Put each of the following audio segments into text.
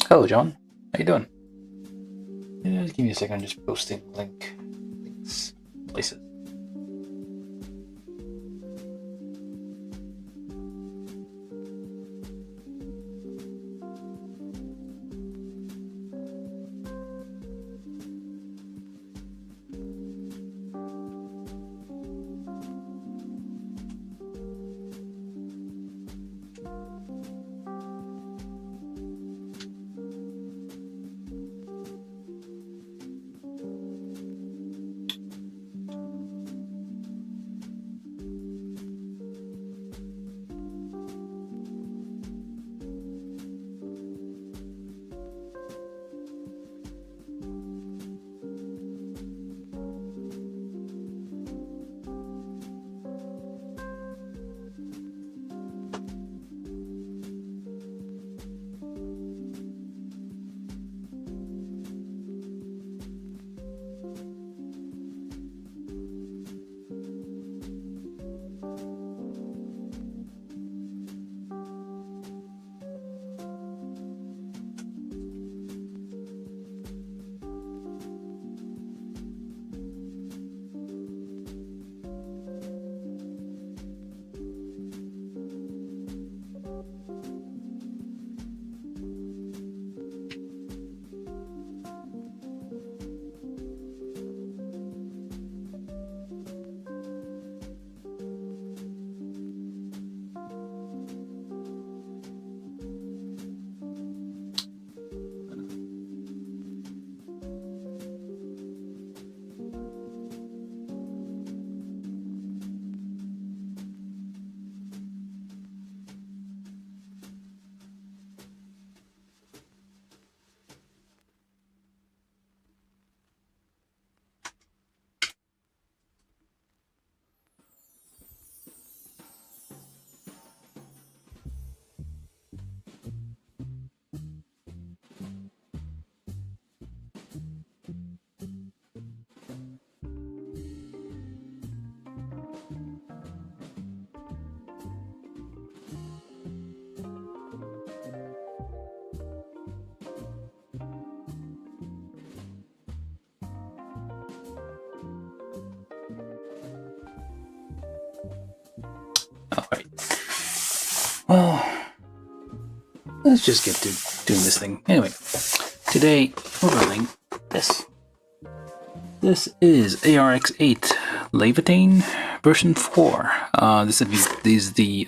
Hello, John. How you doing? Yeah, just give me a second. I'm just posting links, places. Alright. Well, let's just get to doing this thing. Anyway, today we're running this. This is ARX-8 Laevatein version 4. This is the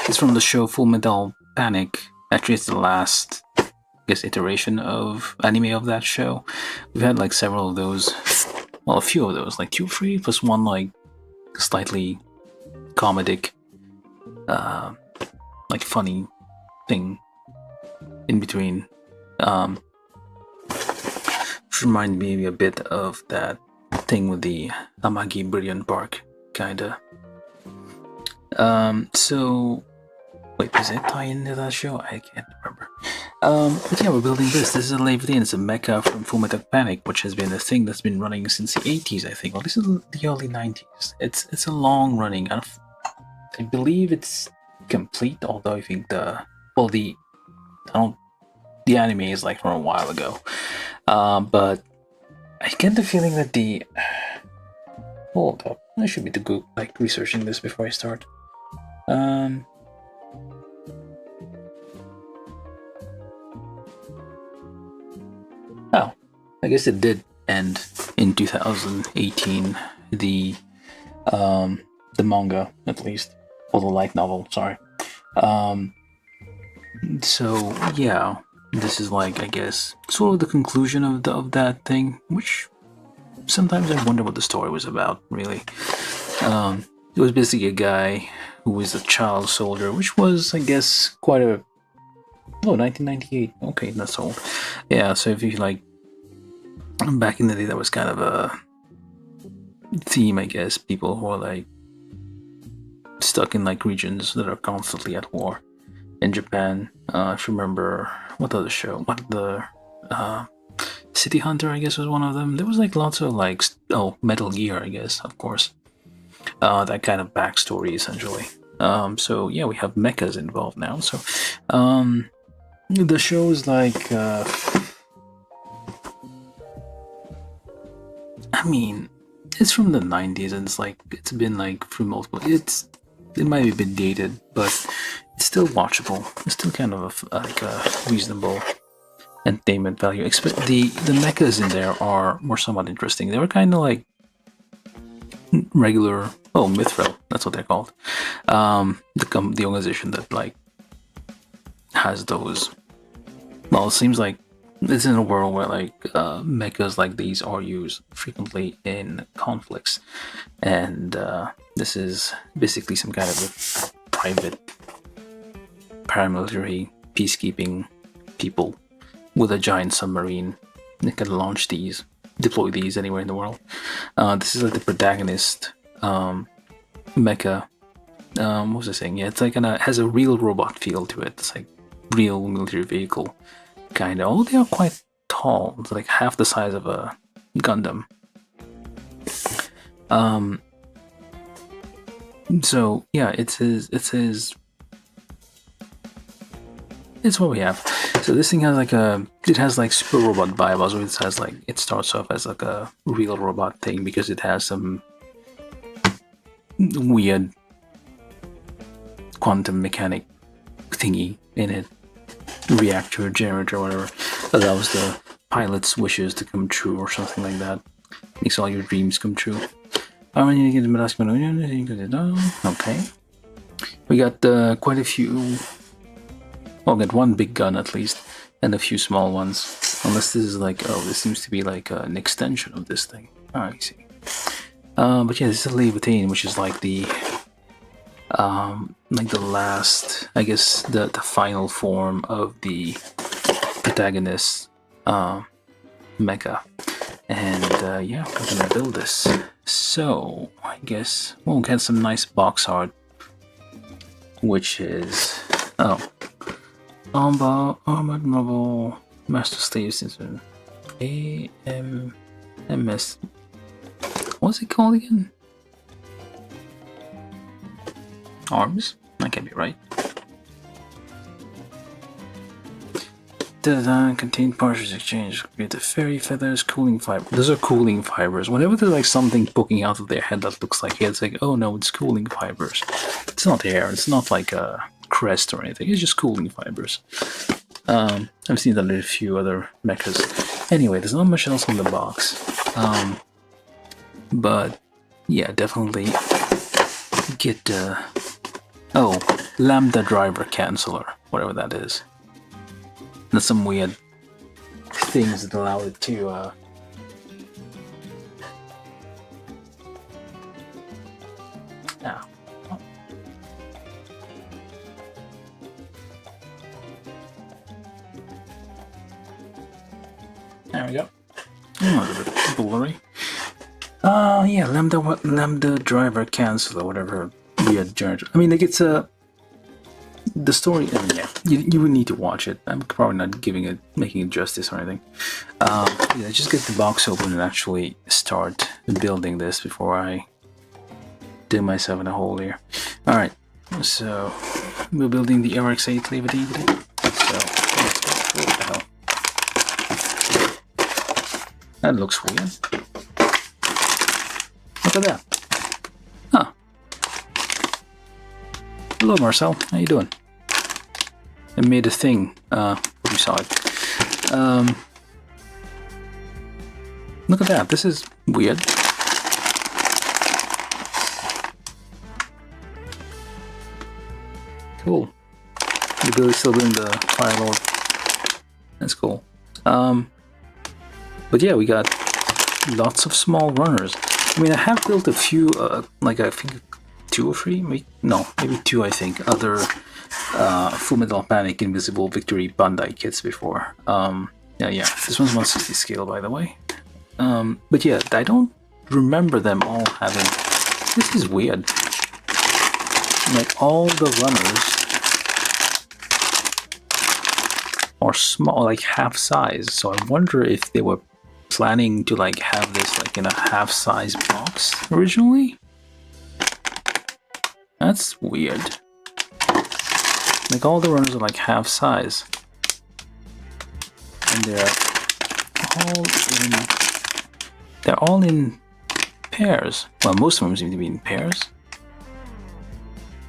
it's from the show Full Metal Panic. Actually, it's the last, I guess, iteration of anime of that show. We've had like several of those. Well, a few of those, like 2 or 3, plus one like slightly comedic, like funny thing in between. Which reminded me a bit of that thing with the Amagi Brilliant Park, kinda. So wait, does it tie into that show? I can't remember. But yeah, we're building this. This is a Laevatein. It's a mecha from Full Metal Panic, which has been a thing that's been running since the 80s, I think. Well, this is the early 90s. It's a long running. I believe it's complete, although I think the anime is like from a while ago. But I get the feeling that the hold up. I should be go like researching this before I start. Oh, I guess it did end in 2018. The manga, at least, or the light novel. Sorry. So yeah, this is like, I guess, sort of the conclusion of that thing, which sometimes I wonder what the story was about, really. it was basically a guy who was a child soldier, which was, I guess, quite a... Oh, 1998. Okay, that's old. Yeah, so if you like... Back in the day, that was kind of a theme, I guess. People who are like stuck in like regions that are constantly at war. In Japan, if you remember, what other show? What the... City Hunter, I guess, was one of them. There was like lots of like... Oh, Metal Gear, I guess, of course. That kind of backstory, essentially. So yeah, we have mechas involved now. So the show is like, I mean, it's from the 90s, and it's like it's been like through multiple. It might be a bit dated, but it's still watchable. It's still kind of like a reasonable entertainment value. The mechas in there were somewhat interesting. They were kind of like regular. Oh, Mithril, that's what they're called. The organization that like has those. Well, it seems like it's in a world where like mechas like these are used frequently in conflicts, and this is basically some kind of a private paramilitary peacekeeping people with a giant submarine that can launch these, deploy these anywhere in the world. This is like the protagonist mecha. What was I saying? Yeah, it's like has a real robot feel to it. It's like real military vehicle kind of. Oh, they are quite tall. It's like half the size of a Gundam. So yeah, it's what we have. So this thing has like it has like super robot vibe. Also, it has like, it starts off as like a real robot thing because it has some weird quantum mechanic thingy in it, reactor, generator, whatever, allows the pilot's wishes to come true or something like that. Makes all your dreams come true. Okay. We got quite a few. Well, we got one big gun at least, and a few small ones. Unless this is like, oh, this seems to be like an extension of this thing. Oh, I see. But yeah, this is a Laevatein, which is like the last, I guess, the final form of the protagonist mecha. And yeah, we're gonna build this. So I guess we'll get some nice box art, which is armored mobile master slave system, AMMS. What's it called again? Arms? That can't be right. Design contain partials exchange. Create the fairy feathers, cooling fiber. Those are cooling fibers. Whenever there's like something poking out of their head that looks like hair, it's like, oh no, it's cooling fibers. It's not hair. It's not like a crest or anything. It's just cooling fibers. I've seen that in a few other mechas. Anyway, there's not much else in the box. But yeah, definitely get lambda driver canceller, whatever that is. That's some weird things that allow it to There we go. A bit blurry. Yeah, lambda driver canceller, whatever weird generator. I mean, like, it's the story. I mean, yeah, you would need to watch it. I'm probably not making it justice or anything. Yeah, just get the box open and actually start building this before I dig myself in a hole here. All right, so we're building the ARX-8 Laevatein today. So what the hell? That looks weird. Look at that. Huh. Hello, Marcel. How you doing? I made a thing. You saw it. Look at that. This is weird. Cool. You're really still doing the Firelord. That's cool. But yeah, we got lots of small runners. I mean, I have built a few, like I think 2 or 3, maybe, no, maybe 2, I think, other Full Metal Panic Invisible Victory Bandai kits before. Yeah, this one's 160 scale, by the way. But yeah, I don't remember them all having... This is weird. Like, all the runners are small, like half size, so I wonder if they were planning to like have this like in a half size box originally. That's weird. Like all the runners are like half size, and they're all in pairs. Well, most of them seem to be in pairs.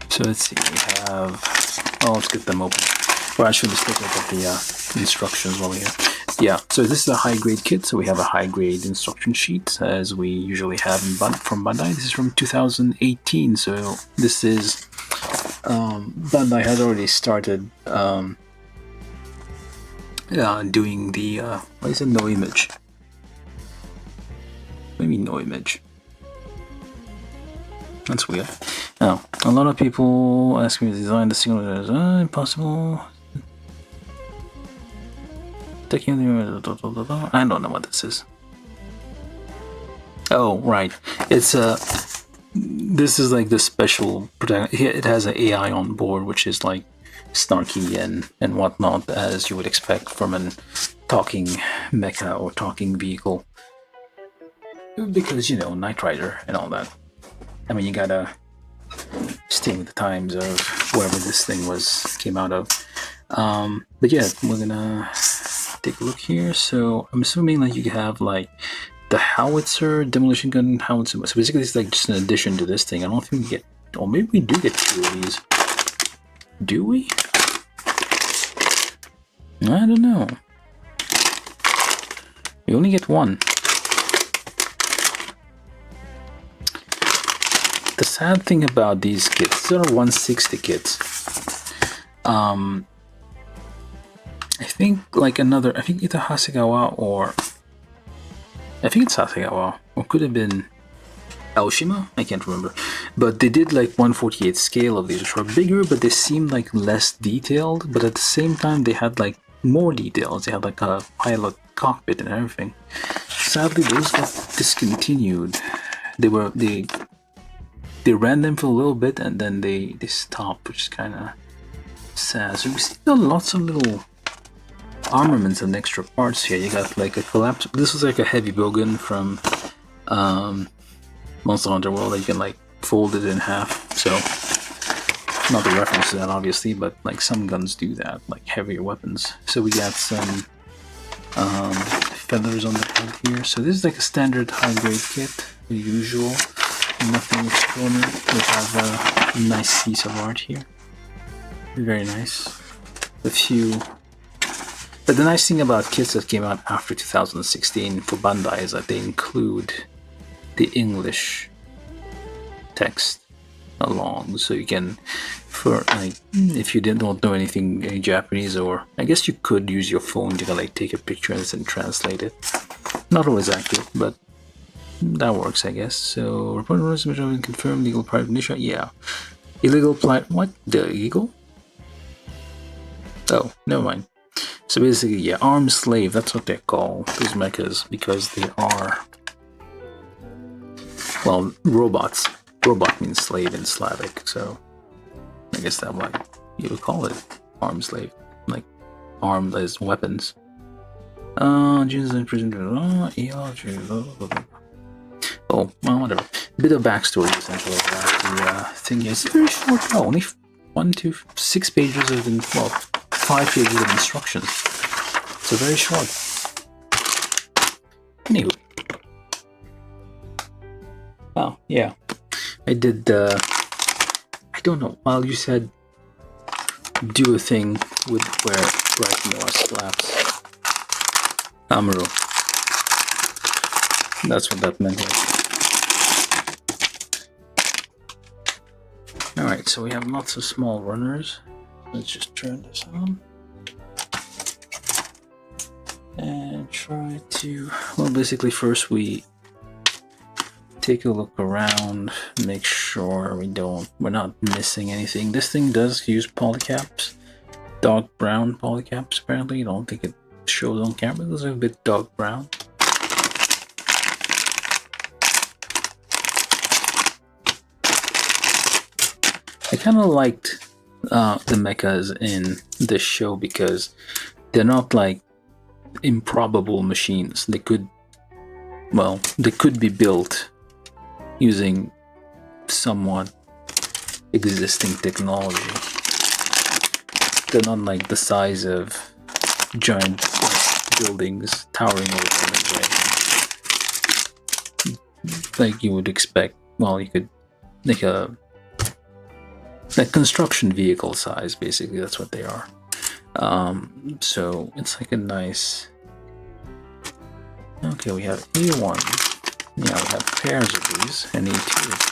So let's see, we have, oh, let's get them open. Well, actually, let's take a look at the instructions while we're here. Yeah, so this is a high-grade kit, so we have a high-grade instruction sheet, as we usually have from Bandai. This is from 2018, so this is... Bandai has already started doing the... what is it? No image. What do you mean, no image? That's weird. Now, a lot of people ask me to design the single... impossible... I don't know what this is. Oh, right. It's this is like the special protagonist. It has an AI on board, which is like snarky and whatnot, as you would expect from an talking mecha or talking vehicle. Because, you know, Knight Rider and all that. I mean, you gotta stay with the times of wherever this thing came out of. But yeah, we're gonna take a look here. So I'm assuming that you have like the howitzer, demolition gun, howitzer. So basically it's like just an addition to this thing. I don't think we get, or maybe we do get 2 of these. Do we? I don't know. We only get 1. The sad thing about these kits, these are 160 kits. I think like another, I think either Hasegawa or, I think it's Hasegawa, or could have been Aoshima, I can't remember. But they did like 1/48 scale of these, which were bigger, but they seemed like less detailed, but at the same time they had like more details. They had like a pilot cockpit and everything. Sadly, those got discontinued. They ran them for a little bit and then they stopped, which is kind of sad. So we see lots of little armaments and extra parts here. You got like a collapse. This was like a heavy bowgun from Monster Hunter World that you can like fold it in half. So not the reference to that obviously, but like some guns do that, like heavier weapons. So we got some feathers on the front here. So this is like a standard high grade kit, the usual, nothing extraordinary. We have a nice piece of art here, very nice. A few. But the nice thing about kits that came out after 2016 for Bandai is that they include the English text along, so you can, for like, if you don't know any Japanese, or I guess you could use your phone to like take a picture and translate it. Not always accurate, but that works, I guess. So, report confirm legal private initial. Yeah, illegal what? The illegal? Oh, never mind. So basically, yeah, armed slave, that's what they're called, those mechas, because they are, well, robots. Robot means slave in Slavic, so I guess that's why you would call it armed slave, like armed as weapons. Jesus in prison. Oh, well, whatever. Bit of backstory, essentially, about the thing. It's very short. Oh, only 6 pages of, well, 5 pages of instructions. So very short. Anywho. Oh, yeah. I did, I don't know, while you said do a thing with where Brightmore slaps Amuro. That's what that meant. Alright, so we have lots of small runners. Let's just turn this on. And try to, well, basically first we take a look around, make sure we're not missing anything. This thing does use polycaps, dark brown polycaps apparently. I don't think it shows on camera. Those are a bit dark brown. I kind of liked the mechas in this show because they're not like improbable machines. They could be built using somewhat existing technology. They're not like the size of giant buildings towering over them, like you would expect. Well, you could make a construction vehicle size, basically. That's what they are. So it's like a nice. Okay, we have A1. Yeah, we have pairs of these, and A2.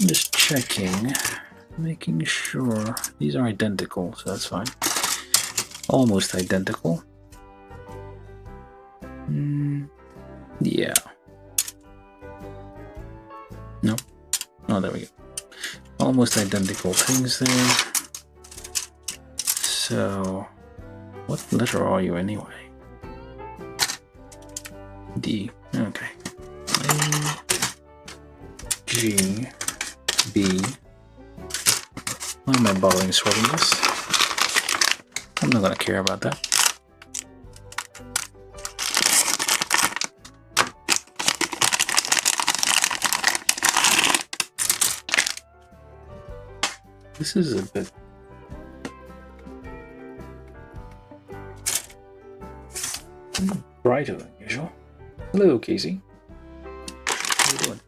Just checking, making sure these are identical, so that's fine. Almost identical. Yeah. No. Oh, there we go. Almost identical things there. So, what letter are you anyway? D. Okay. A, G, B. Why am I bothering sorting this? I'm not gonna care about that. This is a bit brighter than usual. Hello, Casey. How you doing?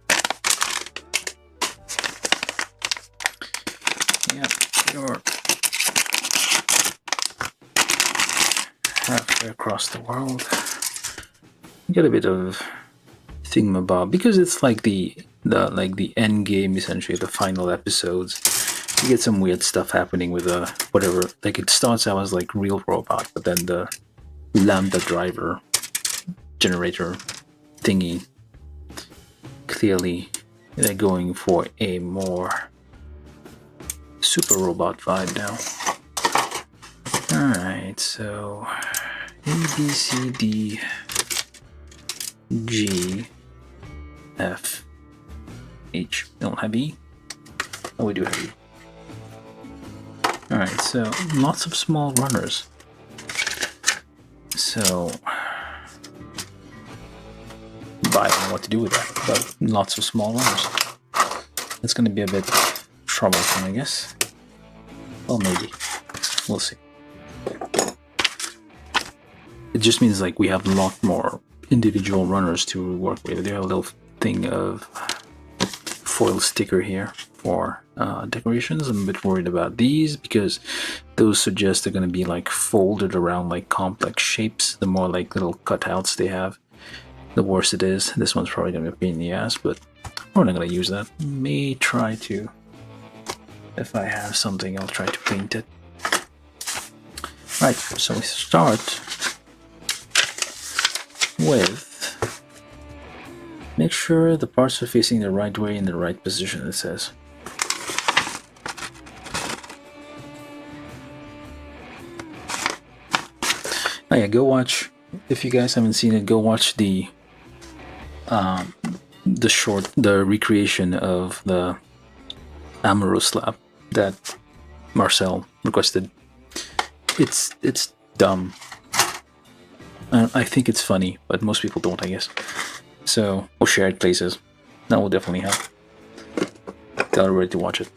Yeah, you're halfway across the world. You get a bit of thingamabob because it's like the end game, essentially the final episodes. You get some weird stuff happening with whatever. Like it starts out as like real robot, but then the lambda driver generator thingy, clearly they're going for a more super robot vibe now. Alright, so A, B, C, D, G, F, H. We don't have E? Oh, we do have E. Alright, so lots of small runners. So I don't know what to do with that, but lots of small runners. It's going to be a bit troublesome, I guess. Well, maybe. We'll see. It just means like we have a lot more individual runners to work with. There's a little thing of foil sticker here for decorations. I'm a bit worried about these because those suggest they're going to be like folded around like complex shapes. The more like little cutouts they have, the worse it is. This one's probably going to be a pain in the ass, but we're not going to use that. May try to. If I have something, I'll try to paint it. Right, so we start with, make sure the parts are facing the right way in the right position, it says. Oh yeah, go watch, if you guys haven't seen it, go watch the recreation of the Amaro slap that Marcel requested. It's dumb. I think it's funny, but most people don't, I guess. So, or shared places. That will definitely help. Tell everybody to watch it.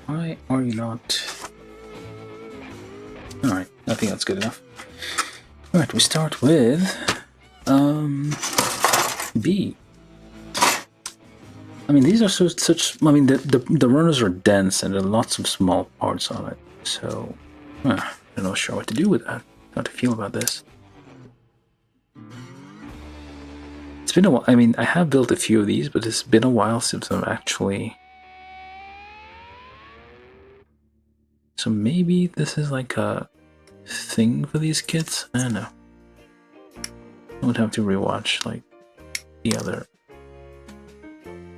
Why are you not? Alright, I think that's good enough. Alright, we start with B. I mean, these are such. I mean, the runners are dense and there are lots of small parts on it. So, I'm not sure what to do with that. How to feel about this. It's been a while. I mean, I have built a few of these, but it's been a while since I've actually So maybe this is like a thing for these kits? I don't know. I would have to rewatch like the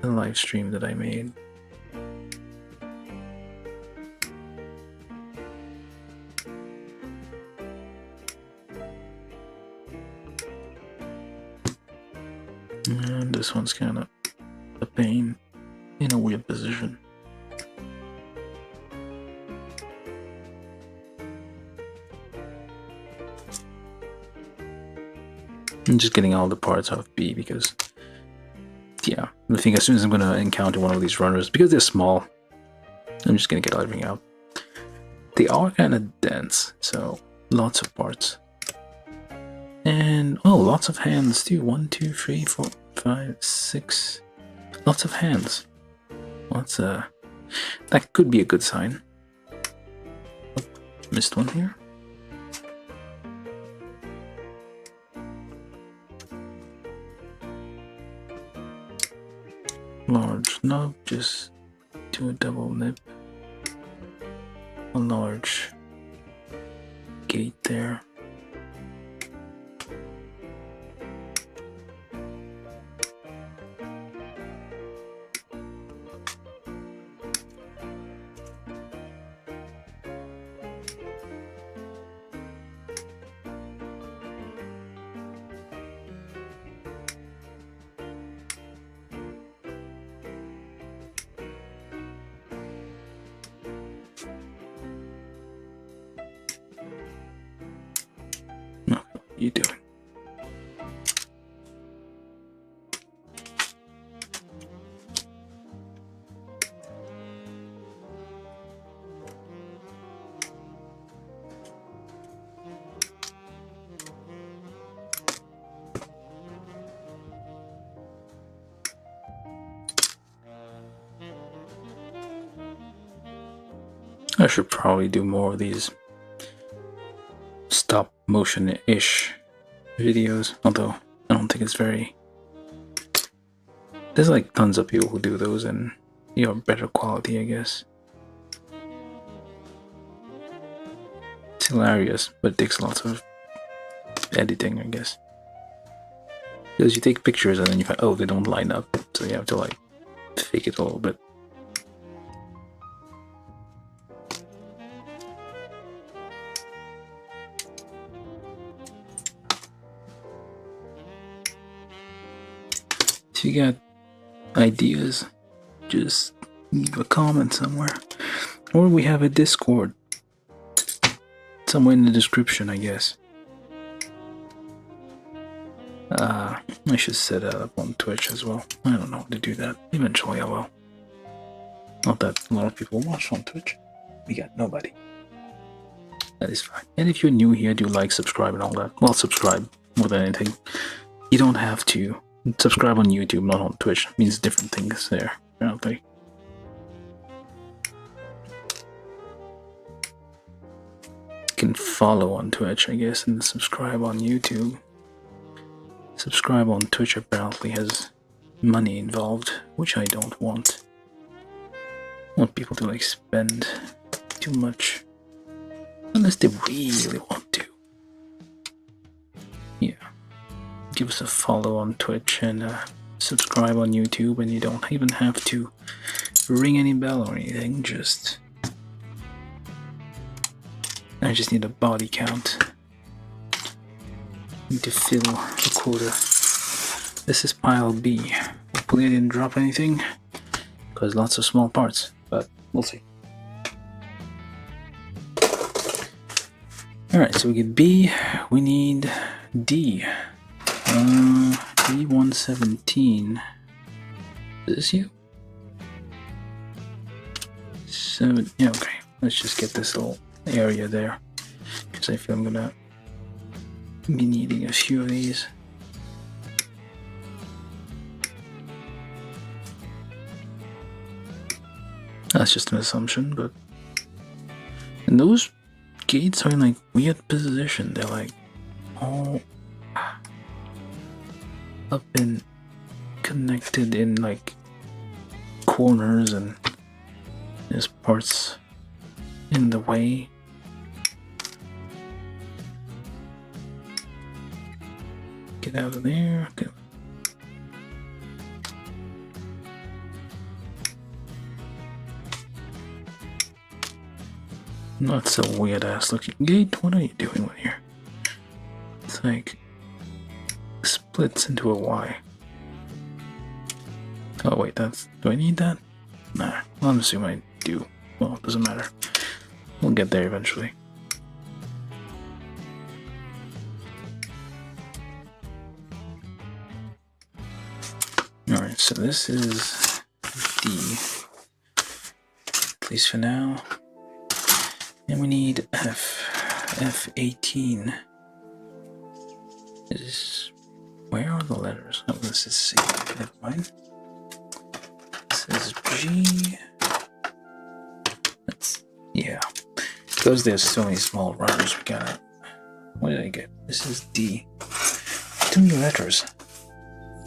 live stream that I made. And this one's kind of a pain in a weird position. I'm just getting all the parts off B because, yeah, I think as soon as I'm going to encounter one of these runners, because they're small, I'm just going to get everything out. They are kind of dense, so lots of parts. And, oh, lots of hands too. 1, 2, 3, 4, 5, 6. Lots of hands. What's that could be a good sign. Oh, missed one here. Large knob, just do a double nip. A large gate there. What are you doing? I should probably do more of these stop motion-ish videos, although I don't think it's very... There's like tons of people who do those and, you know, better quality, I guess. It's hilarious, but it takes lots of editing, I guess. Because you take pictures and then you find, oh, they don't line up, so you have to like fake it a little bit. If you got ideas, just leave a comment somewhere. Or we have a Discord. Somewhere in the description, I guess. I should set that up on Twitch as well. I don't know how to do that. Eventually I will. Not that a lot of people watch on Twitch. We got nobody. That is fine. And if you're new here, do like, subscribe and all that. Well, subscribe more than anything. You don't have to. Subscribe on YouTube, not on Twitch. It means different things there, apparently. You can follow on Twitch, I guess, and subscribe on YouTube. Subscribe on Twitch apparently has money involved, which I don't want. I want people to like spend too much. Unless they really want to. Yeah. Give us a follow on Twitch and subscribe on YouTube, and you don't even have to ring any bell or anything, just... I just need a body count. Need to fill the quota. This is pile B. Hopefully I didn't drop anything, because lots of small parts, but we'll see. Alright, so we get B, we need D. D117. Is this you? 7, yeah, okay. Let's just get this little area there, because I feel I'm gonna be needing a few of these. That's just an assumption, but... And those gates are in like weird position. They're like all up and connected in like corners, and there's parts in the way. Get out of there. Okay. Not so weird ass looking gate. What are you doing with here? It's like splits into a Y. Oh wait, that's, do I need that? Nah, I'm assuming I do. Well, it doesn't matter. We'll get there eventually. Alright, so this is D, at least for now. And we need F18. Where are the letters? Oh, this is C. Never mind. This is G. Yeah. Because there's so many small runners, we gotta. What did I get? This is D. Too many letters.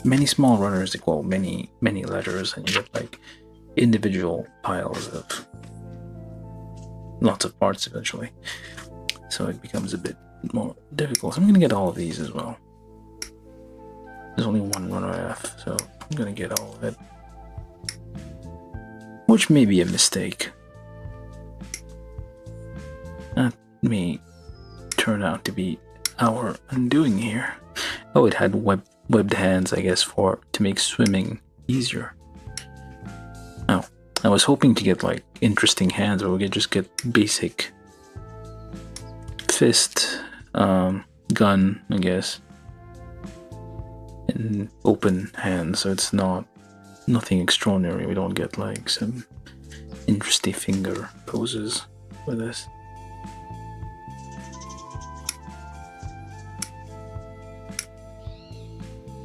Many small runners equal many letters, and you get like individual piles of lots of parts eventually. So it becomes a bit more difficult. So I'm gonna get all of these as well. There's only one runner F, so I'm gonna get all of it. Which may be a mistake. That may turn out to be our undoing here. Oh, it had webbed hands, I guess, to make swimming easier. Oh, I was hoping to get like interesting hands, or we could just get basic fist, gun, I guess, and open hands, so it's nothing extraordinary. We don't get like some interesting finger poses with this.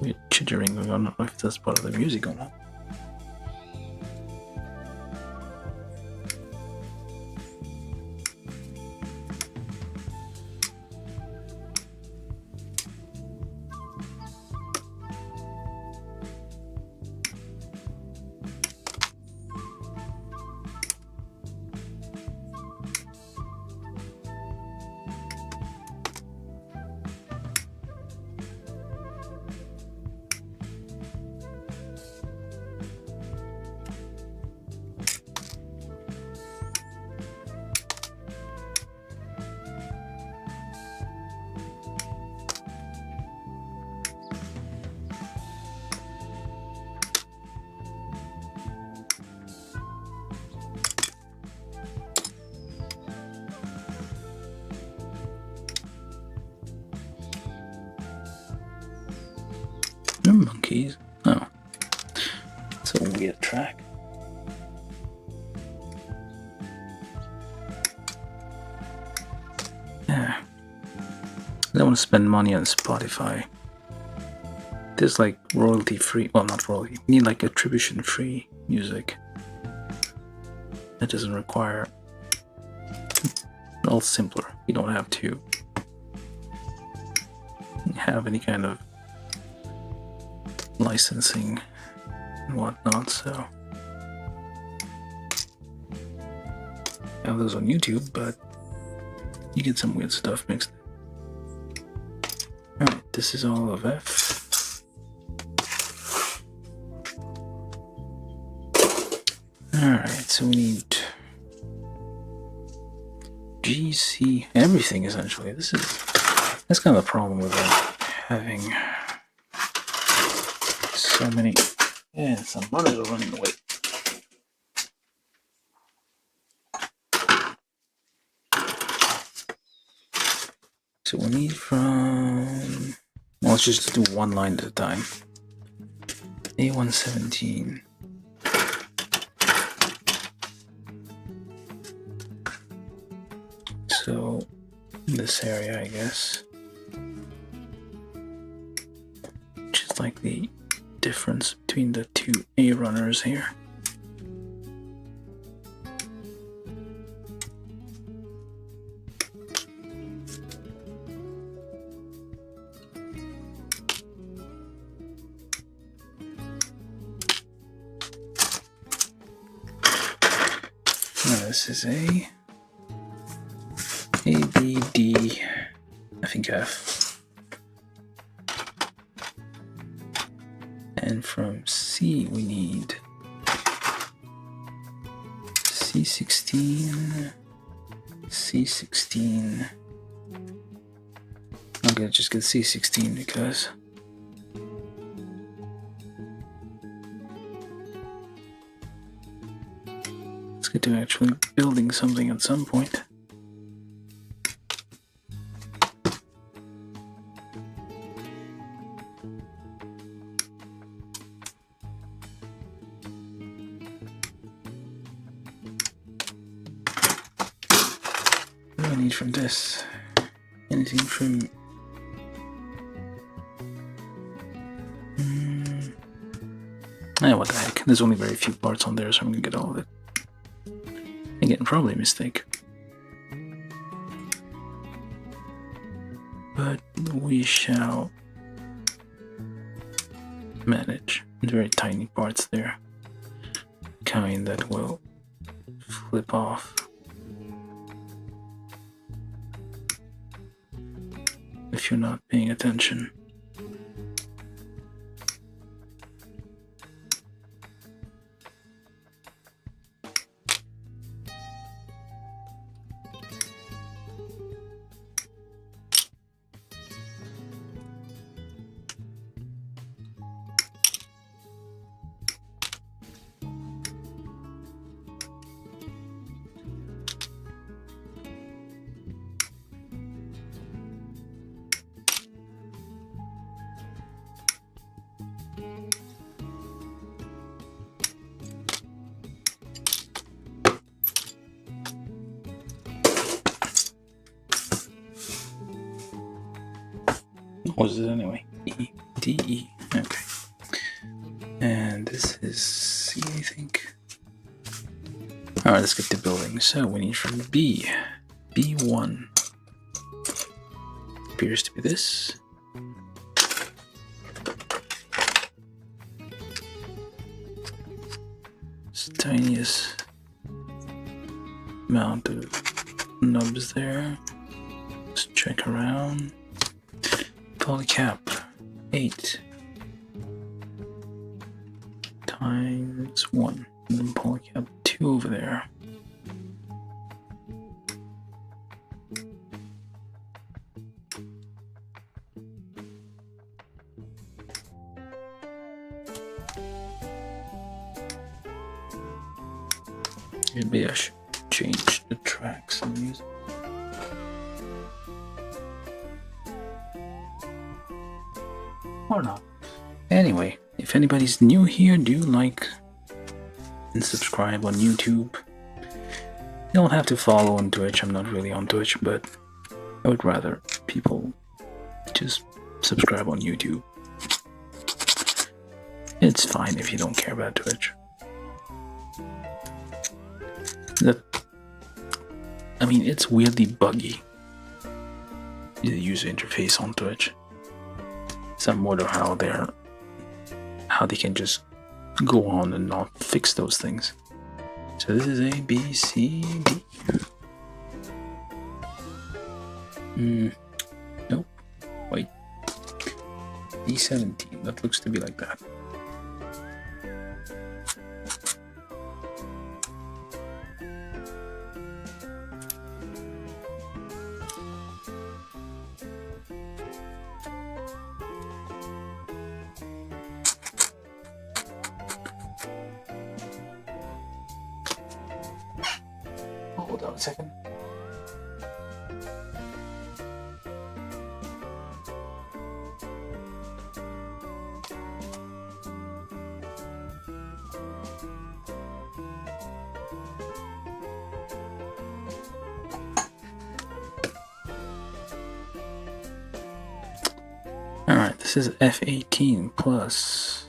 Weird chittering going on. I don't know if that's part of the music or not. Monkeys. Oh, it's a weird track. Yeah, I don't want to spend money on Spotify. There's like royalty free, well, not royalty, you need like attribution free music that doesn't require, all simpler. You don't have to have any kind of licensing and whatnot, so I have those on YouTube, but you get some weird stuff mixed in. Alright, this is all of F. Alright, so we need G, C, everything essentially. That's kind of the problem with having so many. Yeah, some runners are running away. So we need from, well, let's just do one line at a time. A117. So this area, I guess, which is like the difference between the two A runners here. Now this is A. think F. And from C we need C16, C16. I'm gonna just get C16 because let's get to actually building something at some point. What do I need from this? Anything from what the heck, there's only very few parts on there, so I'm gonna get all of it. Again, probably a mistake. But we shall manage. Very tiny parts there. Kind that will flip off if you're not paying attention. What is it anyway? E, D, E. Okay. And this is C, I think. Alright, let's get to building. So we need from B. B1. Appears to be this. It's the tiniest amount of nubs there. Let's check around. Polycap 8 times 1, and then polycap 2 over there. Maybe I should change the tracks and music. Or not. Anyway, if anybody's new here, do like and subscribe on YouTube. You don't have to follow on Twitch. I'm not really on Twitch, but I would rather people just subscribe on YouTube. It's fine if you don't care about Twitch. I mean, it's weirdly buggy, the user interface on Twitch. Some wonder how they can just go on and not fix those things. So this is A, B, C, D. Nope. Wait. D17. That looks to be like that. Hold on a second. Alright, this is F18 plus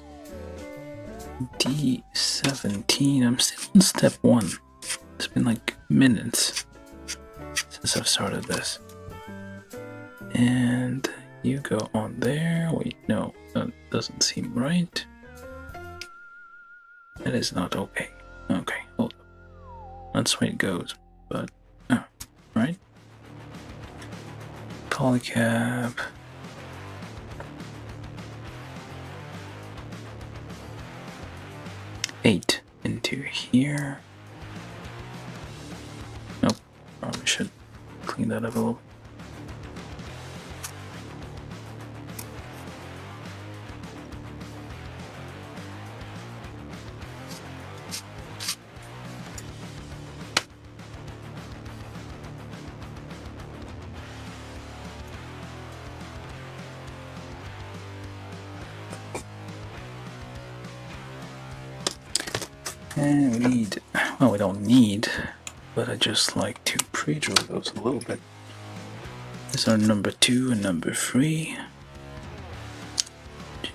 D17. I'm still on step 1. It's been like minutes since I've started this. And you go on there. Wait, no, that doesn't seem right. That is not okay. Okay, hold up. That's the way it goes. But, oh, right? polycap. Eight into here. Nope, probably should clean that up a little bit. And we need, well, we don't need, but I just like to pre-draw those a little bit. These are number 2 and number 3.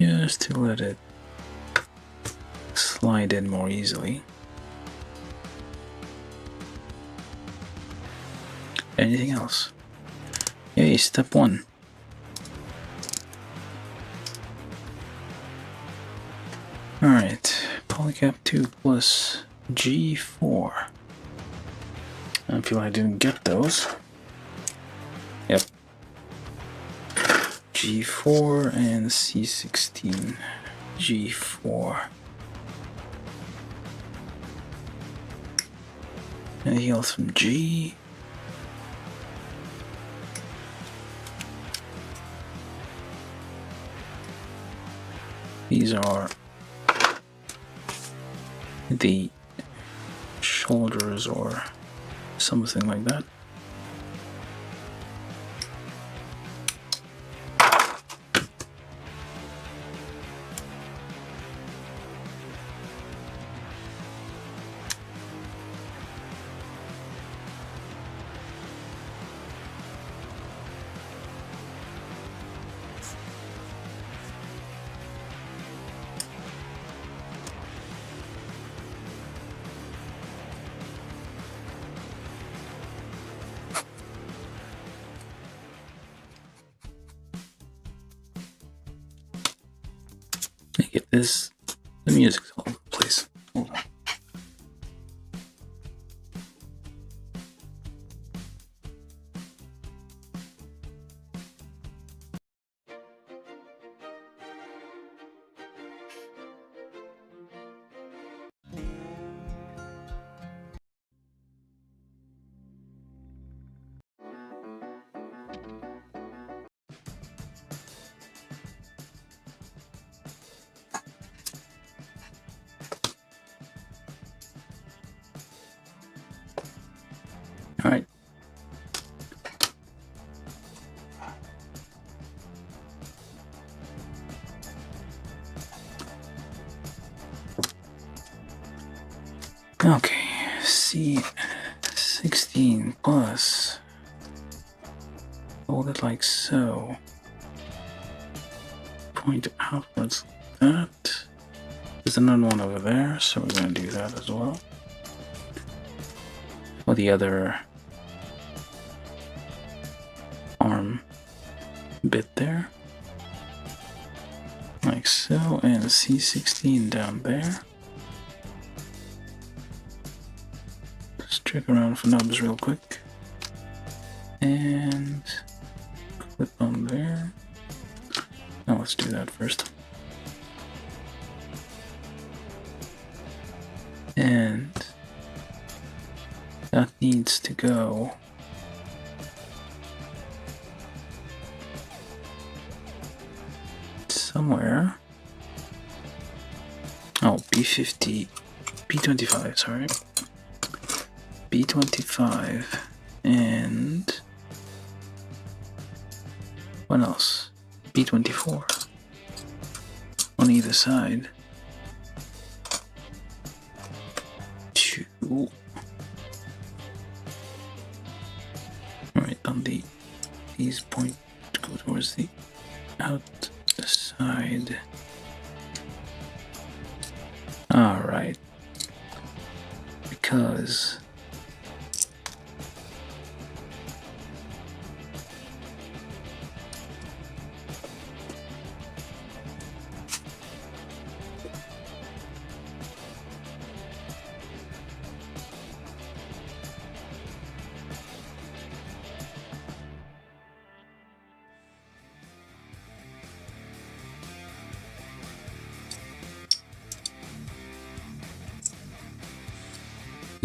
Just to let it slide in more easily. Anything else? Yay, step 1. Alright, polycap 2 plus G4. I feel I didn't get those. Yep. G4 and C16. G4. Anything else from G? These are the shoulders or something like that. Get this, the music's all over the place. Hold on. All right. Okay, C16 plus, hold it like so, point outwards like that. There's another one over there, so we're going to do that as well. For the other arm bit there, like so, and C16 down there. Just check around for nubs real quick, and clip on there. Now let's do that first. And that needs to go somewhere. Oh, B25, sorry. B25 and what else? B24 on either side. Alright, on these point to go towards the outside. Alright. Because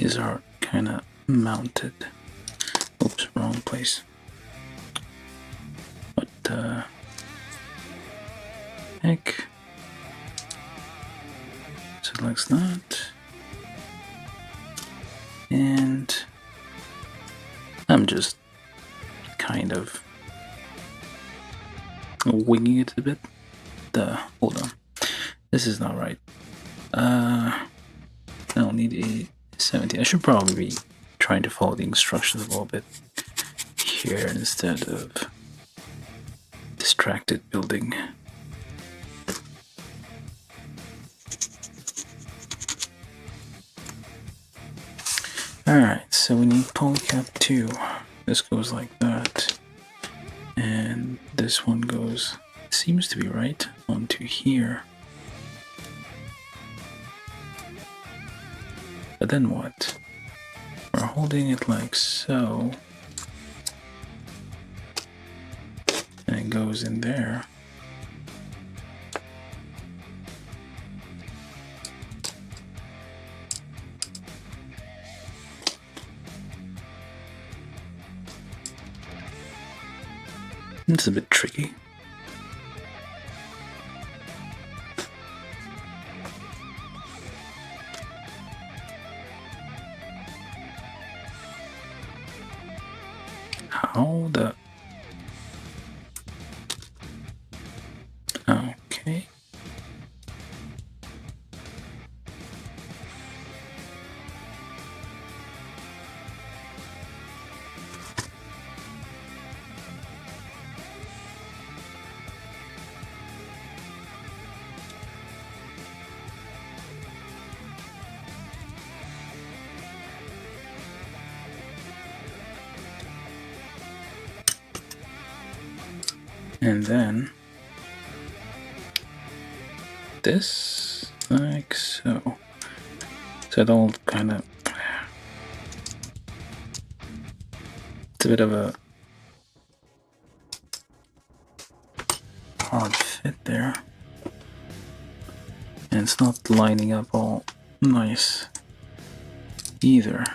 these are kind of mounted. Oops, wrong place. What the heck? Selects that. And I'm just kind of winging it a bit. Hold on. This is not right. I don't need a 17. I should probably be trying to follow the instructions a little bit here instead of distracted building. Alright, so we need polycap 2. This goes like that. And this one goes, seems to be right, onto here. But then what? We're holding it like so. And it goes in there. It's a bit tricky. How the... Okay. And then this, like so. So it all kind of, it's a bit of a hard fit there. And it's not lining up all nice either.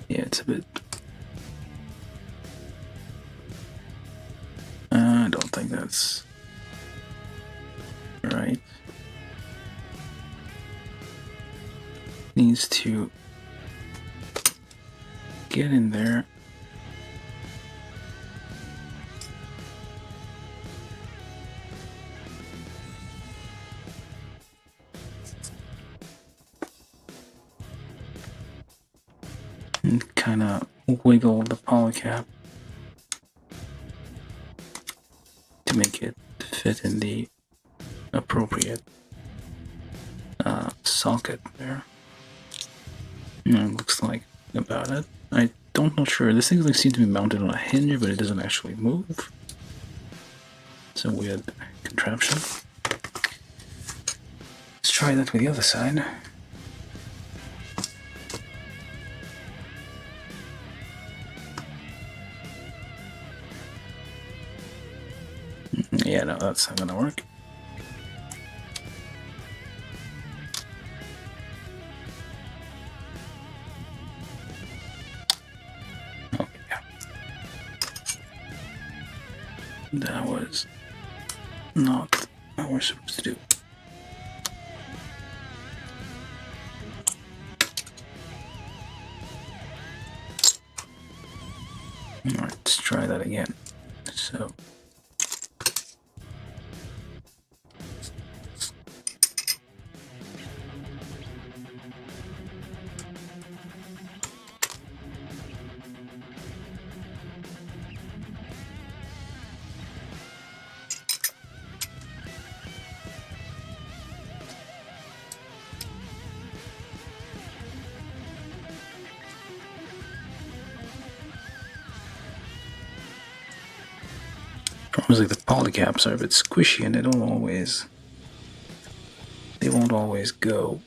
Yeah, it's a bit... I don't think that's right. Needs to get in there. And kind of wiggle the polycap to make it fit in the appropriate socket there. And it looks like about it. I don't know sure. This thing seems to be mounted on a hinge, but it doesn't actually move. It's a weird contraption. Let's try that with the other side. Yeah, no, that's not gonna work. Okay, yeah. That was not what we're supposed to do. Alright, let's try that again. So problems like the polycaps are a bit squishy and they won't always go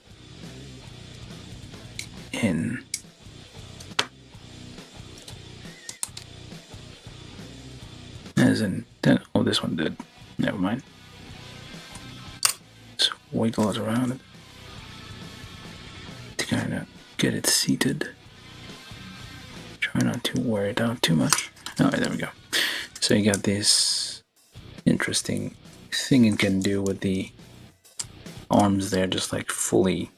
in. As in, oh, this one did. Never mind. Just wiggle it around it. kind of get it seated. Try not to wear it out too much. Alright, there we go. So you got this interesting thing it can do with the arms there, just like fully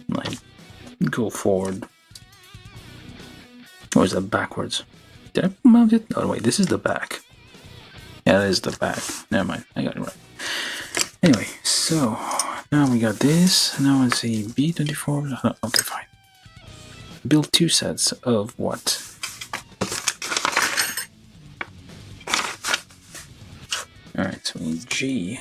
like go forward. Or is that backwards? Did I mount it? Oh wait, this is the back. Yeah, that is the back. Never mind, I got it right. Anyway, so now we got this. Now let's see, B24. Okay, fine. Build 2 sets of what? Alright, so we need G.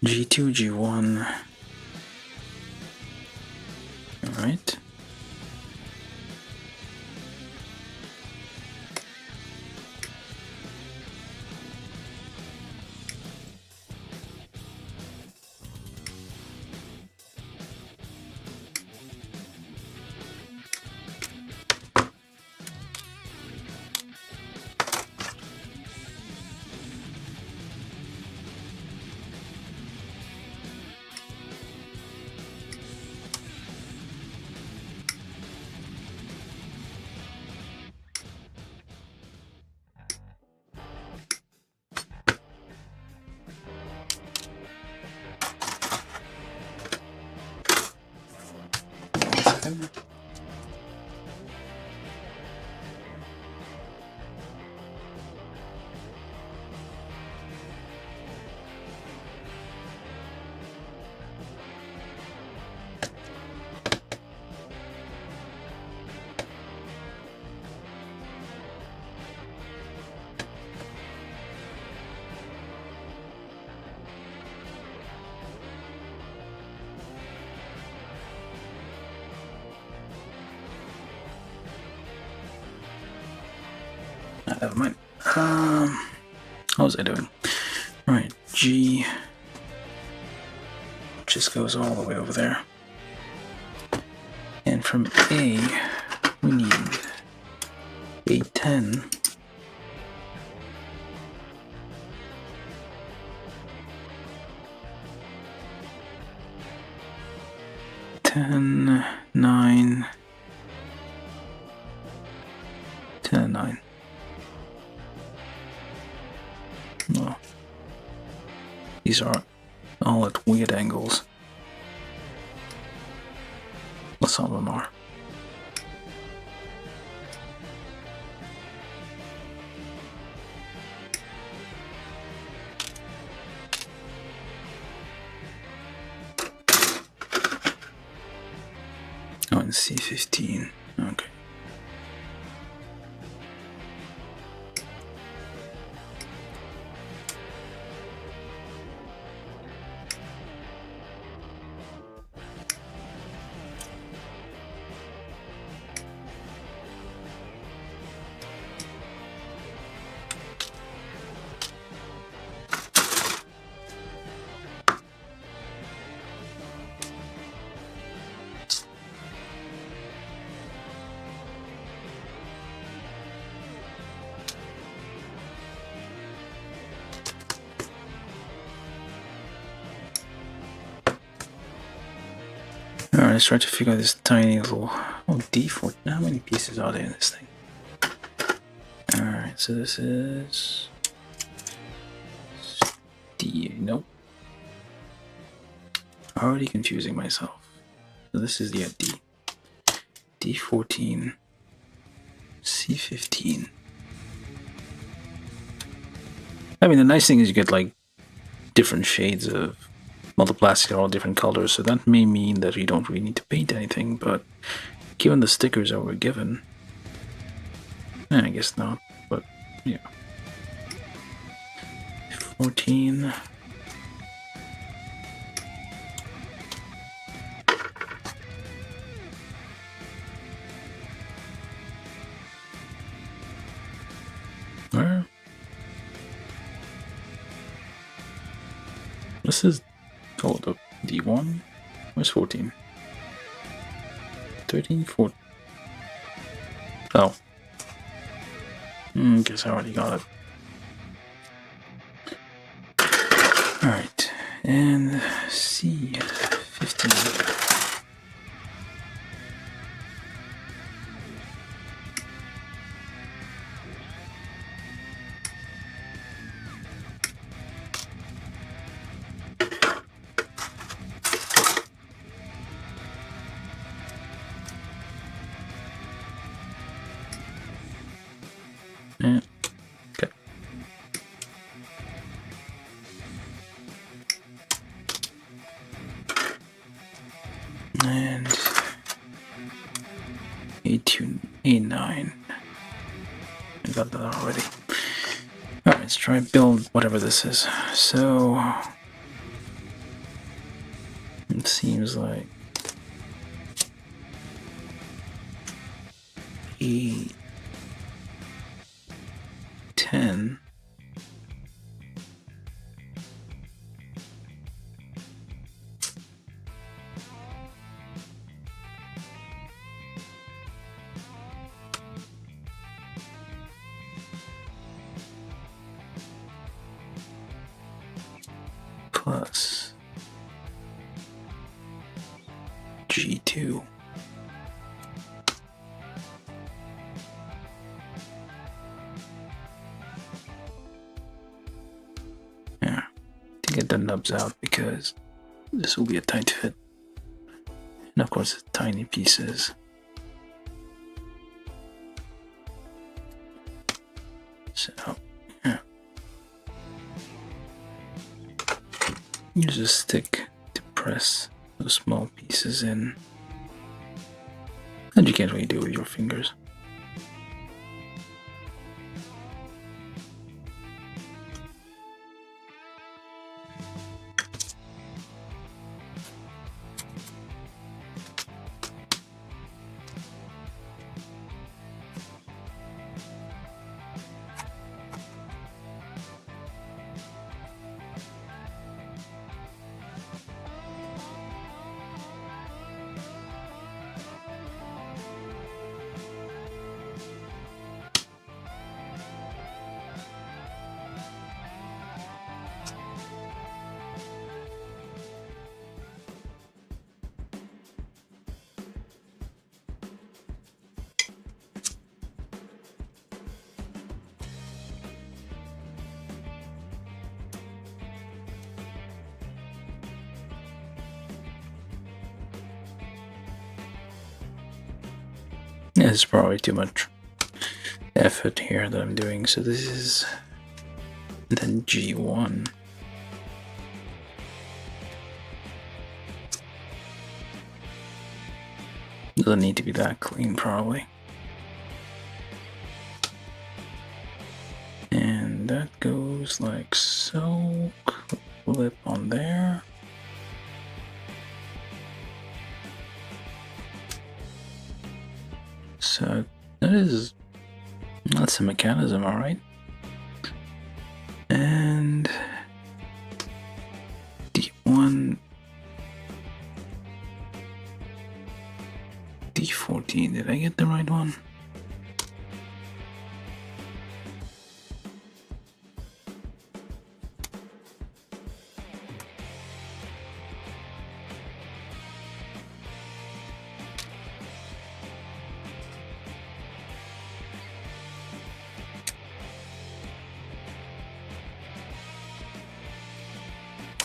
G2, G1. Alright. Never mind. How was I doing? Right, G just goes all the way over there. And from A, we need A10. Nine, 10 and 9. No. These are all at weird angles. Well, some of them are. Oh, and C15. Okay. Alright, let's try to figure out this tiny little D4. How many pieces are there in this thing? Alright, so this is D. Nope. Already confusing myself. So this is the D. D14. C15. I mean, the nice thing is you get like different shades of the plastics are all different colors, so that may mean that you don't really need to paint anything, but given the stickers that were given, I guess not, but yeah. 14. Where? This is called up D1. Where's 14? 13, 14. Oh. Guess I already got it. Alright, and C15. Yeah. Okay. And A9. I got that already. Alright, let's try and build whatever this is. So it seems like E10. Plus G2. Yeah, to get the nubs out because this will be a tight fit. And of course, it's tiny pieces. So, yeah. Use a stick to press those small pieces in. And you can't really do it with your fingers. Yeah, it's probably too much effort here that I'm doing. So this is then G1. Doesn't need to be that clean, probably. And that goes like so. Flip on there. So that's a mechanism, alright. And D1, D14, did I get the right one?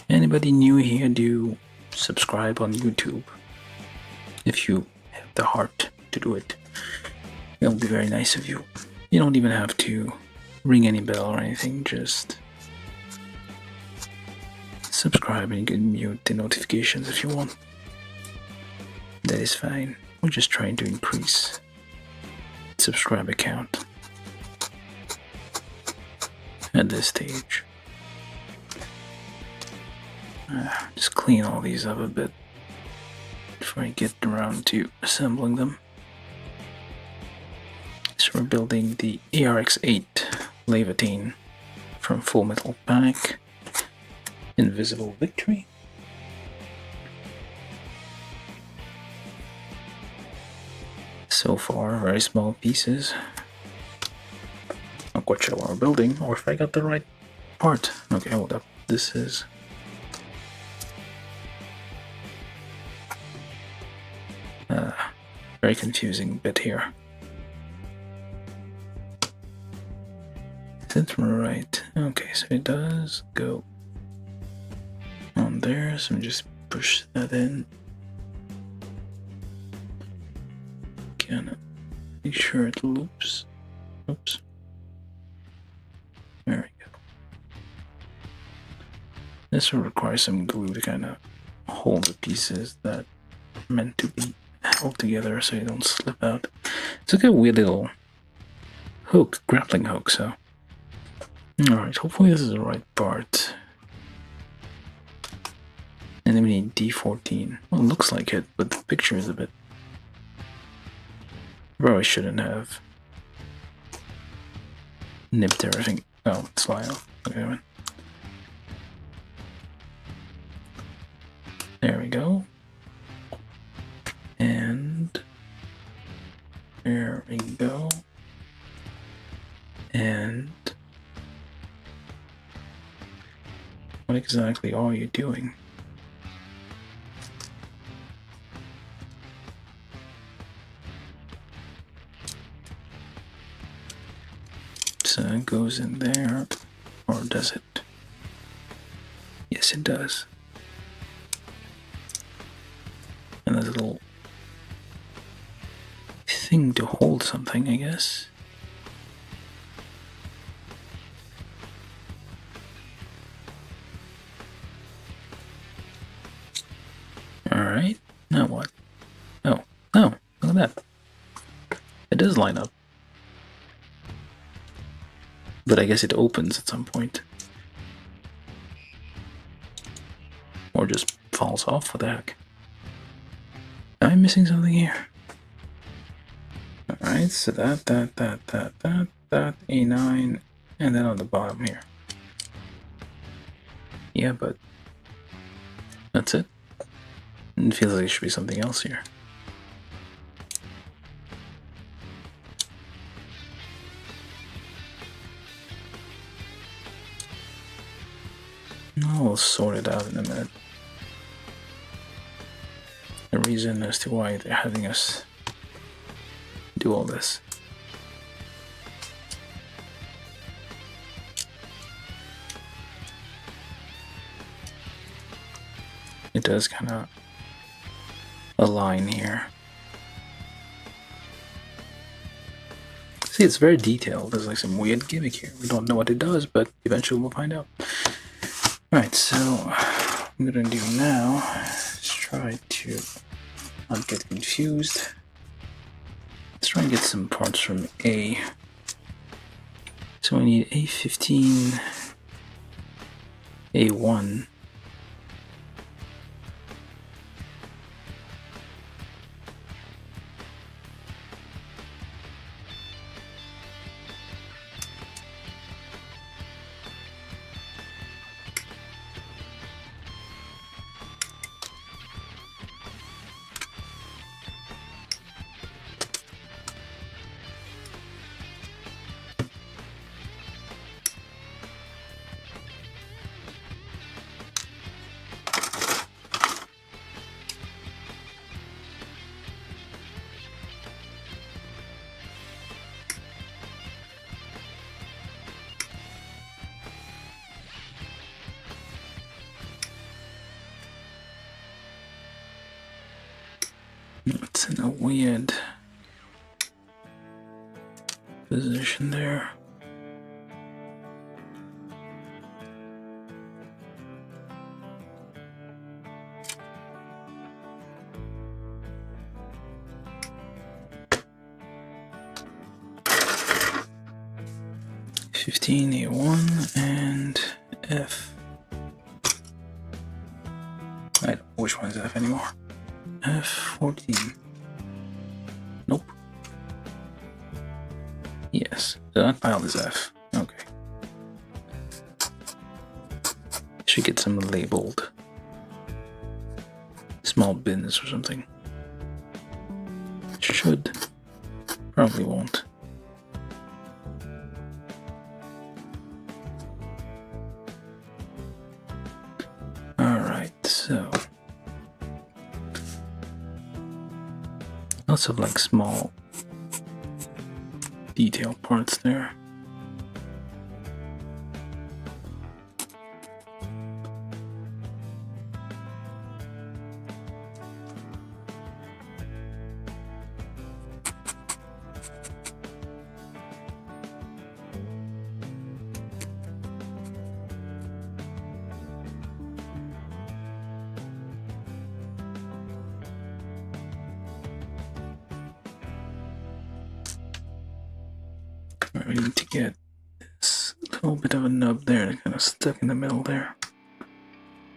Anybody new here, do subscribe on YouTube if you have the heart to do it. It'll be very nice of you. You don't even have to ring any bell or anything, just subscribe and you can mute the notifications if you want. That is fine. We're just trying to increase the subscriber count at this stage. Just clean all these up a bit before I get around to assembling them. So we're building the ARX-8 Laevatein from Full Metal Panic, Invisible Victory. So far, very small pieces. not quite sure what we're building, or if I got the right part. Okay, hold up. This is... very confusing bit here. Is it right? Okay, so it does go on there, so just push that in. Can make sure it loops. Oops. There we go. This will require some glue to kind of hold the pieces that are meant to be held together so you don't slip out. It's like a weird little hook, grappling hook, so. Alright, hopefully this is the right part. And then we need D14. Well, it looks like it, but the picture is a bit... Probably shouldn't have nipped everything. Oh, it's flying off. Okay, man. There we go. And there we go. And what exactly are you doing? So it goes in there, or does it? Yes, it does. And there's a little thing to hold something, I guess. Alright, now what? Oh, look at that. It does line up. But I guess it opens at some point. Or just falls off, what the heck? Am I missing something here? Alright, so that, A9, and then on the bottom here. Yeah, but that's it. It feels like there should be something else here. I'll sort it out in a minute. The reason as to why they're having us do all this. It does kind of align here. See, it's very detailed. There's like some weird gimmick here. We don't know what it does, but eventually we'll find out. Alright, so what I'm gonna do now is try to not get confused. Let's try and get some parts from A. So we need A15, A1. It's in a weird position there. A1 and F. I don't know which one is F anymore. F14. Nope. Yes, so that pile is F. Okay. Should get some labeled small bins or something. Should. Probably won't. Lots of like small detail parts there. We need to get this little bit of a nub there that kind of stuck in the middle there.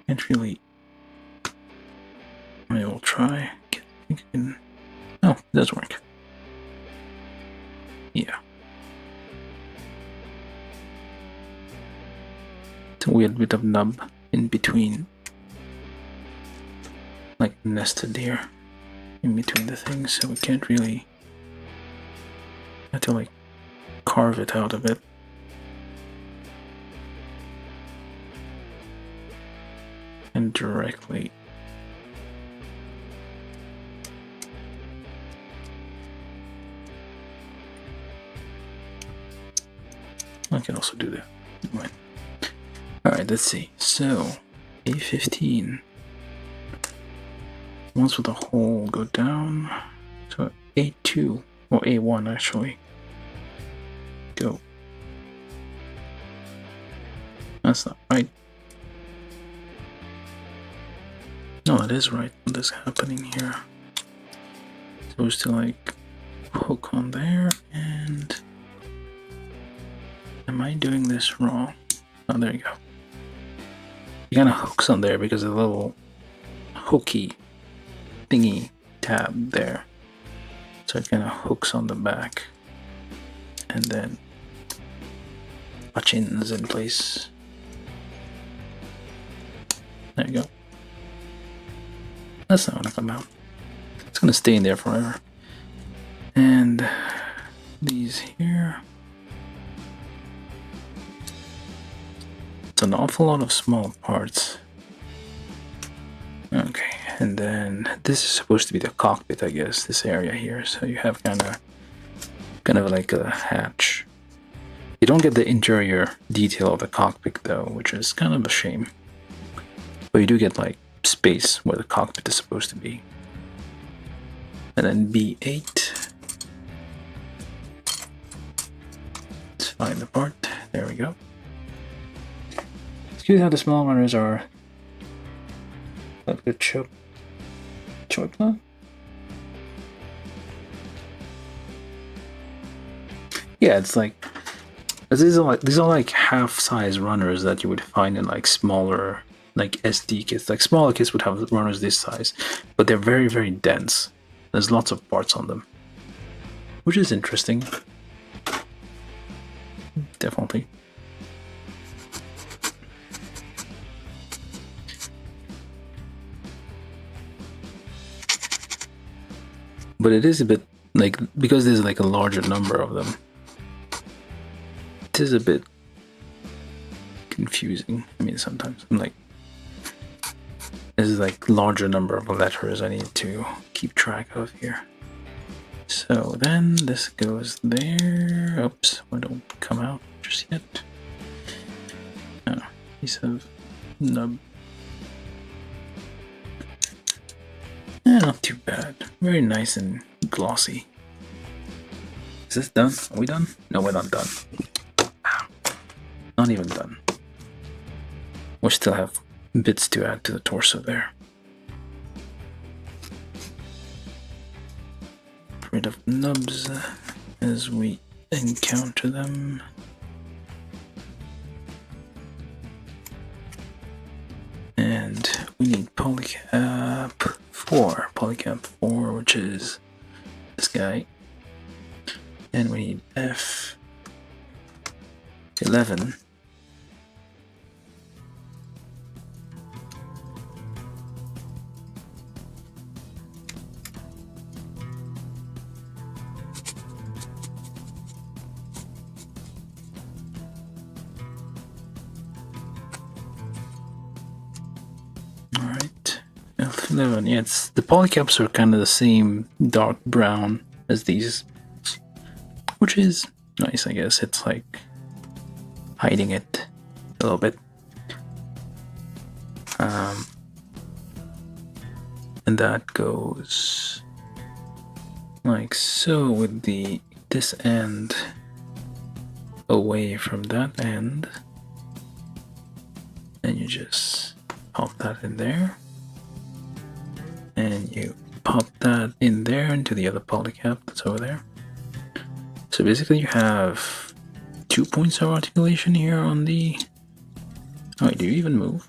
Can't really. I will try. I think I can. Oh, it does work. Yeah. It's a weird bit of nub in between. Like nested here. In between the things, so we can't really. Have to like carve it out a bit. And directly. I can also do that. Right. Alright, let's see. So, A15. Once with the hole go down. So A2, or A1 actually. Go. That's not right. No, that is right. What is happening here? Supposed to like hook on there, and am I doing this wrong? Oh, there you go. It kind of hooks on there because of the little hooky thingy tab there. So it kind of hooks on the back, and then punch-ins in place. There you go. That's not gonna come out. It's gonna stay in there forever. And these here. It's an awful lot of small parts. Okay, and then this is supposed to be the cockpit, I guess, this area here. So you have kind of like a hatch. You don't get the interior detail of the cockpit though, which is kind of a shame. But you do get like space where the cockpit is supposed to be. And then B8. Let's find the part. There we go. Excuse how the small runners are. Like the choke. Yeah, it's like these are like half-size runners that you would find in like smaller like SD kits. Like smaller kits would have runners this size, but they're very, very dense. There's lots of parts on them, which is interesting. Definitely. But it is a bit like, because there's like a larger number of them, it is a bit confusing. I mean, sometimes I'm like, there's like larger number of letters I need to keep track of here. So then this goes there. Oops, I don't come out just yet. Oh, piece of nub. Not too bad. Very nice and glossy. Is this done? Are we done? No, we're not done. Not even done. We still have bits to add to the torso there. Rid of nubs as we encounter them. And we need polycap 4, which is this guy. And we need F11. 11. Yeah, it's the polycaps are kind of the same dark brown as these, which is nice, I guess. It's like hiding it a little bit. And that goes like so with this end away from that end, and you just pop that in there, and you pop that in there into the other polycap that's over there. So basically you have 2 points of articulation here on the... Oh, wait, do you even move?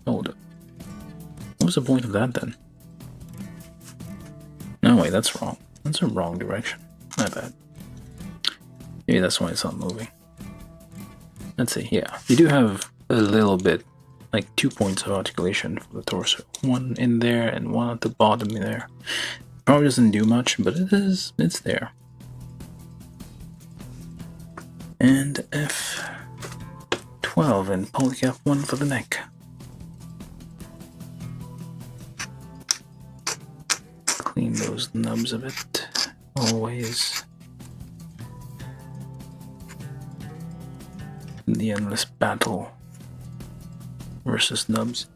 Hold up. What was the point of that then? No, wait, that's wrong. That's the wrong direction. My bad. Maybe that's why it's not moving. Let's see, yeah. You do have a little bit, like 2 points of articulation for the torso. One in there and one at the bottom there. Probably doesn't do much, but it's there. And F12 and polycap 1 for the neck. Clean those nubs a bit, always. The endless battle versus nubs.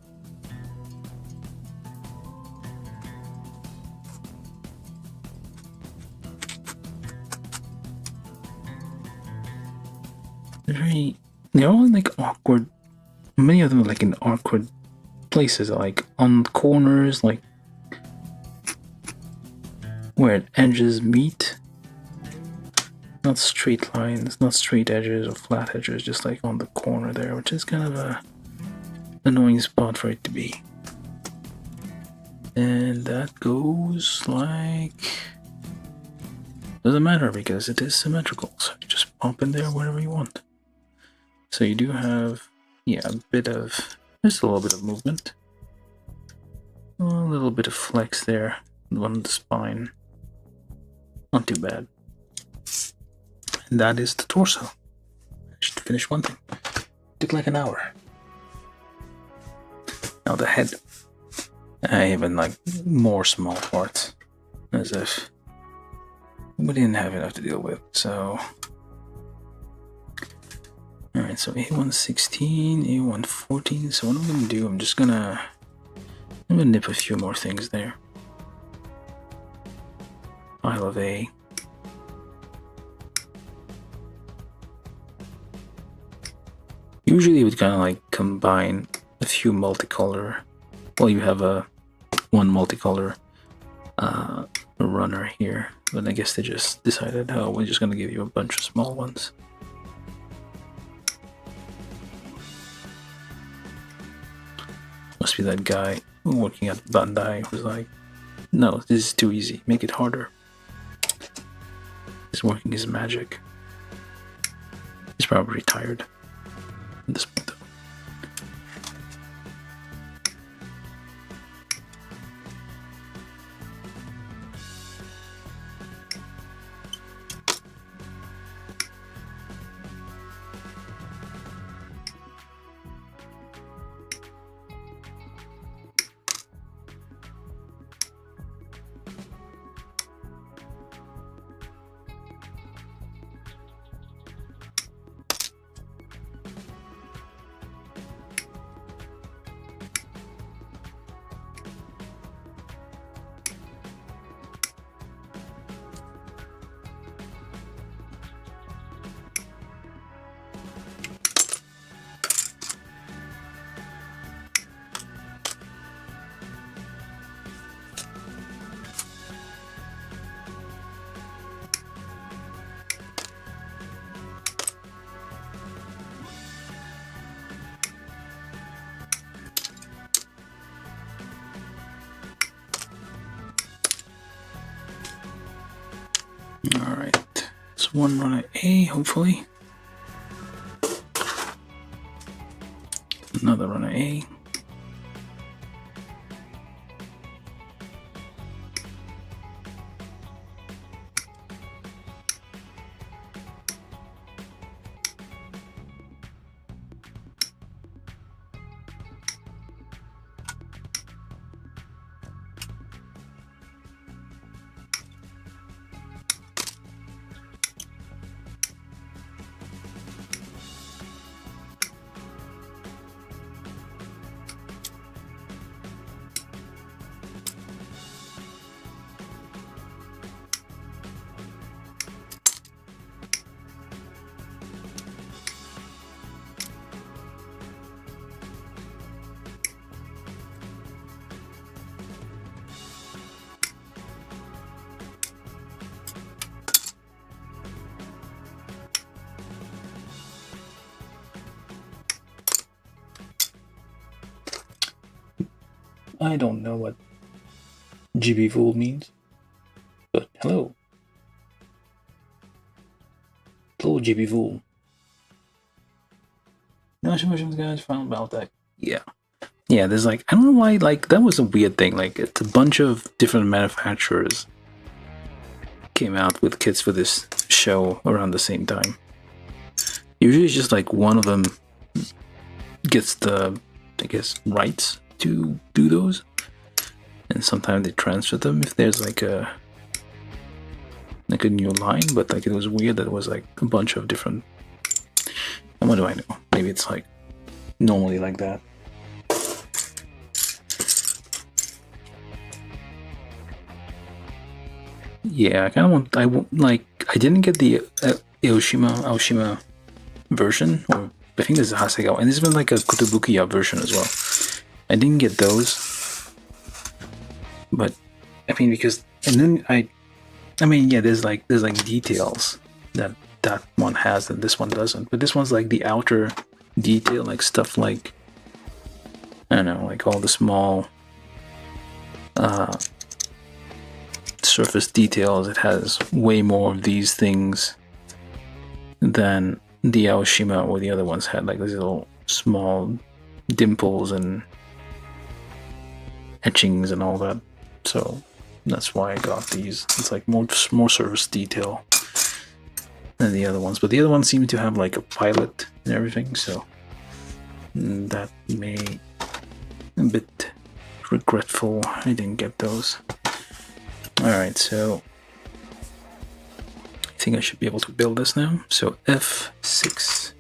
They're all like awkward. Many of them are like in awkward places, like on corners, like where edges meet. Not straight lines, not straight edges or flat edges, just like on the corner there, which is kind of a annoying spot for it to be. And that goes like... Doesn't matter because it is symmetrical, so you just pop in there wherever you want. So you do have, yeah, a bit of, just a little bit of movement. A little bit of flex there on the spine. Not too bad. And that is the torso. I should finish one thing. Took like an hour. Now the head. I even like more small parts. As if we didn't have enough to deal with, so... Alright, so A116, A114, so what I'm gonna do, I'm gonna nip a few more things there. Pile of A. Usually you would kind of like combine a few multicolor. Well, you have one multicolor runner here, but I guess they just decided, oh, we're just gonna give you a bunch of small ones. Must be that guy working at Bandai who's like, no, this is too easy, make it harder. He's working his magic. He's probably retired at this point though. Alright, it's one run at A, hopefully. Another run at A. I don't know what GB Fool means, but hello. Hello, GB Fool. No, guys, final battle deck. Yeah. Yeah, there's like, I don't know why, like, that was a weird thing. Like, it's a bunch of different manufacturers came out with kits for this show around the same time. Usually it's just like one of them gets the, I guess, rights to do those. And sometimes they transfer them if there's like a new line, but like it was weird that it was like a bunch of different. And what do I know? Maybe it's like normally like that. Yeah, I kind of want. I didn't get the Aoshima version, or I think this is Hasegawa, and there's been like a Kotobukiya version as well. I didn't get those, but I mean because, and then I mean yeah, there's like details that one has and this one doesn't, but this one's like the outer detail, like stuff like, I don't know, like all the small surface details. It has way more of these things than the Aoshima or the other ones had, like these little small dimples and etchings and all that. So that's why I got these. It's like more surface detail than the other ones, but the other ones seem to have like a pilot and everything, so that may a bit regretful I didn't get those. Alright, so I think I should be able to build this now. So F6.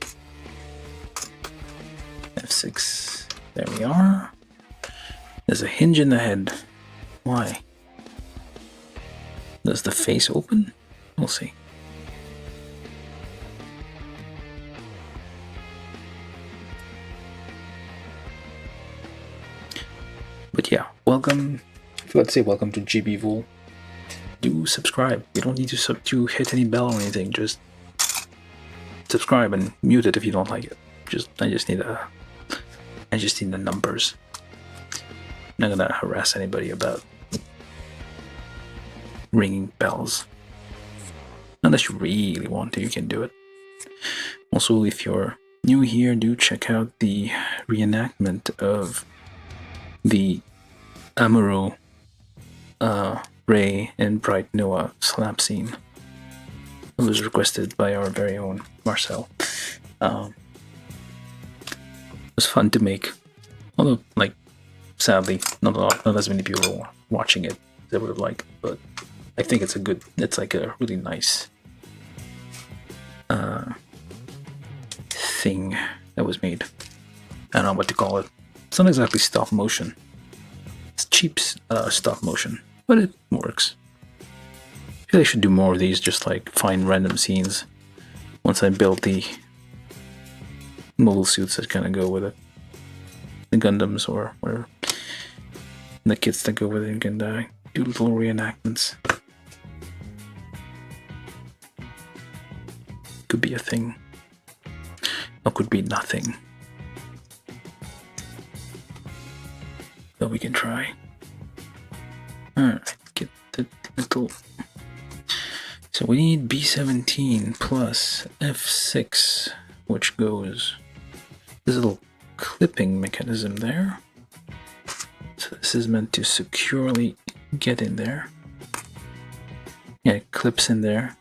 F6. There we are. There's a hinge in the head. Why? Does the face open? We'll see. But yeah, welcome. I forgot to say welcome to GB Fool. Do subscribe. You don't need to hit any bell or anything. Just subscribe and mute it if you don't like it. I just need the numbers. I'm not gonna harass anybody about ringing bells. Unless you really want to, you can do it. Also, if you're new here, do check out the reenactment of the Amuro, Ray, and Bright Noah slap scene. It was requested by our very own Marcel. It was fun to make, although, like, sadly, not as many people were watching it as I would have liked, but I think it's like a really nice thing that was made. I don't know what to call it. It's not exactly stop motion. It's cheap stop motion, but it works. I feel I should do more of these, just like find random scenes once I build the mobile suits that kind of go with it. The Gundams or the kits that go with it, and do little reenactments. Could be a thing, or could be nothing. But we can try. Alright, get the little. So we need B17 plus F6, which goes this little clipping mechanism there. So this is meant to securely get in there. Yeah, it clips in there.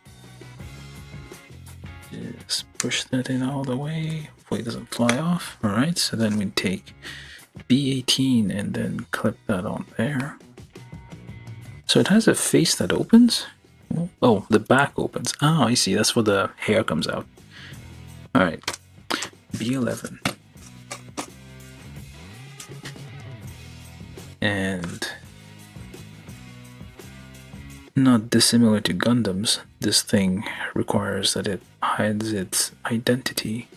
Just push that in all the way. Hopefully it doesn't fly off. Alright, so then we take B18 and then clip that on there. So it has a face that opens? Oh, the back opens. Oh, I see. That's where the hair comes out. Alright. B11. And not dissimilar to Gundams, this thing requires that it hides its identity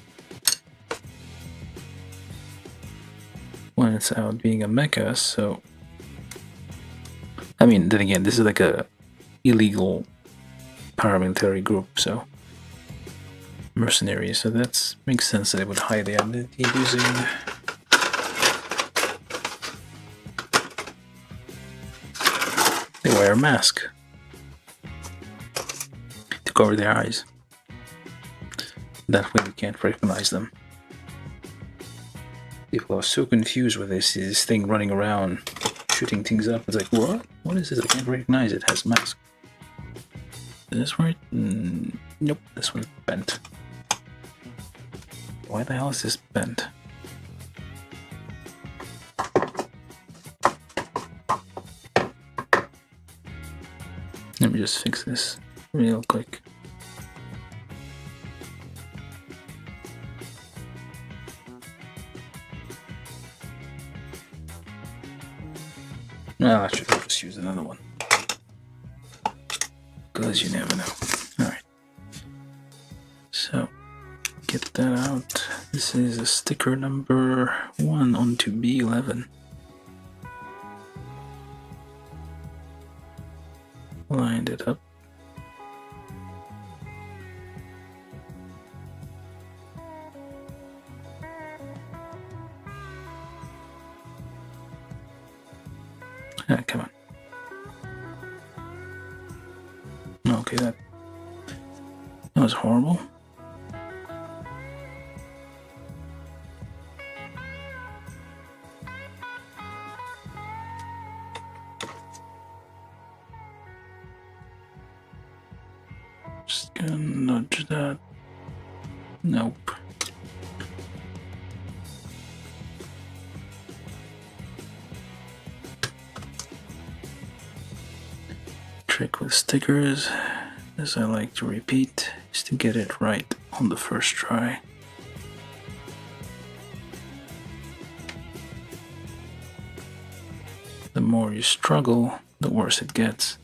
when it's out being a mecha, so I mean, then again, this is like a illegal paramilitary group, so mercenaries, so that makes sense that it would hide the identity using wear a mask to cover their eyes. That way we can't recognize them. People are so confused with this thing running around, shooting things up. It's like, what? What is this? I can't recognize it. It has a mask. Is this right? Nope, this one's bent. Why the hell is this bent? Let me just fix this real quick. Well, I should just use another one. Because you never know. Alright. So, get that out. This is a sticker number 1 onto B11. Lined it up. Ah, come on. Okay, that was horrible. Just gonna nudge that. Nope. Trick with stickers, as I like to repeat, is to get it right on the first try. The more you struggle, the worse it gets.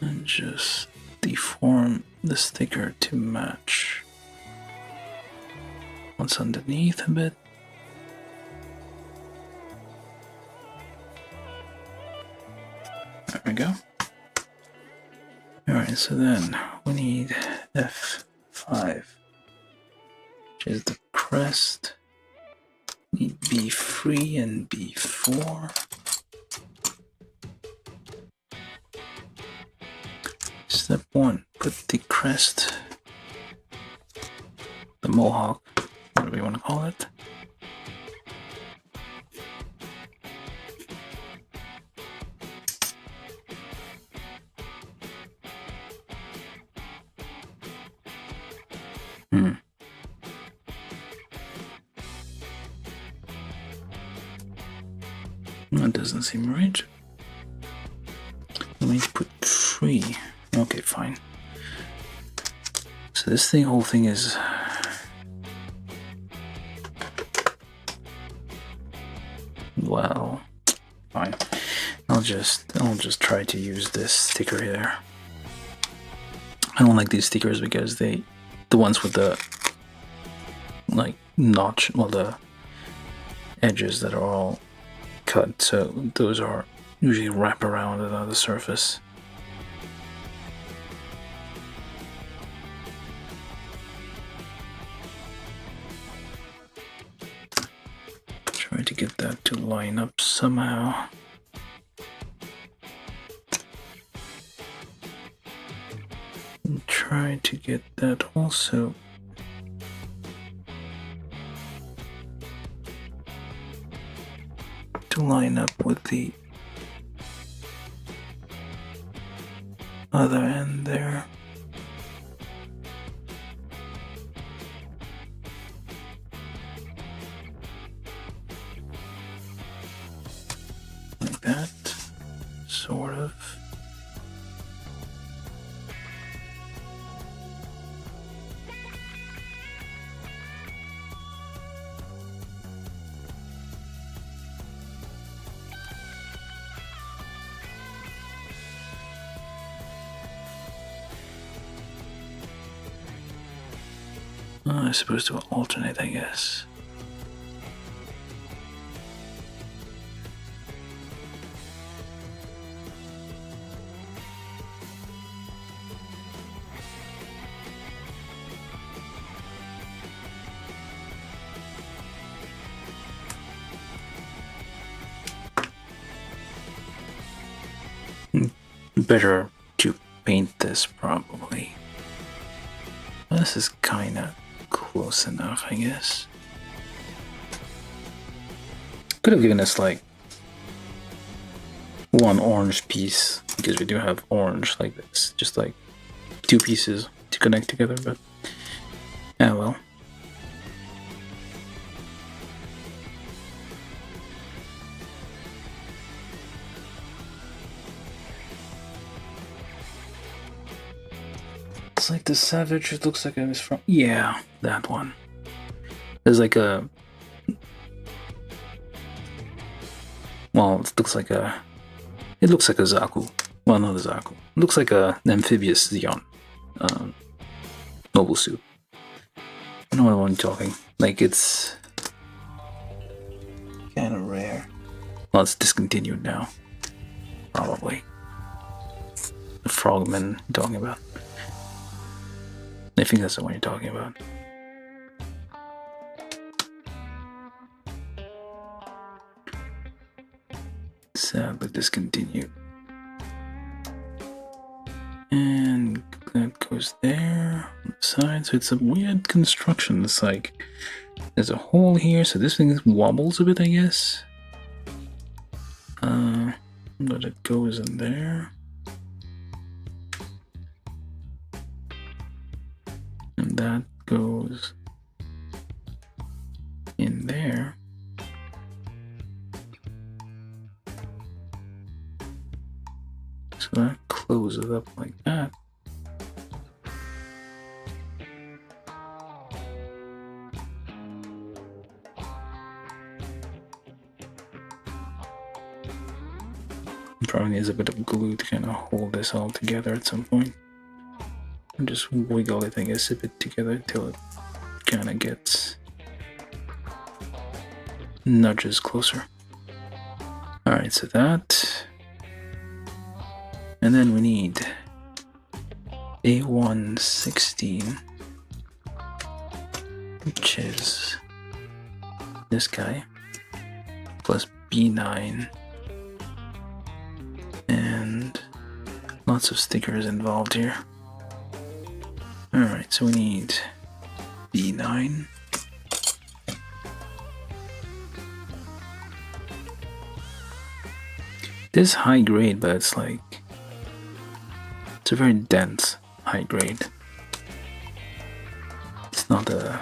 And just deform the sticker to match what's underneath a bit. There we go. Alright, so then we need F5, which is the crest. Need B3 and B4. Step 1, put the crest, the mohawk, whatever you want to call it. That doesn't seem right. Let me put 3. Okay, fine. So this whole thing is well, fine. I'll just try to use this sticker here. I don't like these stickers because the ones with the like notch, well, the edges that are all cut, so those are usually wrap around another surface. Try to get that to line up somehow. And try to get that also to line up with the other end there. Like that, sort of. I'm supposed to alternate, I guess. better to paint this probably. This is kind of close enough, I guess. Could have given us like one orange piece, because we do have orange like this, just like two pieces to connect together, but ah well. It's like the Savage, it looks like it was from, yeah, that one. There's like a, well, it looks like a Zaku. Well, not a Zaku. It looks like an amphibious Zeon mobile suit. I know what I'm talking. Like, it's kind of rare. Well, it's discontinued now. Probably. The Frogman you're talking about. I think that's the one you're talking about. Sadly discontinued. And that goes there on the side. So it's a weird construction. It's like there's a hole here, so this thing wobbles a bit, I guess. But it goes in there. And that goes in there. So that closes up like that. Probably needs a bit of glue to kind of hold this all together at some point. And just wiggle it, I guess, a bit together till it kind of gets nudges closer. Alright, so that. And then we need A116, which is this guy, plus B9, and lots of stickers involved here. Alright, so we need B9. This high grade, but it's like, it's a very dense high grade. It's not a,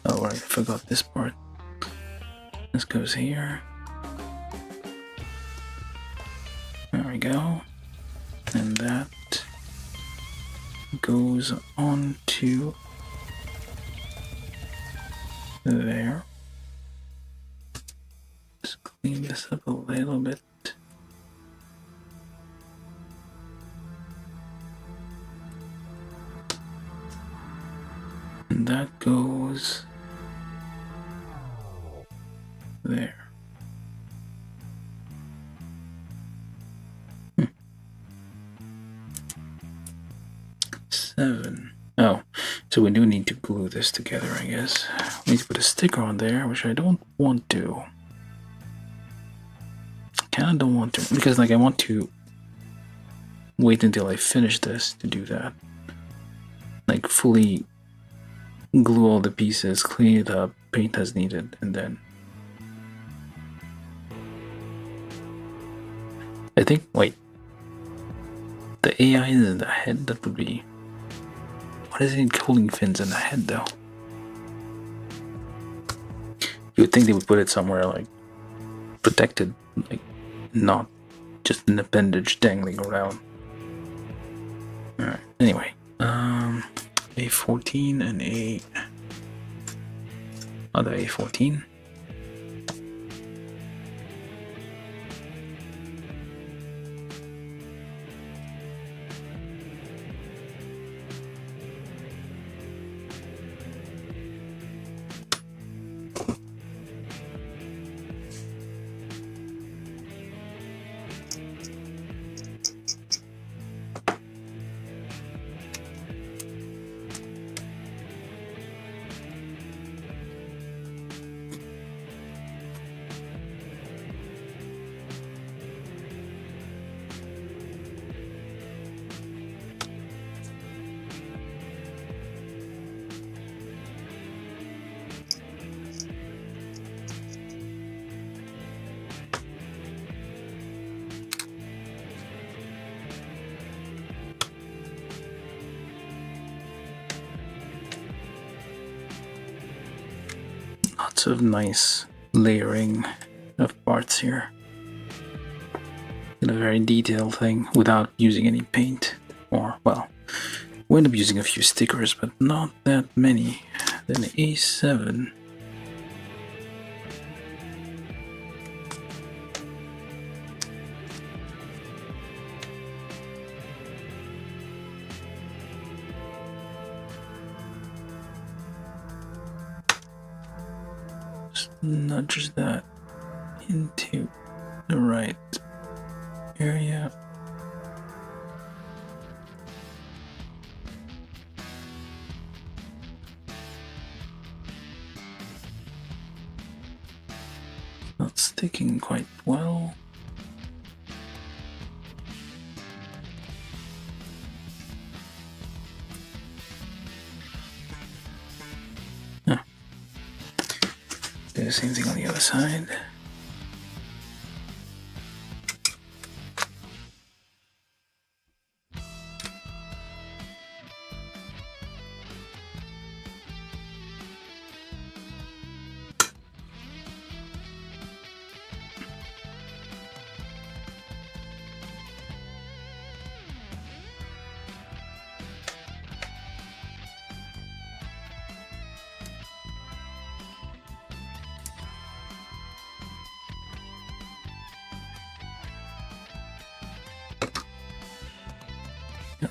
oh right, I forgot this part. This goes here. There we go. And that goes on to there. Just clean this up a little bit. And that goes there. 7. Oh, so we do need to glue this together, I guess. We need to put a sticker on there, which I don't want to. Kinda don't want to, because like I want to wait until I finish this to do that. Like fully glue all the pieces, clean it up, paint as needed, and then I think, wait, the AI is in the head. That would be, what is it holding fins in the head though? You would think they would put it somewhere like protected, like not just an appendage dangling around. Alright, anyway, A14 and other A14. lots of nice layering of parts here. In a very detailed thing without using any paint. Or, well, we end up using a few stickers, but not that many. Then A7. Just nudge that into the right area. Not sticking quite well. Ah. Do the same thing on the other side.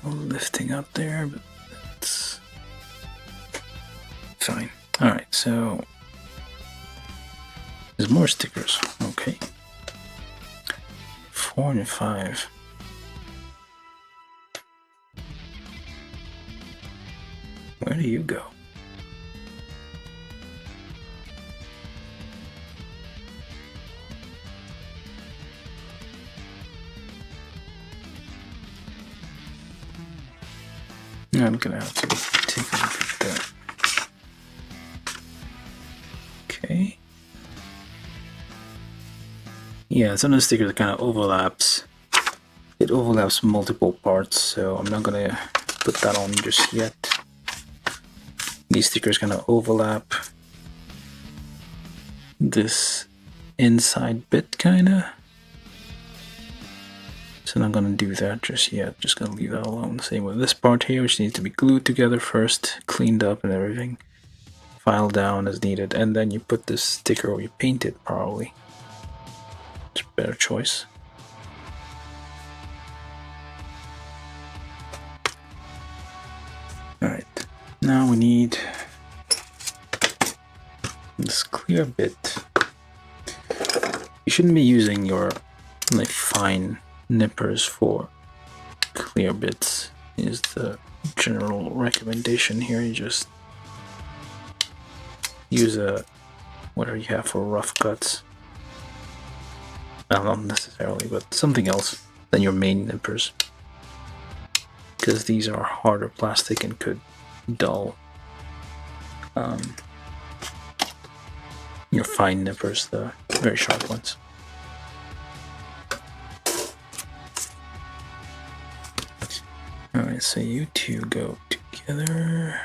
Lifting up there, but that's fine. Alright, so there's more stickers. Okay. 4 and 5. Where do you go? I'm gonna have to take a look at that. Okay. Yeah, some of the stickers kind of overlaps. It overlaps multiple parts, so I'm not gonna put that on just yet. These stickers kind of overlap this inside bit, kinda. So I'm not gonna do that just yet, just gonna leave that alone. Same with this part here, which needs to be glued together first, cleaned up and everything. Filed down as needed, and then you put this sticker or you paint it probably. It's a better choice. Alright, now we need this clear bit. You shouldn't be using your like fine nippers for clear bits is the general recommendation here. You just use a whatever you have for rough cuts. Well, not necessarily, but something else than your main nippers, because these are harder plastic and could dull your fine nippers, the very sharp ones. Alright, so you two go together.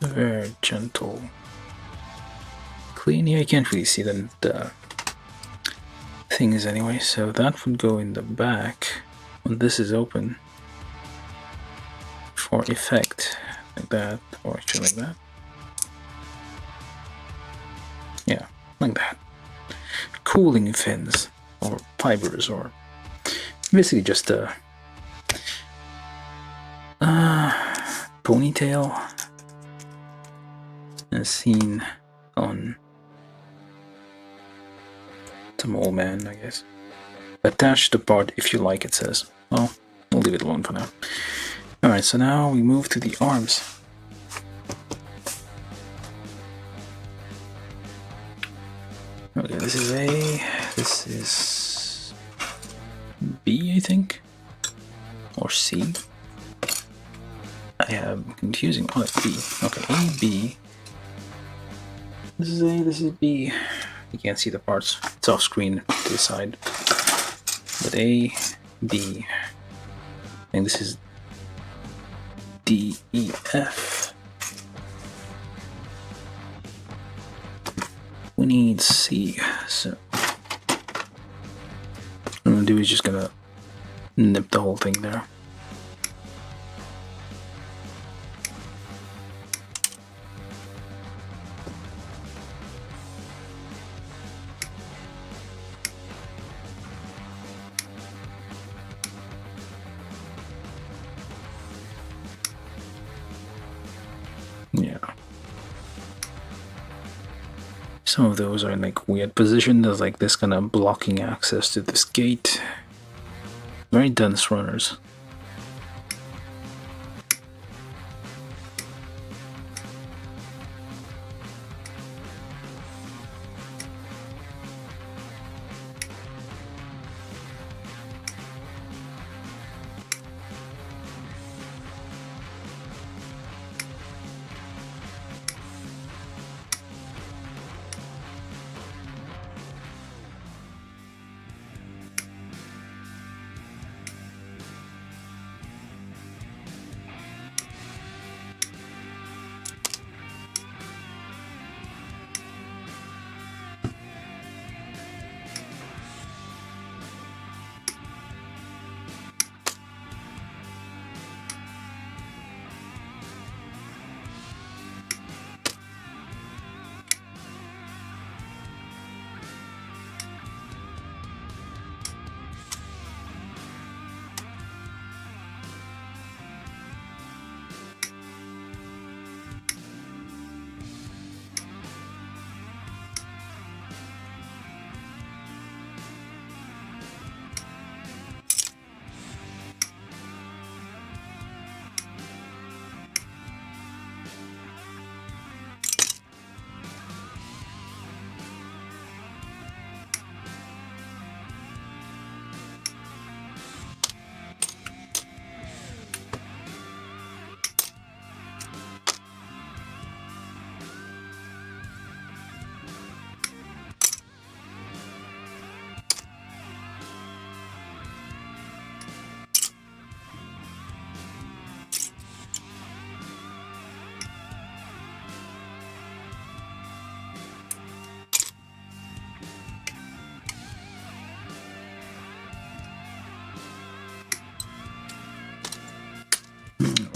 Very gentle clean here. You can't really see the things anyway, so that would go in the back when this is open. For effect, like that, or actually like that. Yeah, like that. Cooling fins, or fibers, or basically just a ponytail as seen on some old man, I guess. Attach the part if you like, it says. Well, we'll leave it alone for now. Alright, so now we move to the arms. Okay, this is A, this is B, I think, or C. I have confusing, oh, it's B. Okay, A, B, This is A, this is B. You can't see the parts. It's off screen to the side. But A, B. And this is D, E, F. We need C. So what I'm gonna do is just gonna nip the whole thing there. Yeah. Some of those are in like weird position. There's like this kind of blocking access to this gate. Very dense runners.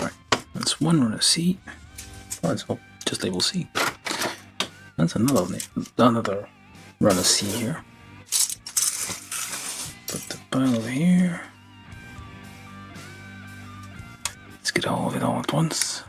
Alright, that's one run of C. Oh, let's hope just label C. That's another run of C here. Put the pile over here. Let's get all of it all at once.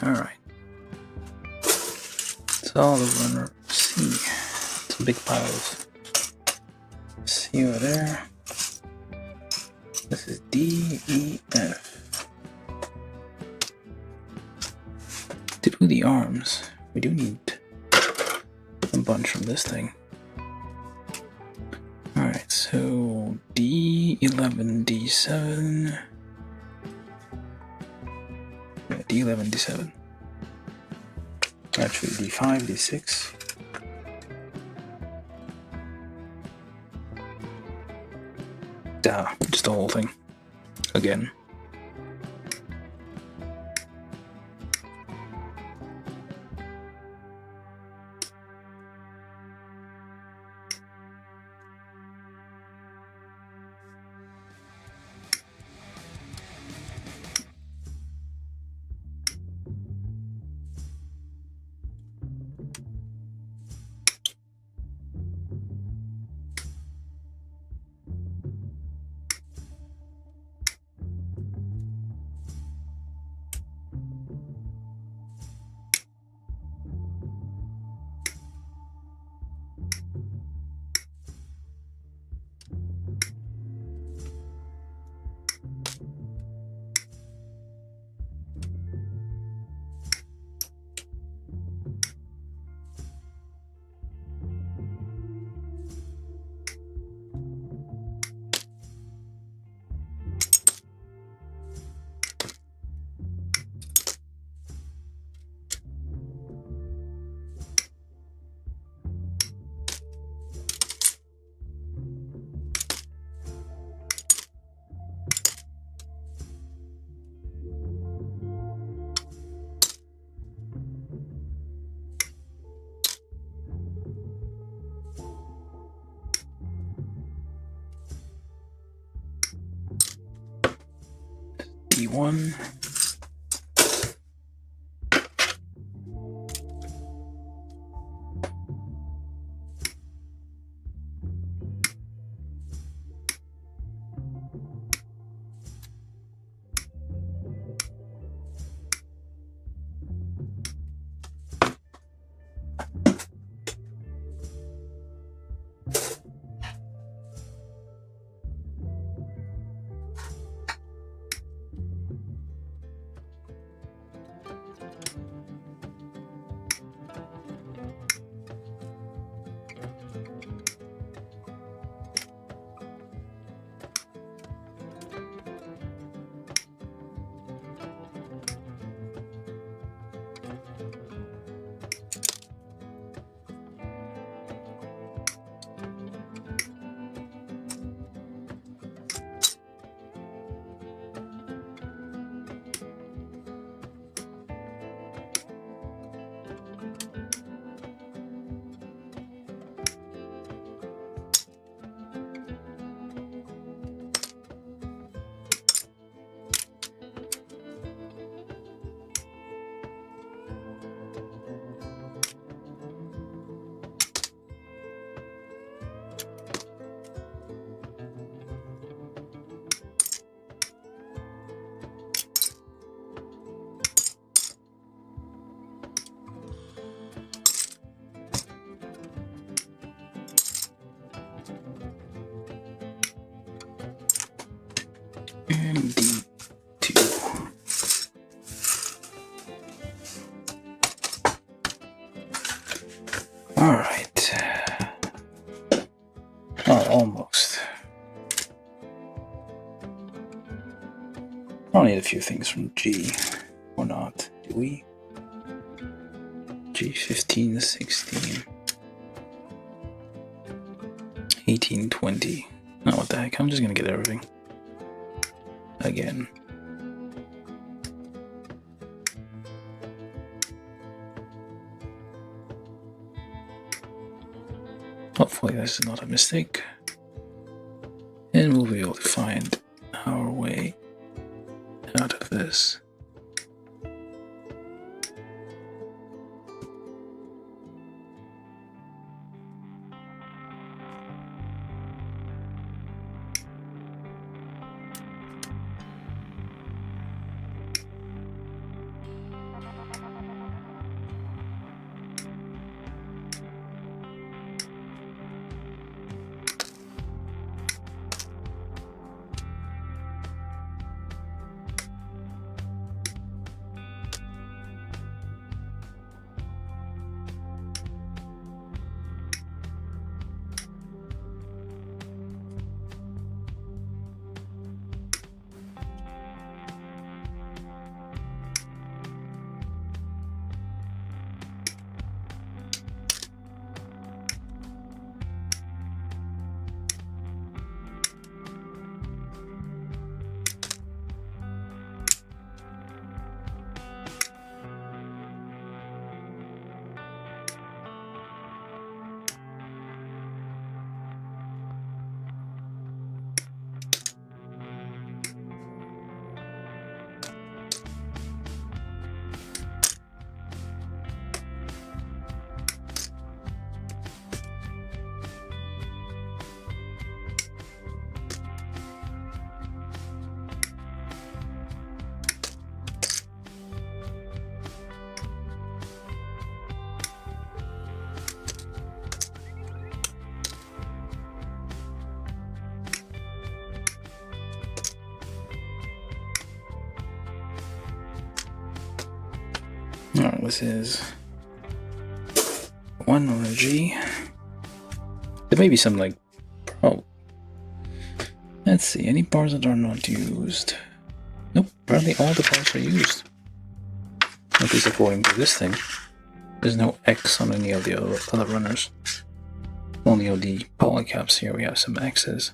Alright. So the runner C. Some big piles. C over there. This is D, E, F. To do the arms, we do need a bunch from this thing. Alright, so D11, D7. Yeah, D11, D7. Actually, D5, D6. Just the whole thing. Again. D1. And D2. Alright. Oh, almost. I'll need a few things from G. Or not, do we? G15, 16. 18, 20. Oh, what the heck, I'm just gonna get everything. Again. Hopefully this is not a mistake. And we'll be able to find our way out of this. This is 1 on a G. There may be some like, oh, let's see, any parts that are not used. Nope, apparently all the parts are used. At least according to this thing. There's no X on any of the other runners. Only on the polycaps here we have some X's.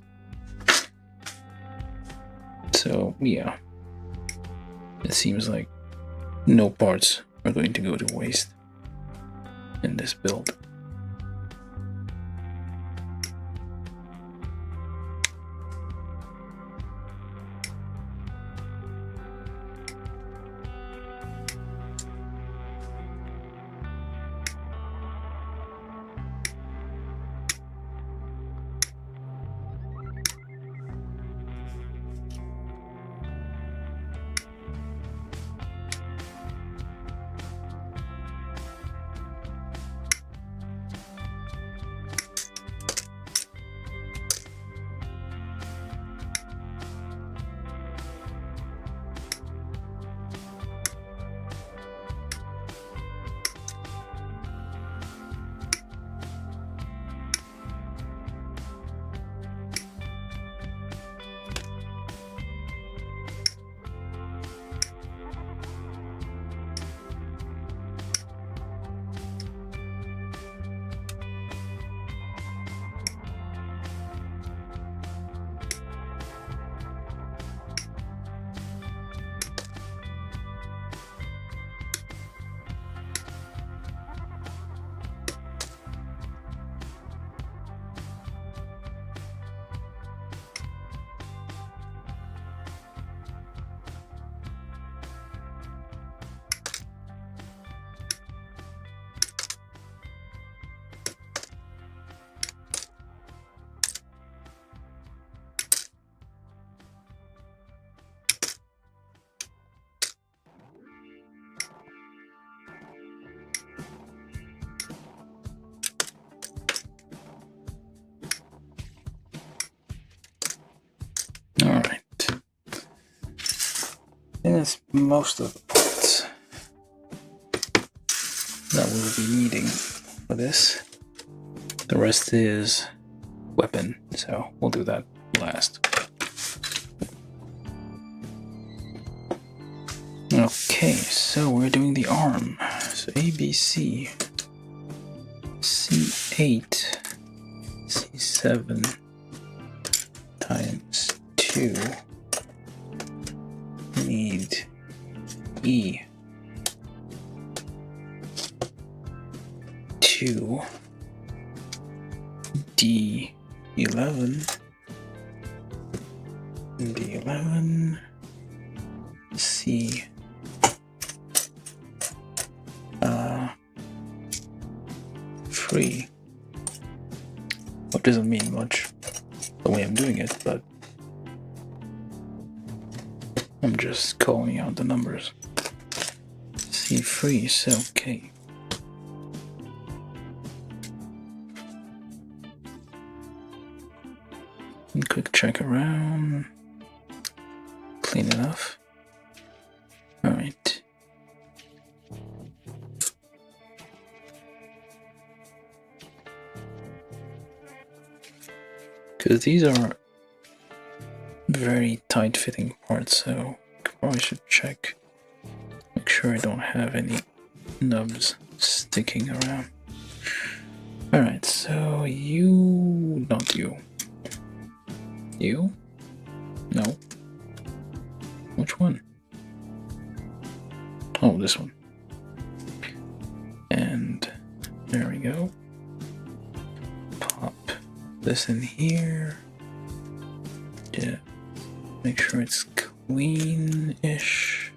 So yeah, it seems like no parts are going to go to waste in this build. Alright. And that's most of the parts that we'll be needing for this. The rest is weapon, so we'll do that last. Okay, so we're doing the arm. So ABC, C8, C7 times 2. Need E 2, D11, D11, C 3. What doesn't mean much the way I'm doing it, but I'm just calling out the numbers. C3, so okay. And quick check around. Clean enough. Alright. Because these are very tight fitting parts, so I probably should check. Make sure I don't have any nubs sticking around. Alright, so you, not you. You? No. Which one? Oh, this one. And there we go. Pop this in here. Yeah. Make sure it's clean-ish.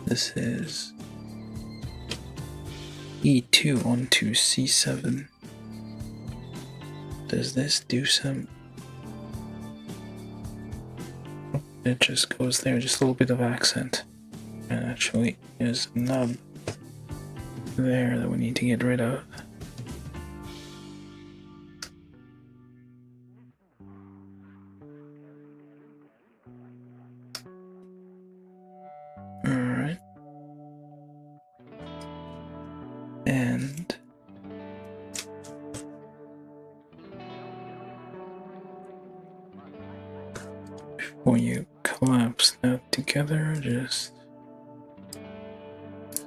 This is E2 onto C7. Does this do some... It just goes there, just a little bit of accent. And actually, there's a nub there that we need to get rid of. Alright. And before you collapse that together, just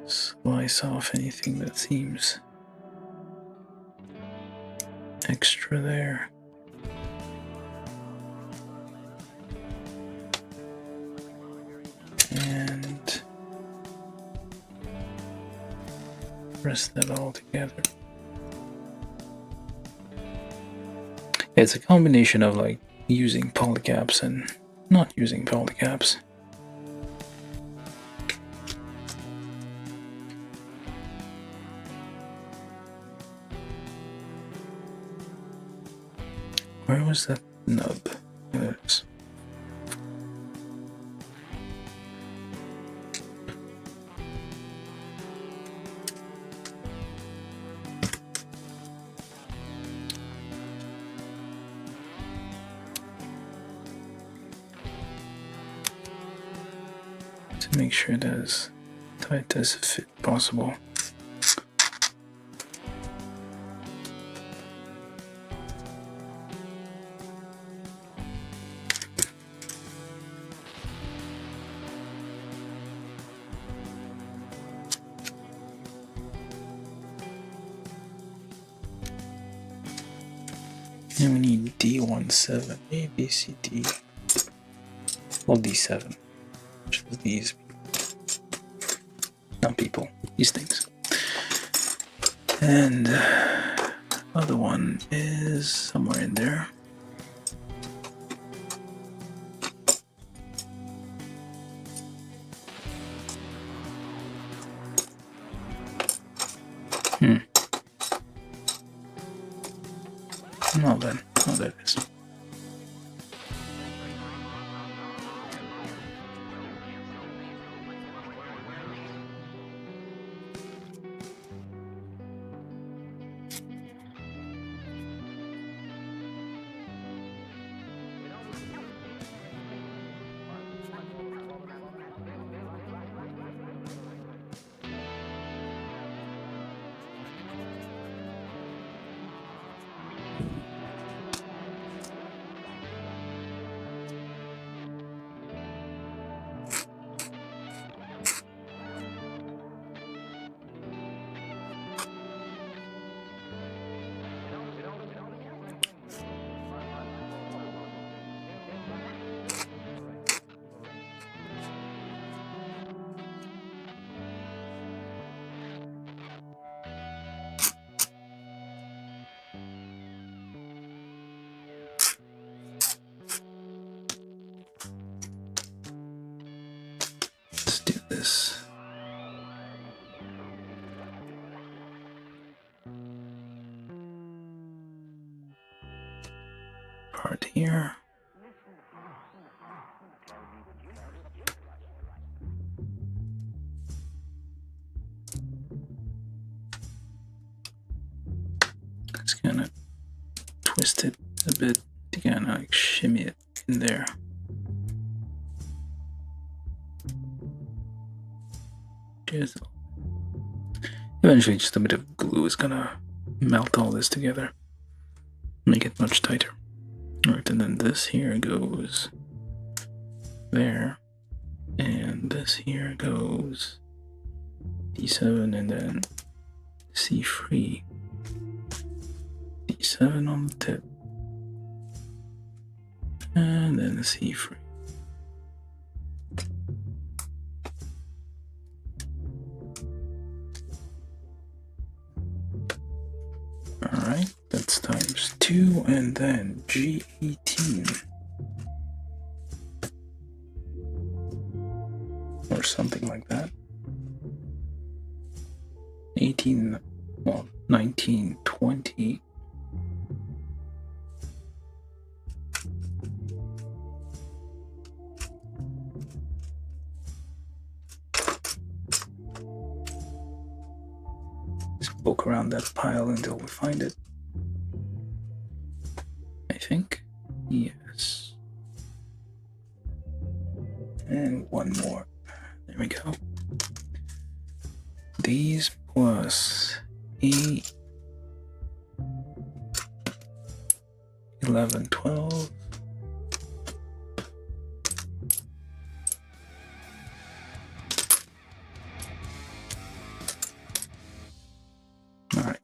slice off anything that seems extra there. And press that all together. It's a combination of like using polycaps and not using polycaps. Where was that nub? There it is. To make sure it is tight as fit possible. And we need D17, A, B, C, D. Well, D7, which is these. Not people, these things. And other one is somewhere in there. No, then. Oh, there it is. Let's do this. Part here. Just gonna twist it a bit to kind of like shimmy it in there. Eventually just a bit of glue is gonna melt all this together, make it much tighter. Alright, and then this here goes there, and this here goes D7, and then C3, D7 on the tip, and then C3. Alright, that's times 2, and then G18. Or something like that. 18, well, 19, 20. Poke around that pile until we find it. I think. Yes. And one more. There we go. These plus 8, 11, 12. All right.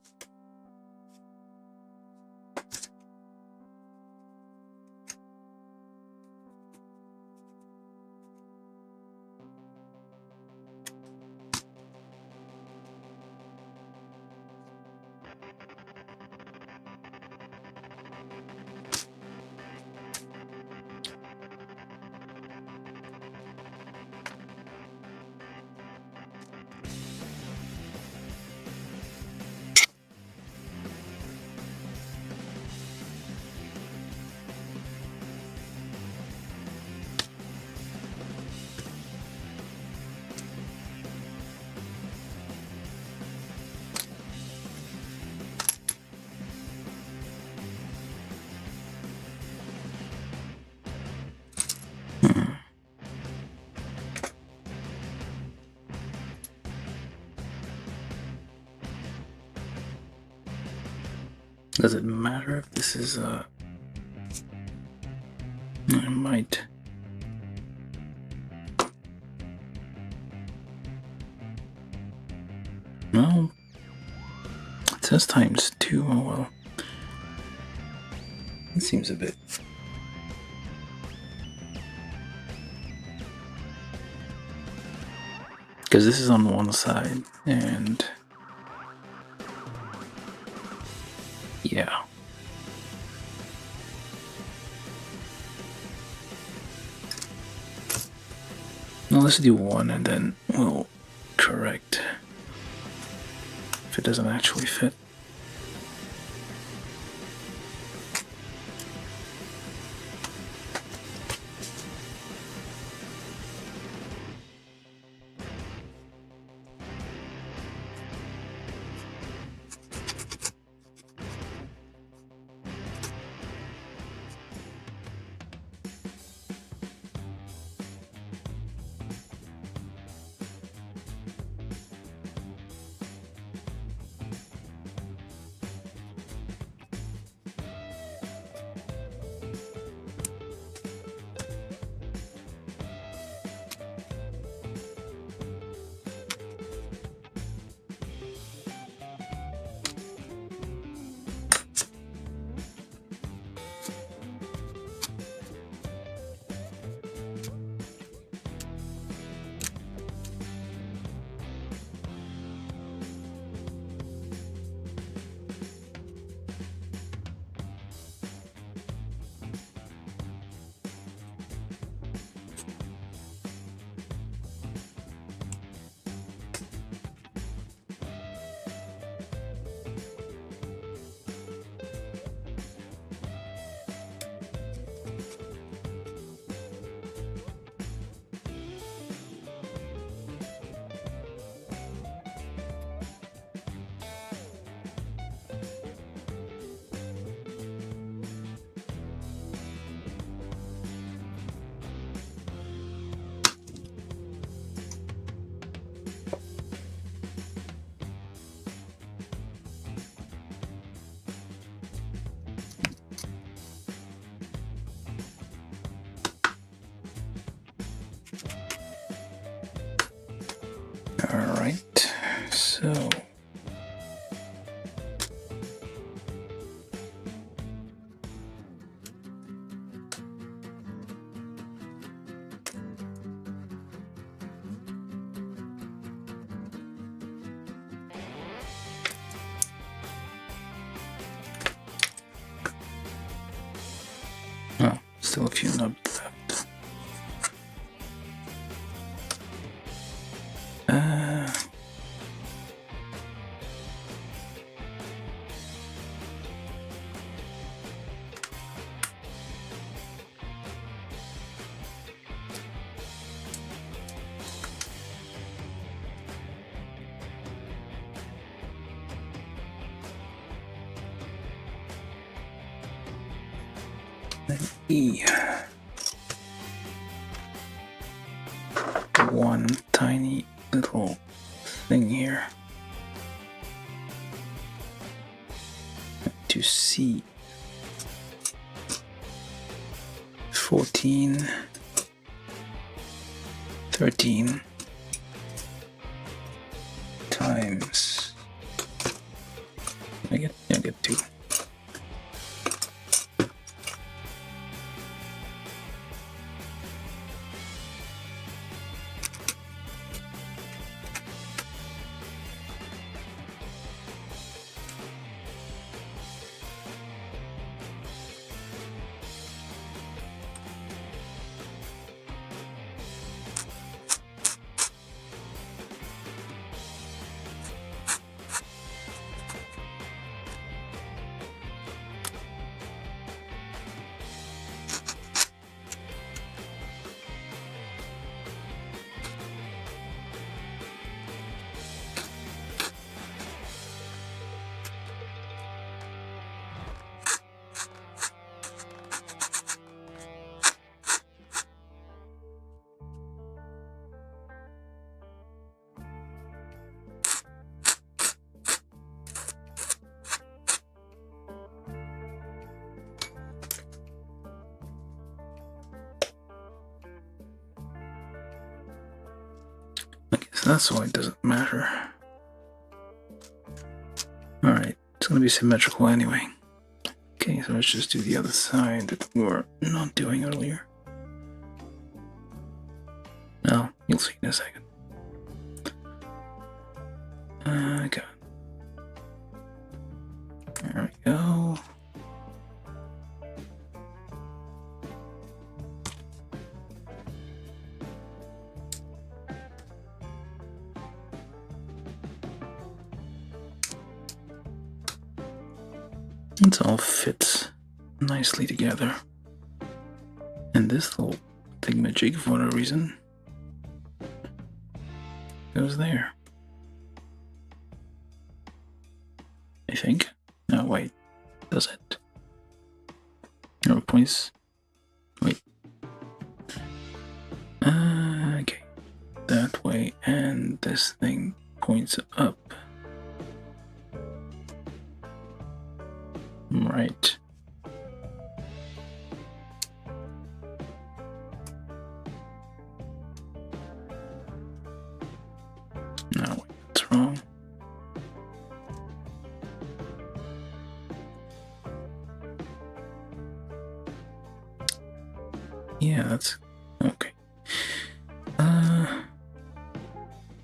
Does it matter if this is I might. No. It says times 2. Oh well. It seems a bit. Because this is on one side and. Yeah. Now let's do 1 and then we'll correct if it doesn't actually fit. Alright, so still a few nubs left. E. One tiny little thing here. to C. 14, 13 times. I get 2. That's why it doesn't matter. Alright, it's gonna be symmetrical anyway. Okay, so let's just do the other side that we were not doing earlier. No, you'll see in a second. Okay. There we go. It all fits nicely together. And this little thingamajig, for whatever reason, goes there. I think. No, wait. Does it? 0 points. Wait. Okay. That way, and this thing points up. Right. No, that's wrong. Yeah, that's okay.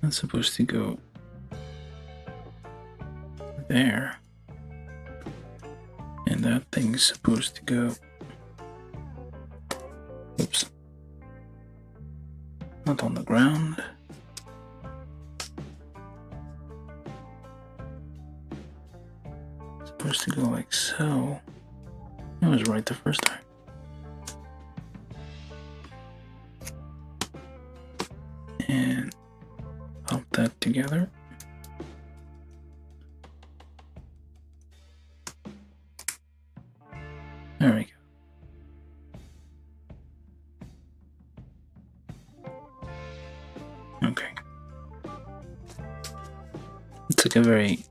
That's supposed to go there. And that thing's supposed to go. Oops. Not on the ground. It's supposed to go like so. I was right the first time. And pop that together. There we go. Okay. It's like a very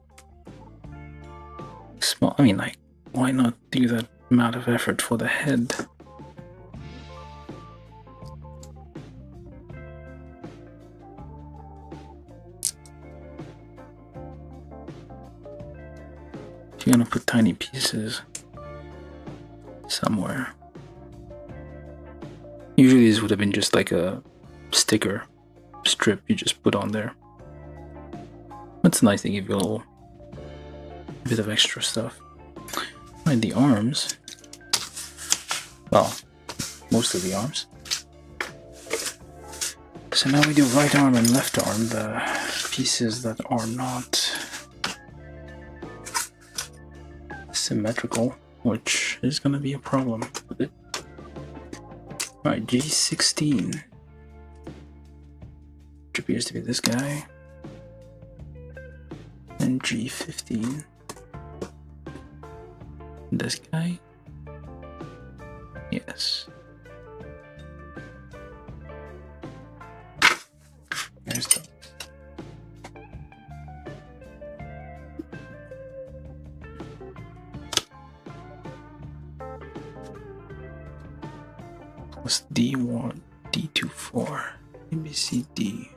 small, I mean, like, why not do that amount of effort for the head? If you're gonna put tiny pieces somewhere. Usually this would have been just like a sticker strip you just put on there. It's nice to give you a little bit of extra stuff. Right, the arms. Well, most of the arms. So now we do right arm and left arm, the pieces that are not symmetrical, which is going to be a problem with it. Alright, G16, which appears to be this guy, and G15, this guy, yes. There's the was D1, D2, 4, A, B, C, D.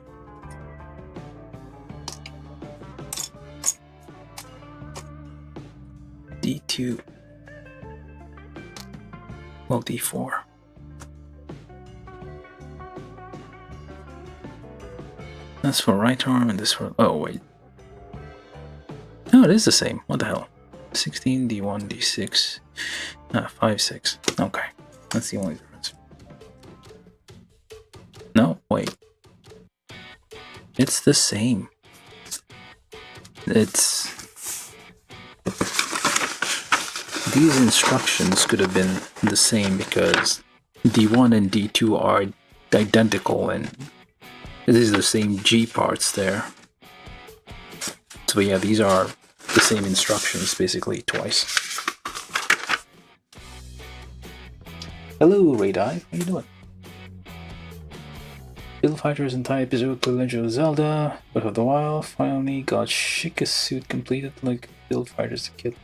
D2, well, D4. That's for right arm and this for, oh wait. No, it is the same, what the hell. 16, D1, D6, 5, 6, okay. That's the only difference. No, wait. It's the same. It's... These instructions could have been the same because D1 and D2 are identical and it is the same G parts there. So yeah, these are the same instructions basically twice. Hello, Ray Dive, how you doing? Build Fighters and Type is to Legend of Zelda, Breath of the Wild, finally got Shika's suit completed like Build Fighters the kid.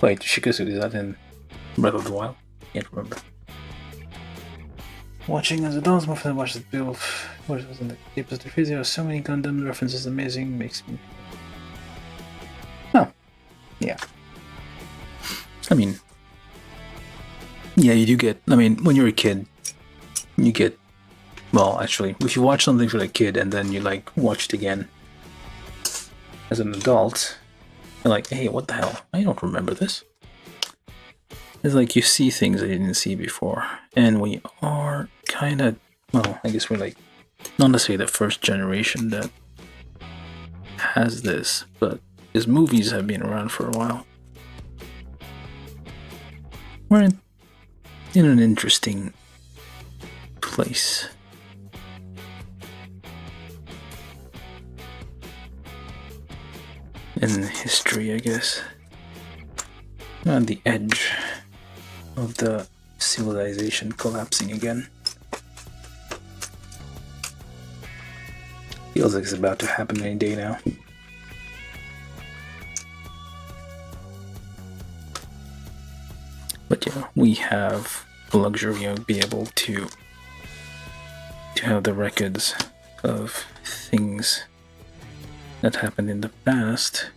Wait, Shikasu, is that in Breath of the Wild? Can't remember. Watching as adults, more fun watch the build. What was in the episode of video? So many Gundam references, amazing, makes me. Oh, yeah. I mean, yeah, you do get. I mean, when you're a kid, you get. Well, actually, if you watch something for a kid and then you like watch it again as an adult. You're like, hey, what the hell? I don't remember this. It's like you see things that you didn't see before. And we are kind of, well, I guess we're like, not necessarily the first generation that has this, but his movies have been around for a while. We're in an interesting place. In history, I guess. On the edge of the civilization collapsing again. Feels like it's about to happen any day now. But yeah, we have the luxury of being able to have the records of things that happened in the past.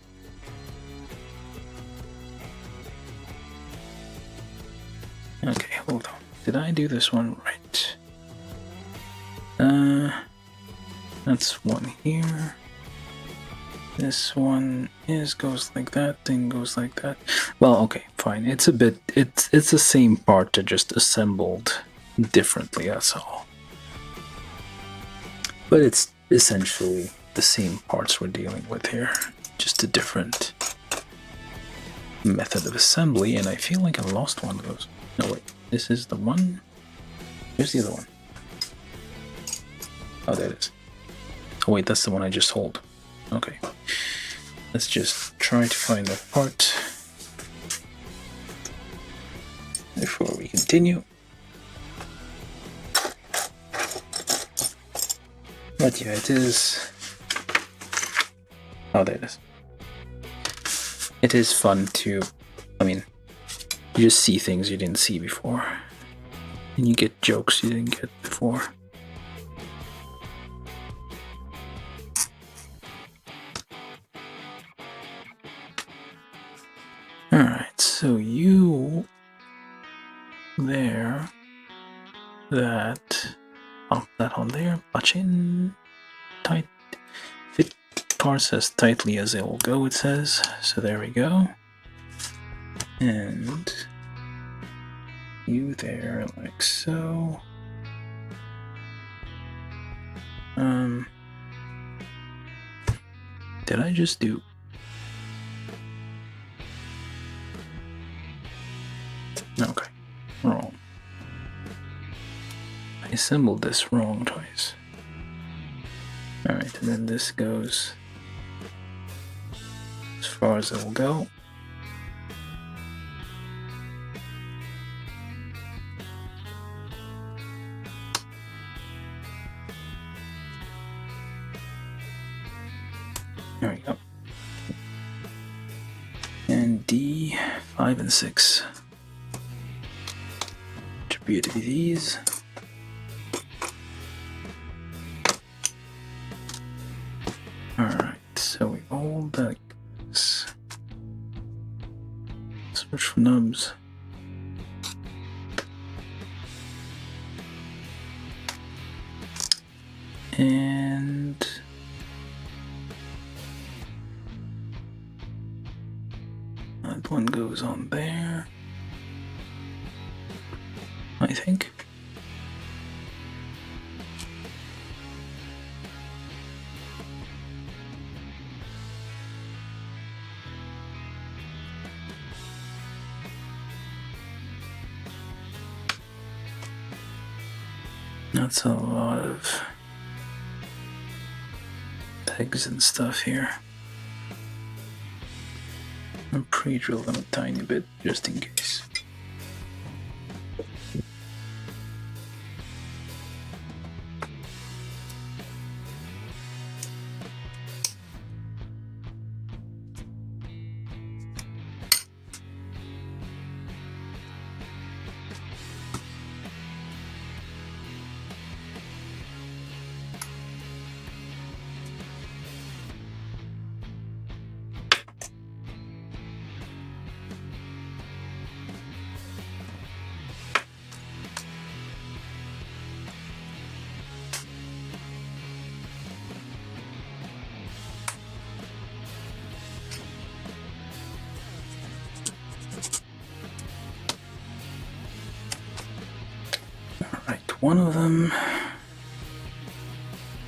Okay, hold on. Did I do this one right? That's one here. This one goes like that, then goes like that. Well, okay, fine. It's a bit, it's the same part, just assembled differently, that's all. But it's essentially the same parts we're dealing with here, just a different method of assembly, and I feel like I lost one of those. No, wait, this is the one. Here's the other one. Oh, there it is. Oh, wait, that's the one I just sold. Okay. Let's just try to find that part before we continue. But yeah, it is. Oh, there it is. It is fun to, I mean, you just see things you didn't see before. And you get jokes you didn't get before. Alright, so you there, that, pop that on there, punch in, tight, fit parts as tightly as it will go, it says. So there we go. And you there, like so. Did I just do? Okay, wrong. I assembled this wrong twice. Alright, and then this goes as far as it will go. There we go. And D5 and 6. appear to be these. Alright, so we hold that. Search for nubs. And that one goes on there, I think. That's a lot of pegs and stuff here. I'll pre-drill them a tiny bit just in case. One of them.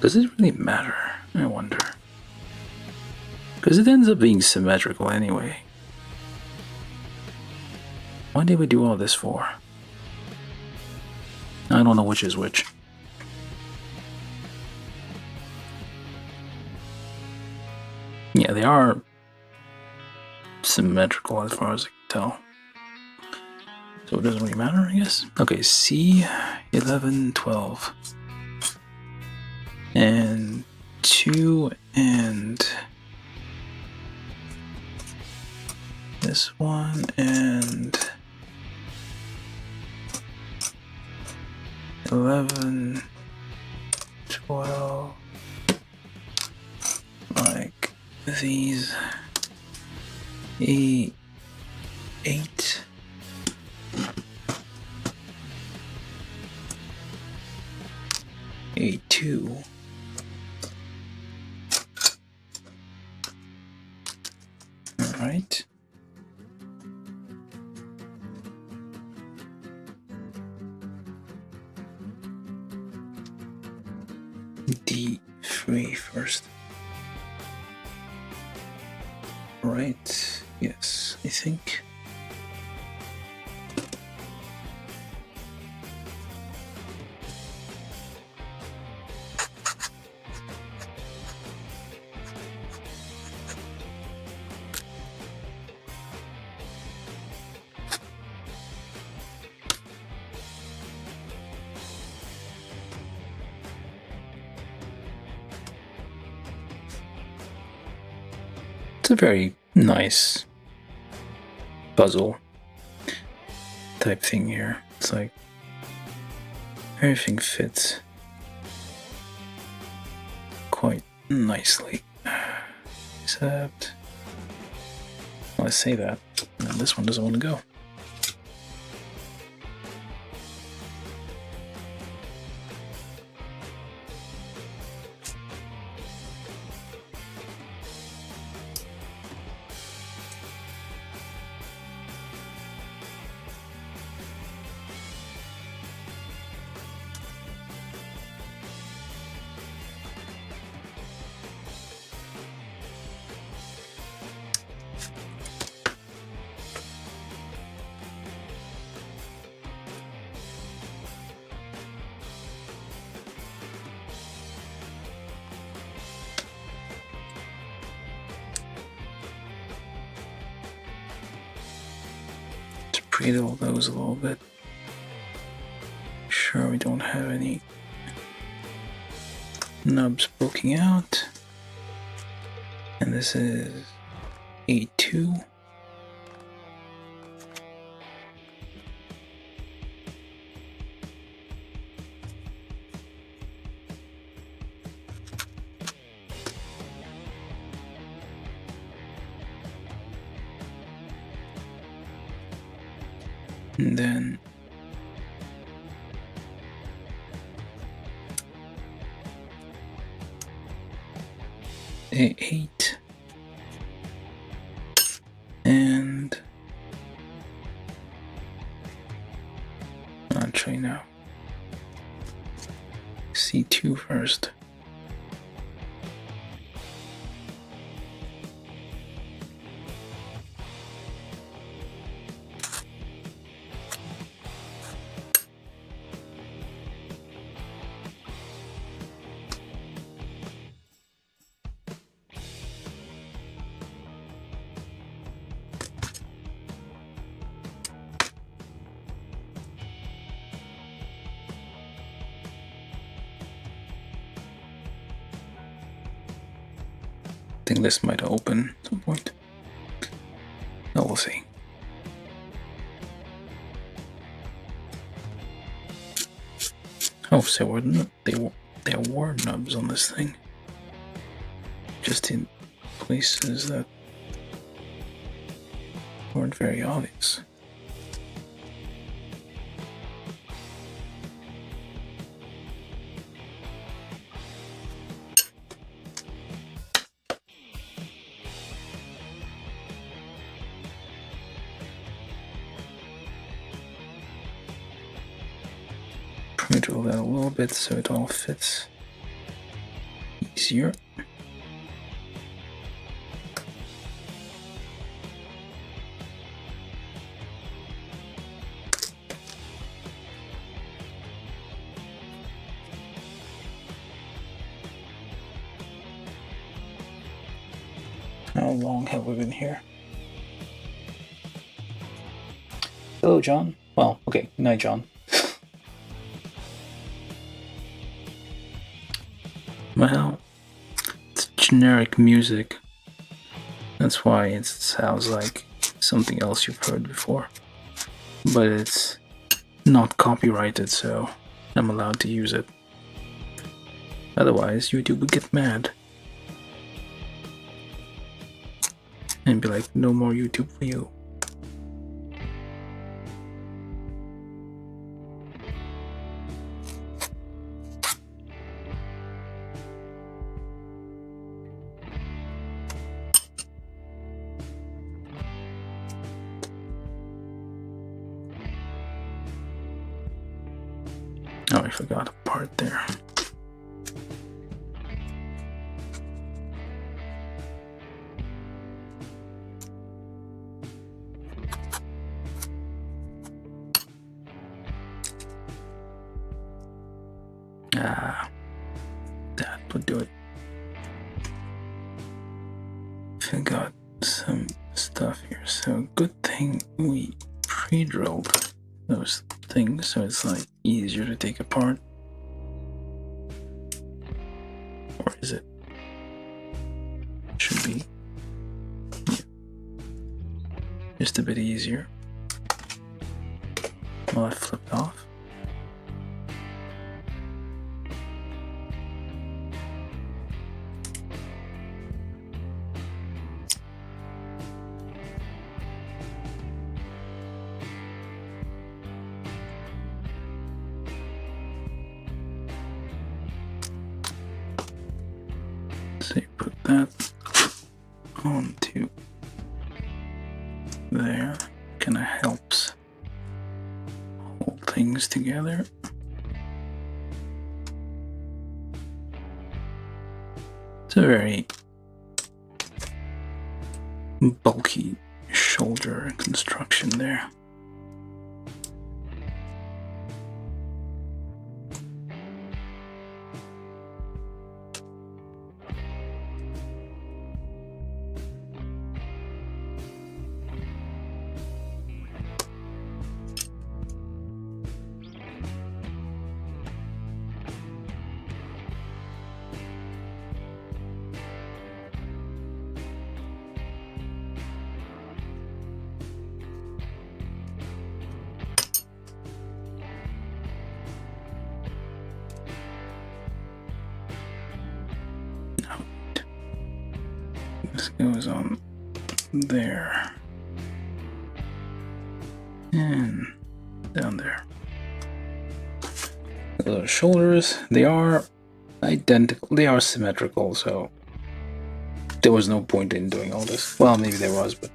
Does it really matter? I wonder. Because it ends up being symmetrical anyway. Why did we do all this for? I don't know which is which. Yeah, they are symmetrical as far as I can tell. So it doesn't really matter, I guess. Okay, C, 11, 12. And 2 and this one and 11, 12. Like these. 8. A2. All right. D3 first. Right. Yes, I think. It's a very nice puzzle type thing here. It's like everything fits quite nicely. Except, well, I say that, and this one doesn't want to go. Pre-drill those a little bit. Sure we don't have any nubs poking out. And this is A2. And then A8 and I'll try now. C2 first. I think this might open at some point. No, we'll see. Oh, so there were nubs on this thing, just in places that weren't very obvious. Drill that a little bit so it all fits easier. How long have we been here? Hello, John. Well, okay, good night, John. Well, it's generic music. That's why it sounds like something else you've heard before. But it's not copyrighted, so I'm allowed to use it. Otherwise, YouTube would get mad. And be like, no more YouTube for you. Oh, I forgot a part there. That would do it. Forgot some stuff here, so good thing we pre-drilled those things, so it's like easier to take apart. Or is it? Should be. Yeah. Just a bit easier. Well, I flipped off. So you put that onto there, kind of helps hold things together. It's a very bulky shoulder construction there. This goes on there. And down there. The shoulders, they are identical, they are symmetrical, so there was no point in doing all this. Well, maybe there was, but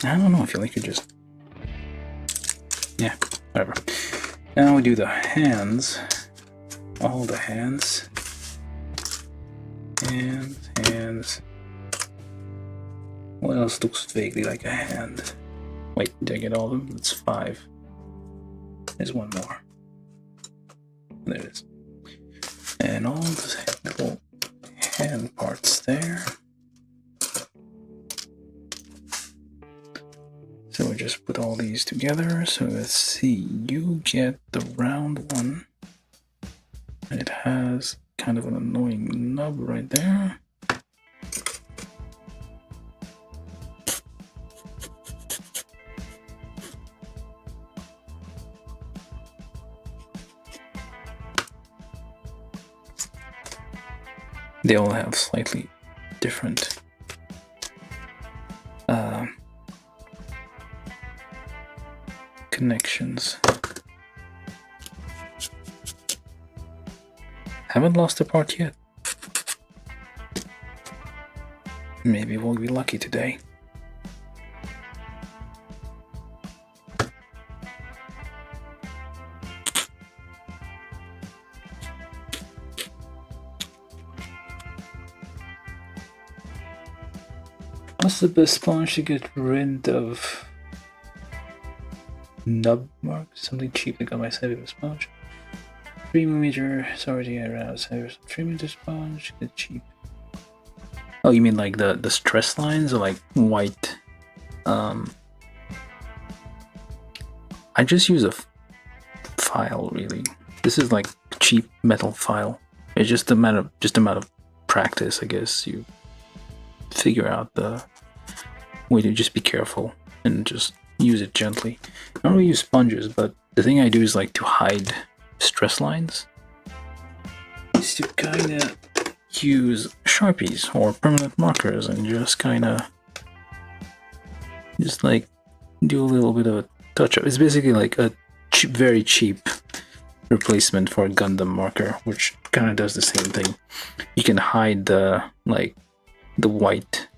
I don't know, I feel like you just... yeah, whatever. Now we do the hands. All the hands. Hands. What else looks vaguely like a hand? Wait, did I get all of them? That's 5. There's one more. There it is. And all the little hand parts there. So we just put all these together. So let's see, you get the round one. It has kind of an annoying nub right there. They all have slightly different connections. Haven't lost a part yet. Maybe we'll be lucky today. What's the best sponge to get rid of nub marks? Something cheap that got my side of a sponge. 3mm, sorry, around 3mm sponge, get cheap. Oh, you mean like the stress lines or like white? I just use a file really. This is like cheap metal file. It's just a matter of practice, I guess. You figure out the way to just be careful and just use it gently. I don't really use sponges, but the thing I do is like to hide stress lines is to kind of use Sharpies or permanent markers and just kind of just like do a little bit of a touch up. It's basically like a very cheap replacement for a Gundam marker, which kind of does the same thing. You can hide the white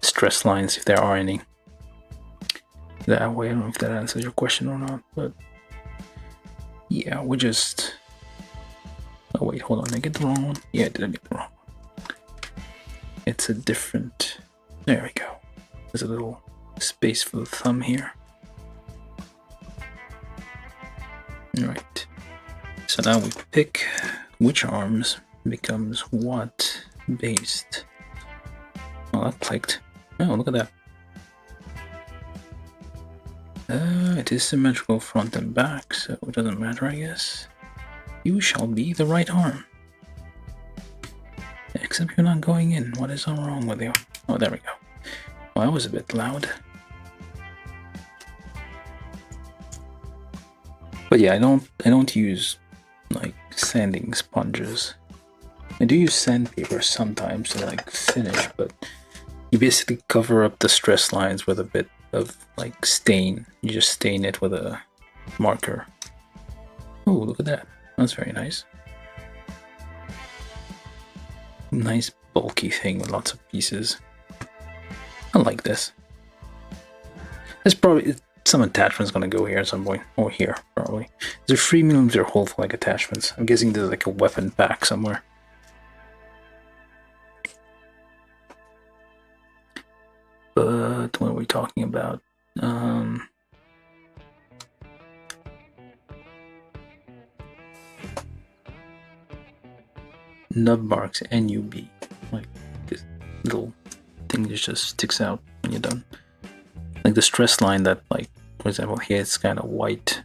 stress lines if there are any. That way, I don't know if that answers your question or not, but yeah, we just... oh wait, hold on, did I get the wrong one? Yeah, I didn't get the wrong one. It's a different... there we go. There's a little space for the thumb here. Alright, so now we pick which arms becomes what based. Oh, that clicked. Oh, look at that. It is symmetrical front and back, so it doesn't matter, I guess. You shall be the right arm. Except you're not going in. What is wrong with you? Oh, there we go. Well, that was a bit loud. But yeah, I don't use like sanding sponges. I do use sandpaper sometimes to like finish, but you basically cover up the stress lines with a bit of like stain. You just stain it with a marker. Oh, look at that. That's very nice. Nice bulky thing with lots of pieces. I like this. There's probably some attachments gonna go here at some point. Or here, probably. There's 3mm hole for like attachments. I'm guessing there's like a weapon pack somewhere. But what are we talking about? Nub marks, NUB. Like this little thing that just sticks out when you're done. Like the stress line that, like, for example, here it's kind of white.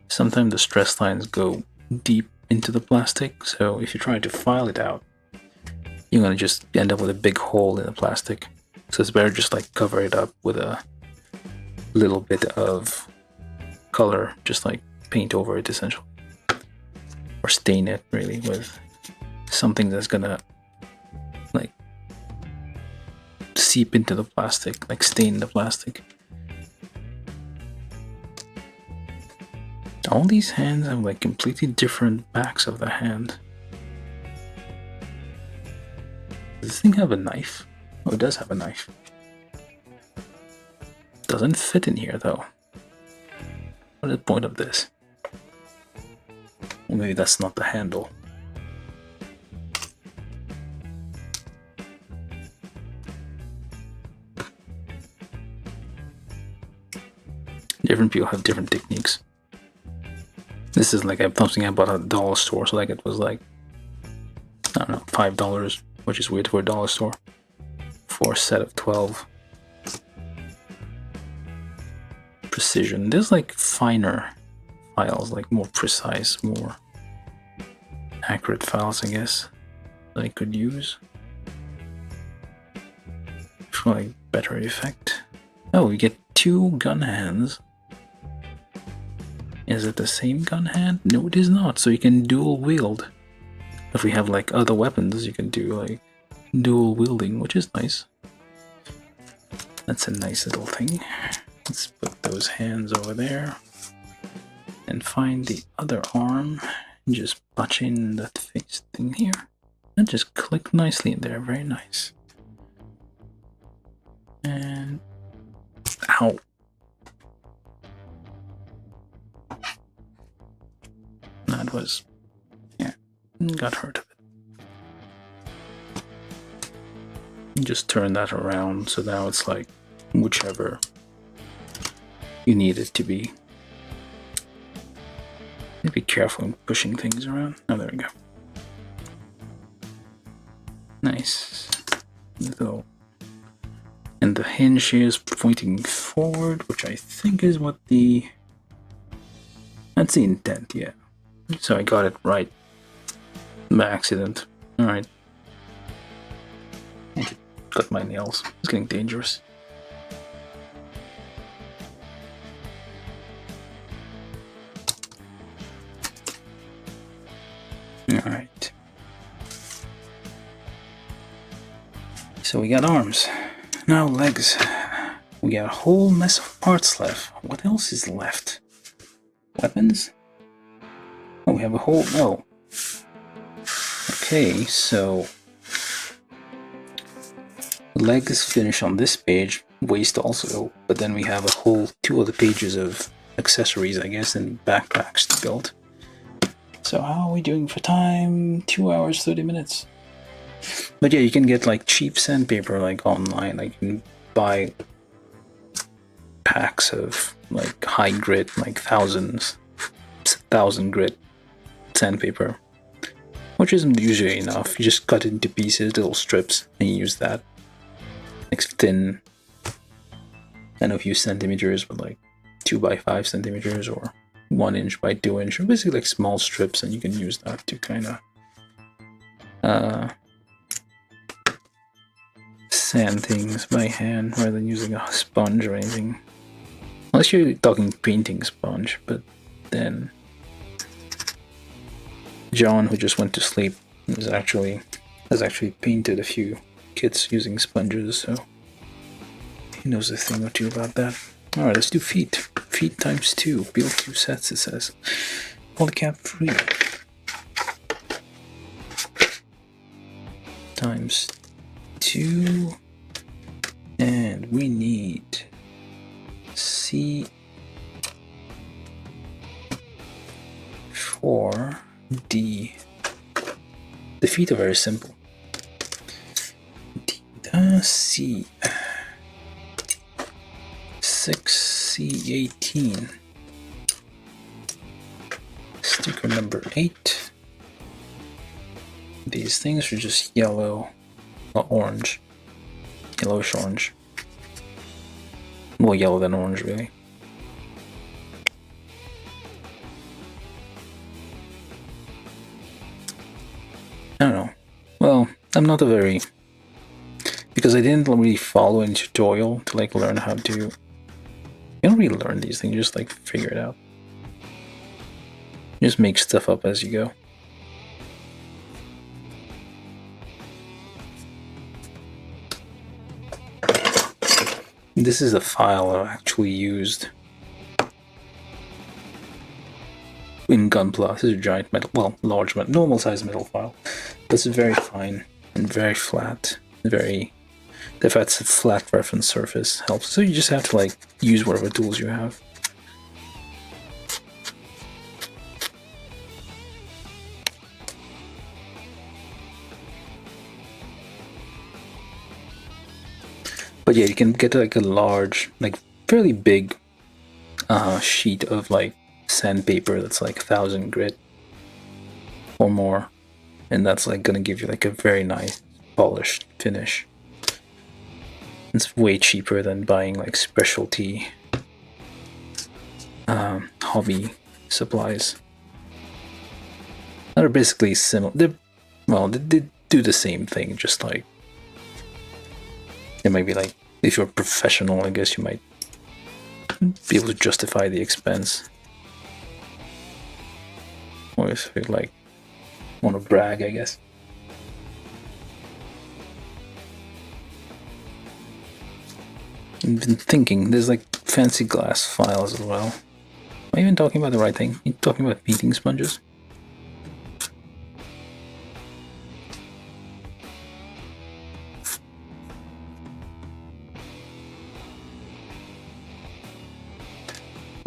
Sometimes the stress lines go deep into the plastic, so if you try to file it out, you're gonna just end up with a big hole in the plastic. So it's better just like cover it up with a little bit of color, just like paint over it essentially. Or stain it really with something that's gonna like seep into the plastic, like stain the plastic. All these hands have like completely different backs of the hand. Does this thing have a knife? Oh, it does have a knife. Doesn't fit in here though. What is the point of this? Well, maybe that's not the handle. Different people have different techniques. This is like something I bought at a dollar store, so like it was like, I don't know, $5, which is weird for a dollar store, for a set of 12. Precision. There's like finer files, like more precise, more accurate files, I guess, that I could use for like better effect. Oh, we get 2 gun hands. Is it the same gun hand? No, it is not. So you can dual wield. If we have like other weapons, you can do like dual wielding, which is nice. That's a nice little thing. Let's put those hands over there and find the other arm and just punch in that face thing here. And just click nicely in there. Very nice. And ow. That was, yeah, got hurt of it. Just turn that around so now it's like whichever you need it to be. Be careful in pushing things around. Oh, there we go. Nice. So, and the hinge here is pointing forward, which I think is what the... That's the intent, yeah. So I got it right by accident. Alright. I need to cut my nails. It's getting dangerous. Alright. So we got arms. Now legs. We got a whole mess of parts left. What else is left? Weapons? Oh, we have a whole... Oh. Okay, so... Legs finish on this page. Waist also. But then we have a whole 2 other pages of accessories, I guess, and backpacks to build. So how are we doing for time? 2 hours, 30 minutes. But yeah, you can get like cheap sandpaper like online. Like you can buy packs of like high grit, like 1,000 grit sandpaper, which isn't usually enough. You just cut it into pieces, little strips, and you use that. Like thin, and a few centimeters, but like 2 by 5 centimeters or 1 inch by 2 inch, or basically like small strips, and you can use that to kind of sand things by hand rather than using a sponge or anything. Unless you're talking painting sponge, but then John, who just went to sleep, has actually painted a few kits using sponges, so he knows a thing or two about that. Alright, let's do feet. Feet times 2. Build 2 sets, it says. Polycap 3. Times 2. And we need C4D. The feet are very simple. C. 6C18. Sticker number 8. These things are just yellow or orange. Yellowish orange. More yellow than orange, really. I don't know. Well, I'm not a very... Because I didn't really follow any tutorial to like learn how to... You don't really learn these things, you just like figure it out. You just make stuff up as you go. This is the file I actually used in Gunpla. This is a giant metal, well, large metal, normal size metal file. But it's very fine and very flat. Very, the fact it's a flat reference surface helps. So you just have to like use whatever tools you have. But yeah, you can get like a large, like fairly big sheet of like sandpaper that's like 1000 grit or more, and that's like gonna give you like a very nice polished finish. It's way cheaper than buying like specialty hobby supplies that are basically similar. They do the same thing, just like it might be like, if you're a professional, I guess you might be able to justify the expense. Or if you like want to brag, I guess. I've been thinking, there's like fancy glass files as well. Am I even talking about the right thing? Are you talking about meeting sponges?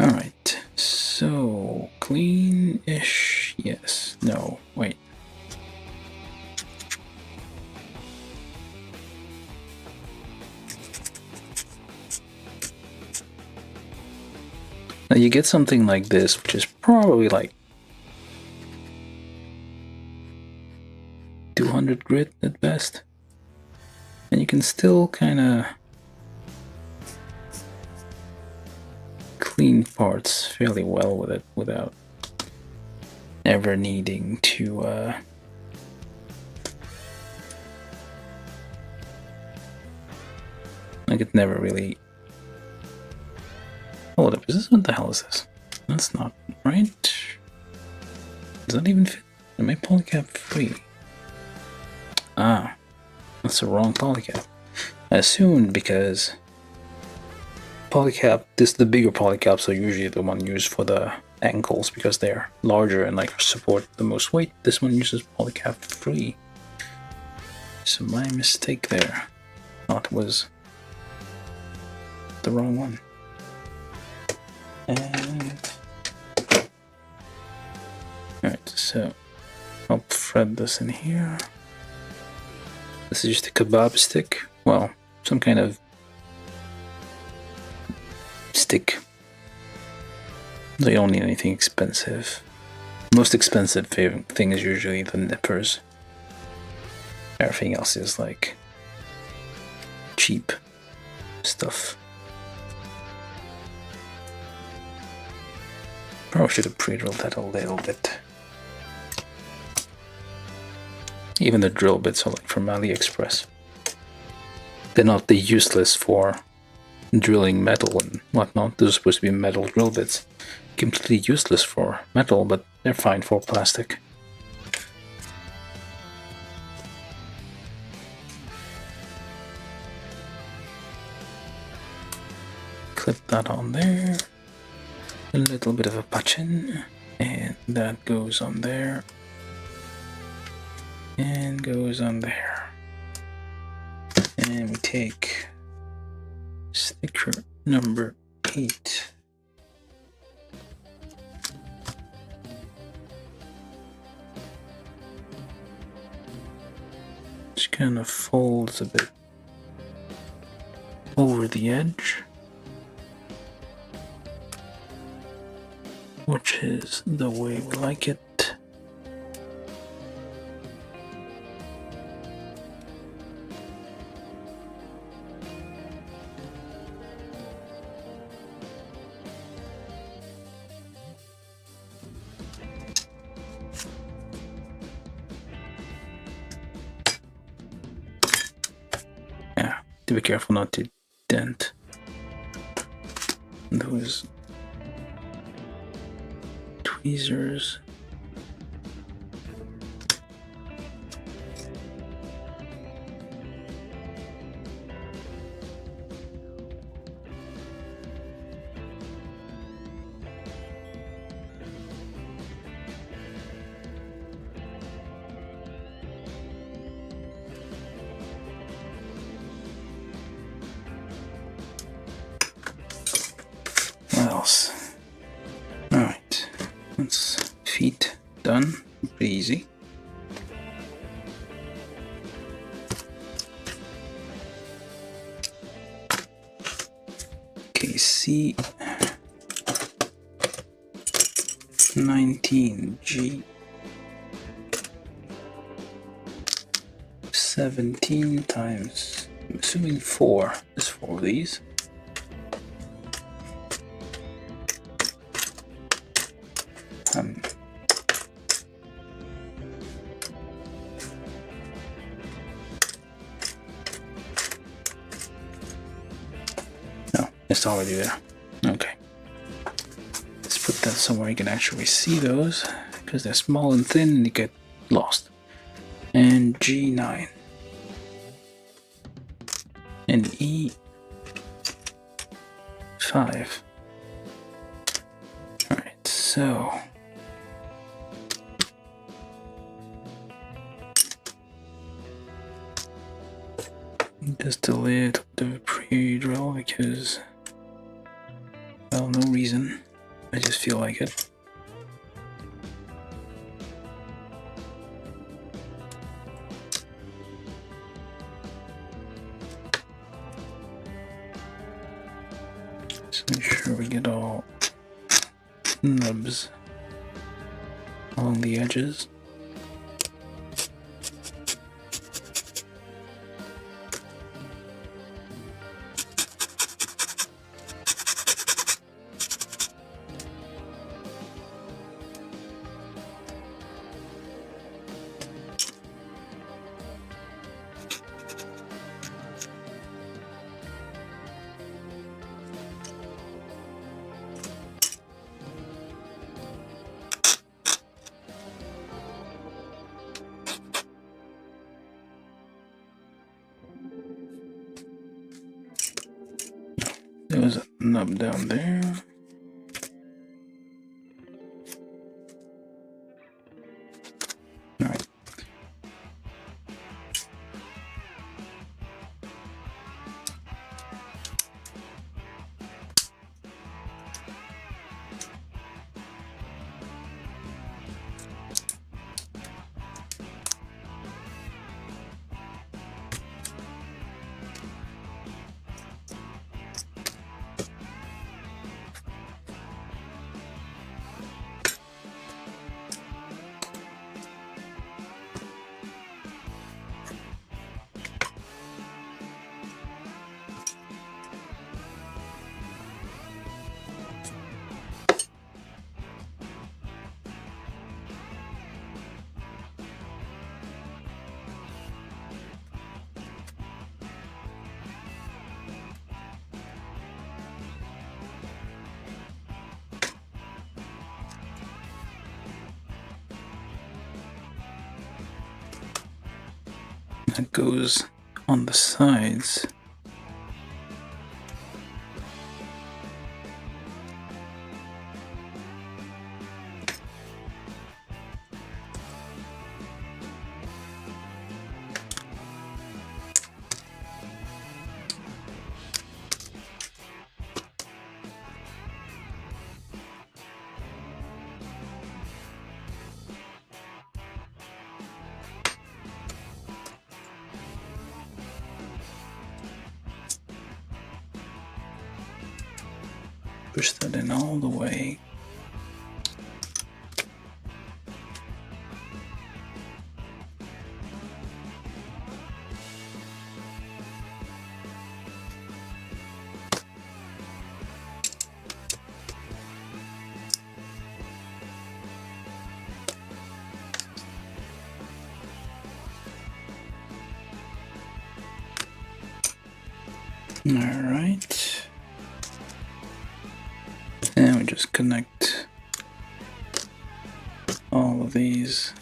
Alright, so clean-ish, yes, no, wait. Now you get something like this, which is probably like 200 grit at best, and you can still kind of clean parts fairly well with it without ever needing to like it never really. Hold up, is this, what the hell is this? That's not right. Does that even fit? Am I polycap free? Ah, that's the wrong polycap. I assumed because polycap, the bigger polycaps are usually the one used for the ankles because they're larger and like support the most weight. This one uses polycap free. So my mistake there. Thought it was the wrong one. And alright, so I'll thread this in here. This is just a kebab stick. Well, some kind of stick. So you don't need anything expensive. Most expensive thing is usually the nippers. Everything else is like cheap stuff. Probably should have pre-drilled that a little bit. Even the drill bits are like from AliExpress. They're not useless for drilling metal and whatnot. Those are supposed to be metal drill bits. Completely useless for metal, but they're fine for plastic. Clip that on there. A little bit of a patchin, and that goes on there. And goes on there. And we take sticker number 8. Just kind of folds a bit over the edge, which is the way we like it. To be careful not to dent those tweezers. else? Alright, that's feet done. Pretty easy. Okay, C 19, G 17 times, I'm assuming 4. There's 4 of these. No, it's already there. Okay. Let's put that somewhere you can actually see those, because they're small and thin and you get lost. And G9. And E5. Alright, so just a little bit of a pre-drill because, well, no reason. I just feel like it. Just make sure we get all nubs along the edges. There was a nub down there. All right. That goes on the sides. Push that in all the way. All right. And we just connect all of these.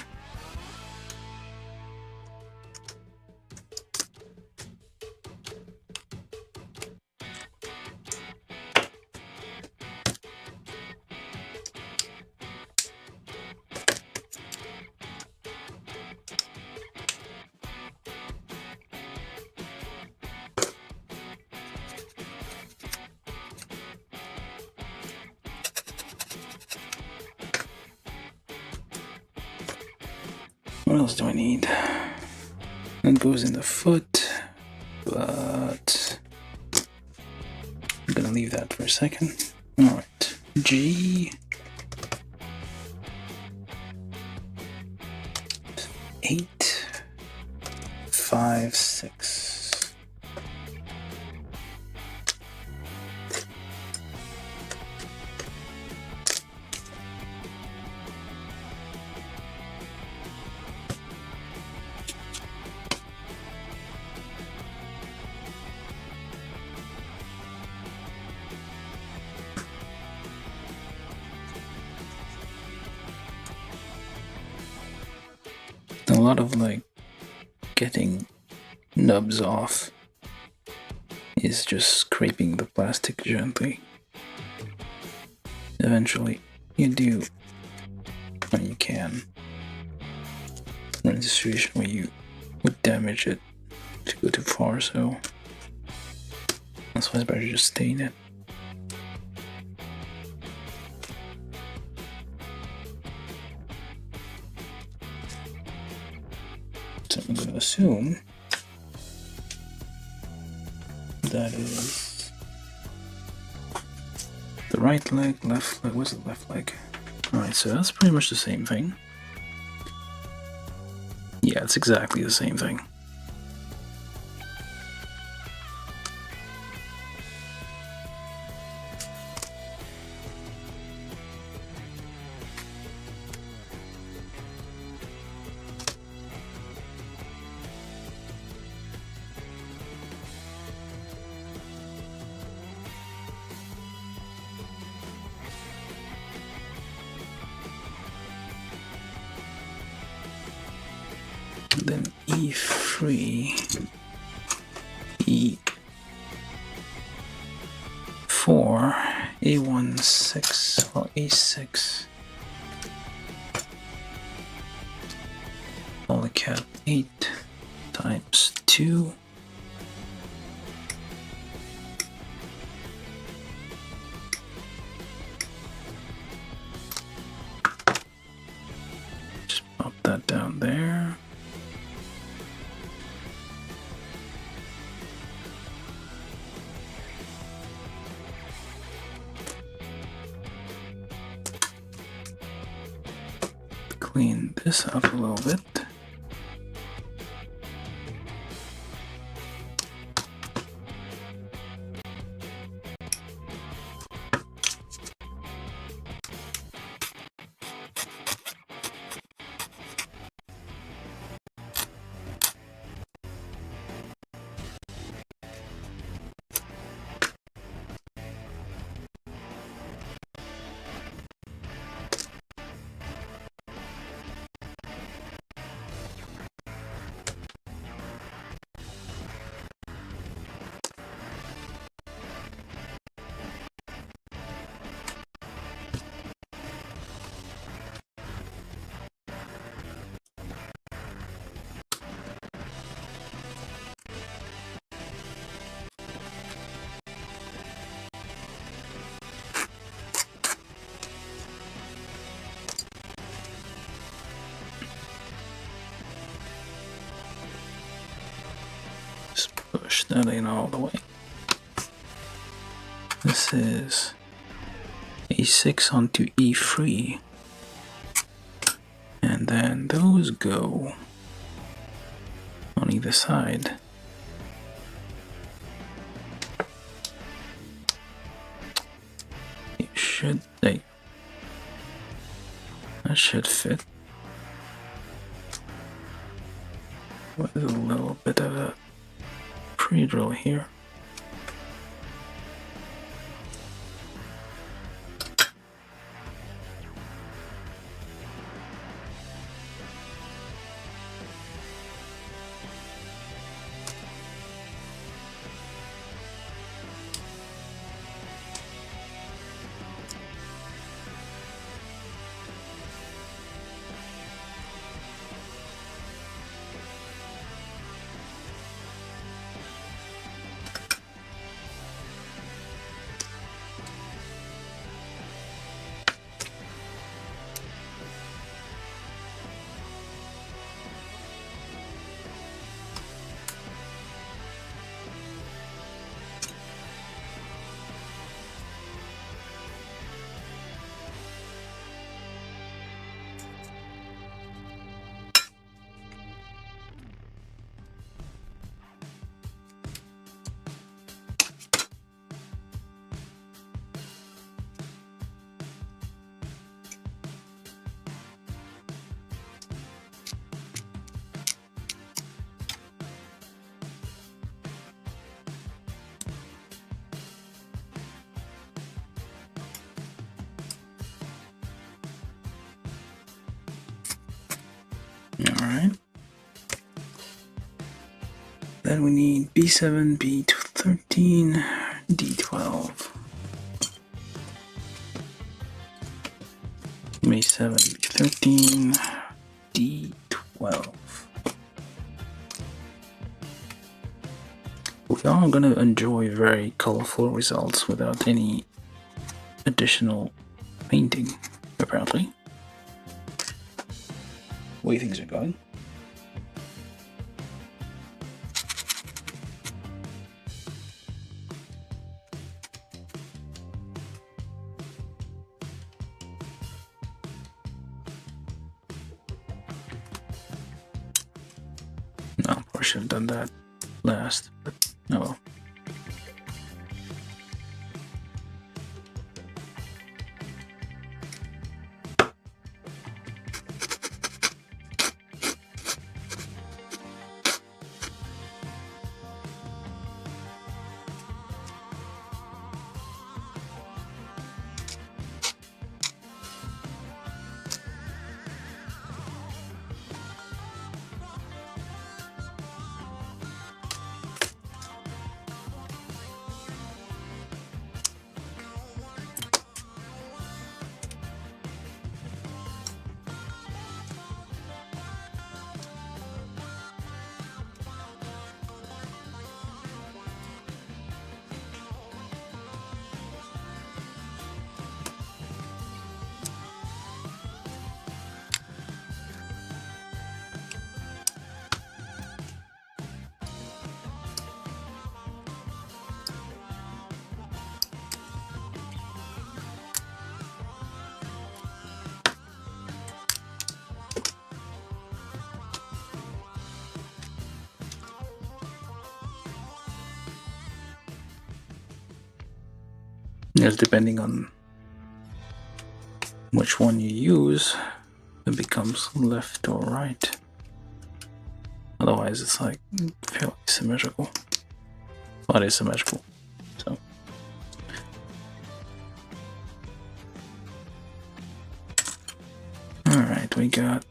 What else do I need? That goes in the foot, but I'm gonna leave that for a second. Alright, G 8 5 6. A lot of like getting nubs off is just scraping the plastic gently. Eventually you do when you can. We're in a situation where you would damage it to go too far, so that's why it's better to just stain it. So I'm going to assume that is the right leg, left leg. What's the left leg? Alright, so that's pretty much the same thing. Yeah, it's exactly the same thing. Then E3, E4, A16, or A6, polycap 8 times 2. Just pop that down there. Clean this up a little bit. Push that in all the way. This is A6 onto E3, and then those go on either side. It should, that should fit with a little bit of a pre-drill here. Alright. Then we need B7, B13, D12. B7, B13, D12. We are going to enjoy very colorful results without any additional painting, apparently. The way things are going. No, I should have done that last, but oh well. Yes, depending on which one you use, it becomes left or right. Otherwise, it's like fairly symmetrical. Well, it is symmetrical, so. Alright, we got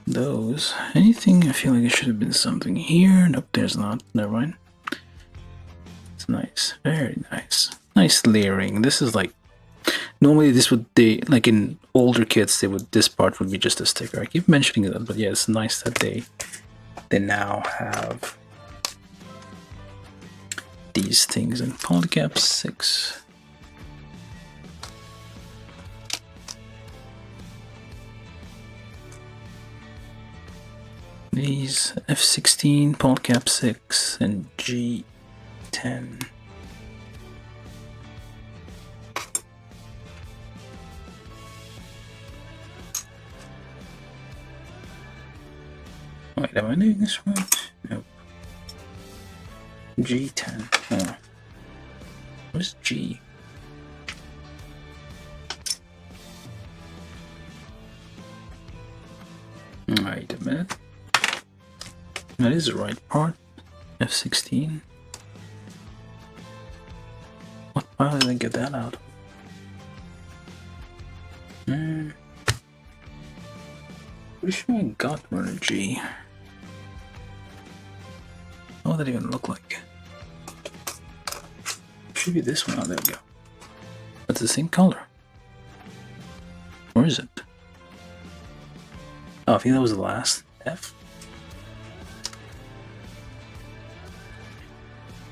those. Anything? I feel like there should have been something here. Nope, there's not. Never mind. It's nice. Very nice. Nice layering. This is like, normally this would, like in older kits, this part would be just a sticker. I keep mentioning that, but yeah, it's nice that they now have these things in polycap 6. These F16, polycap 6, and G10. Wait, am I doing this right? Nope. G10. Oh. What is G? Wait a minute. That is the right part. F16. What file did I get that out? Pretty sure I got one of G. What would that even look like? Should be this one. Oh, there we go. That's the same color. Or is it? Oh, I think that was the last F.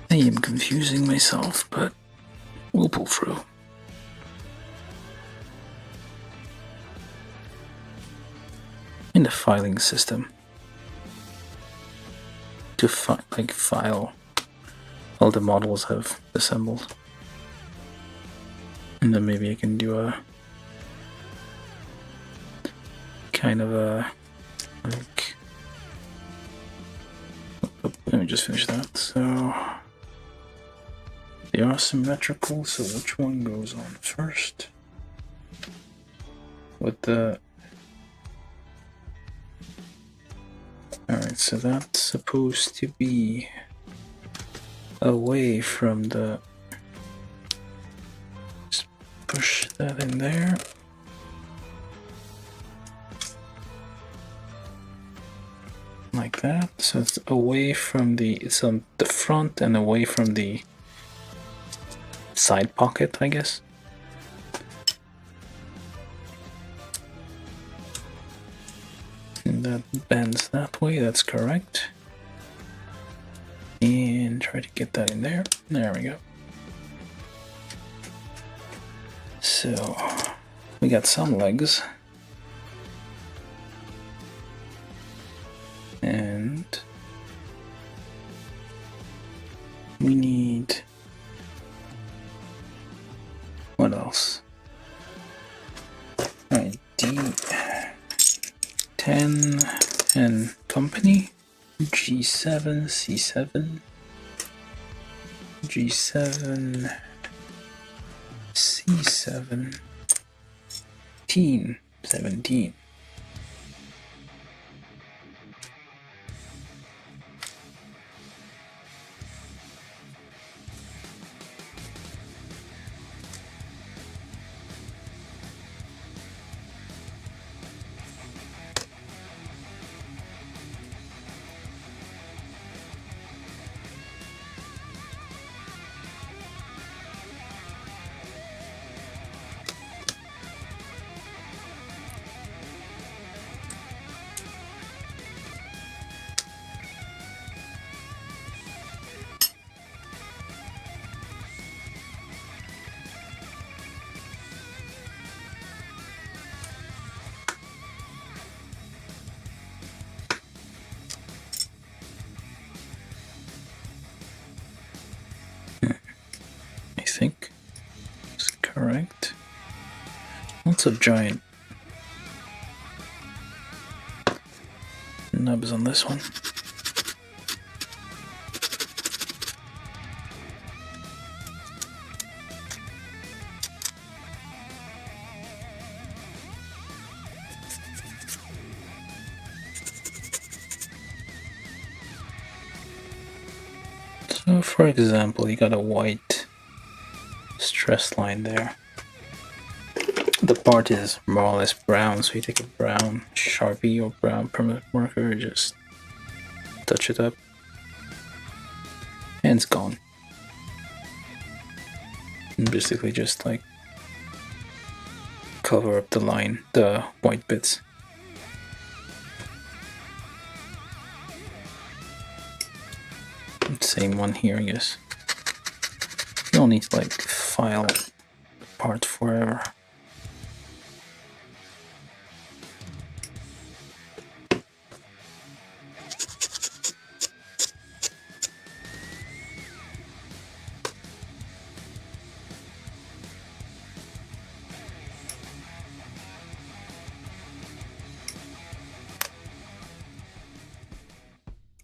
I am confusing myself, but we'll pull through. In the filing system to file all the models have assembled, and then maybe I can do a kind of a like. Let me just finish that. So they are symmetrical. So which one goes on first? With the Alright, so that's supposed to be away from the... Just push that in there. like that. So it's away from it's on the front and away from the side pocket, I guess. And that bends that way, that's correct. And try to get that in there. There we go. So we got some legs. And we need, what else? Alright, D10 and company, G7, C7, G7, C7, 17. I think is correct. Lots of giant nubs on this one. So for example, you got a white stress line there. The part is more or less brown, so you take a brown Sharpie or brown permanent marker, just touch it up, and it's gone. And basically just like cover up the line, the white bits. Same one here, I guess. You don't need to like file parts forever.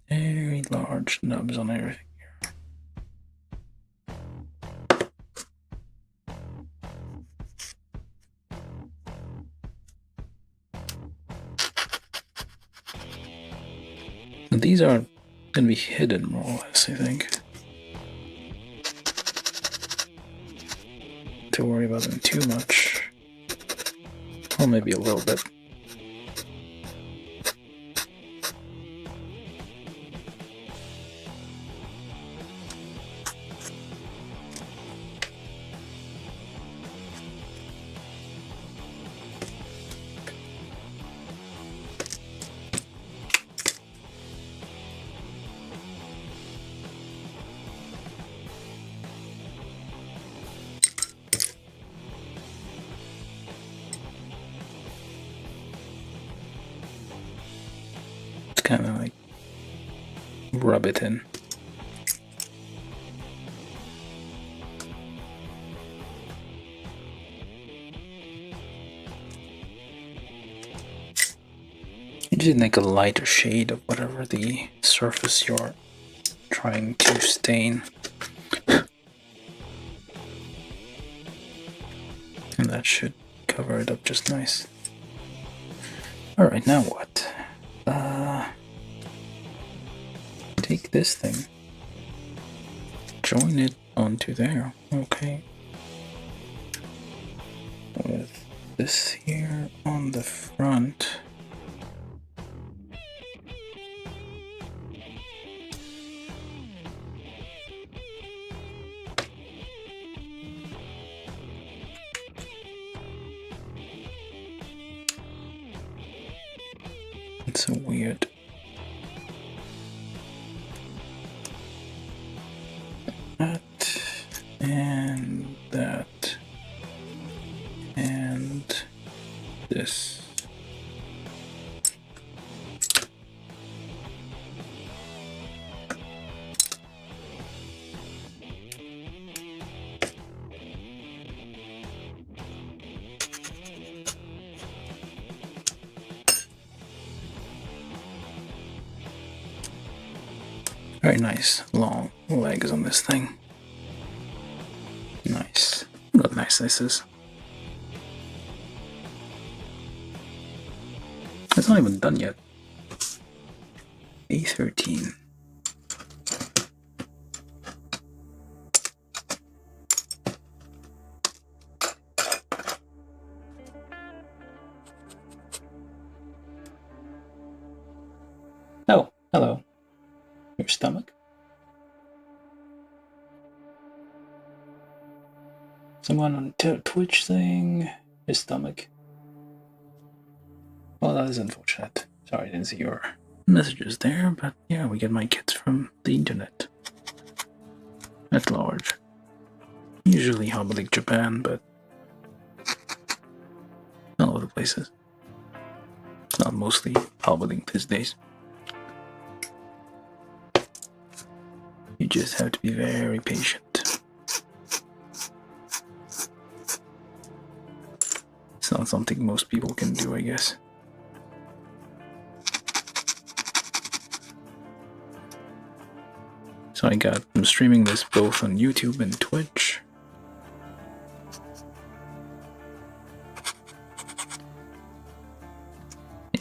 Very large nubs on everything here. These are going to be hidden more or less, I think. Don't worry about them too much. Or maybe a little bit. Kind of like rub it in. You just make a lighter shade of whatever the surface you're trying to stain. And that should cover it up just nice. Alright, now what? Take this thing, join it onto there, okay, with this here on the front, It's so weird. That and that and this. Very nice long legs on this thing. Nice. Look how nice this is. It's not even done yet. A13. Oh, hello. Your stomach? Someone on Twitch saying his stomach. Well, that is unfortunate. Sorry, I didn't see your messages there, but yeah, we get my kits from the internet. At large. Usually Hobbling Japan, but all over the places. Not mostly Hobbling these days. You just have to be very patient. It's not something most people can do, I guess. So I'm streaming this both on YouTube and Twitch.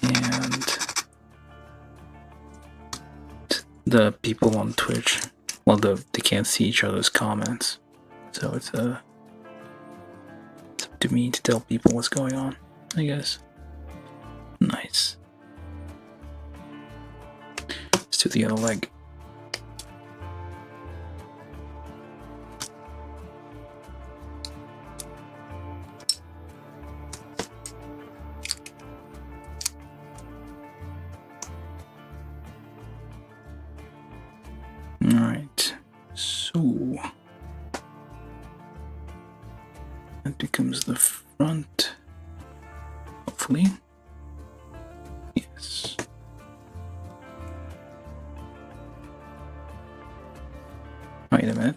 And the people on Twitch, well, they can't see each other's comments. So it's up to me to tell people what's going on, I guess. Nice. Let's do the other leg. Alright, so that becomes the front, hopefully. Yes. Wait a minute.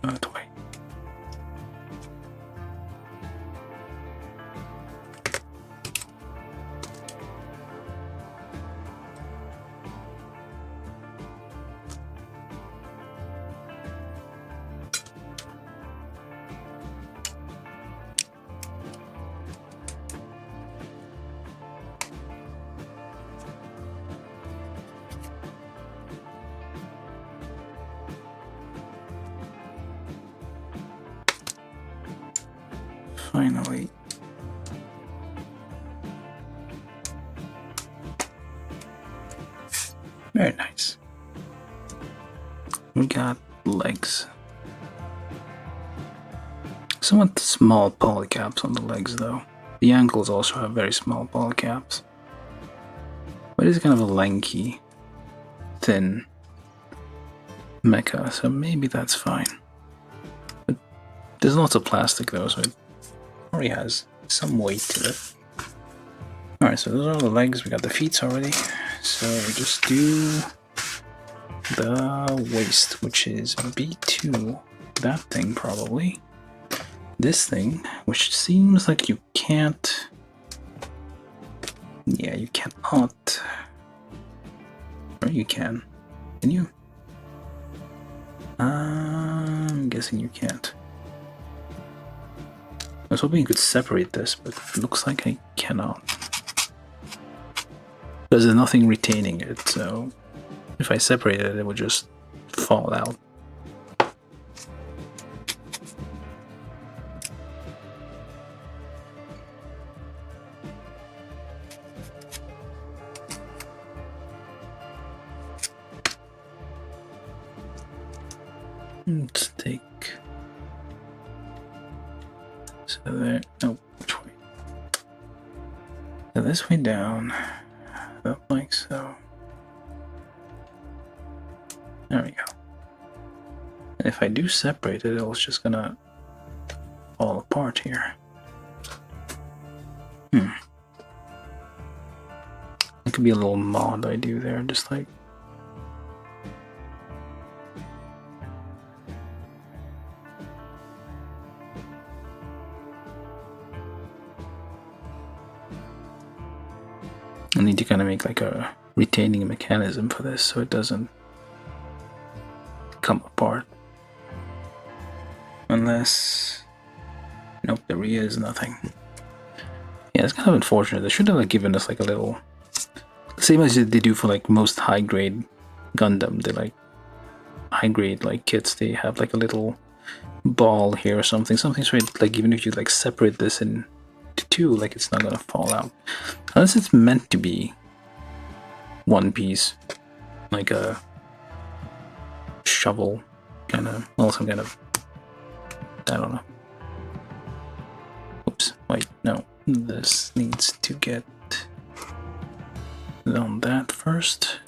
That way. Finally. Very nice. We got legs. Somewhat small polycaps on the legs though. The ankles also have very small polycaps. But it's kind of a lanky, thin mecha, so maybe that's fine. But there's lots of plastic though, so it already has some weight to it. Alright, so those are the legs. We got the feet already. So we just do the waist, which is B2. That thing probably. This thing, which seems like you can't. Yeah, you cannot. Or you can. Can you? I'm guessing you can't. I was hoping you could separate this, but it looks like I cannot. Because there's nothing retaining it, so if I separate it, it would just fall out. Let's take. So there. Oh, which way? So this way down, up like so. There we go. And if I do separate it, it's just gonna fall apart here. It could be a little mod I do there, just like. I need to kind of make like a retaining mechanism for this so it doesn't come apart. Unless... Nope, there is nothing. Yeah, it's kind of unfortunate. They should have like given us like a little... Same as they do for like most high-grade Gundam. They like... High-grade like kits, they have like a little ball here or something. Something so it, like even if you like separate this into two, like it's not gonna fall out. Unless it's meant to be one piece. Like a shovel kind of, well, some kind of, I don't know. Oops, wait, no. This needs to get on that first.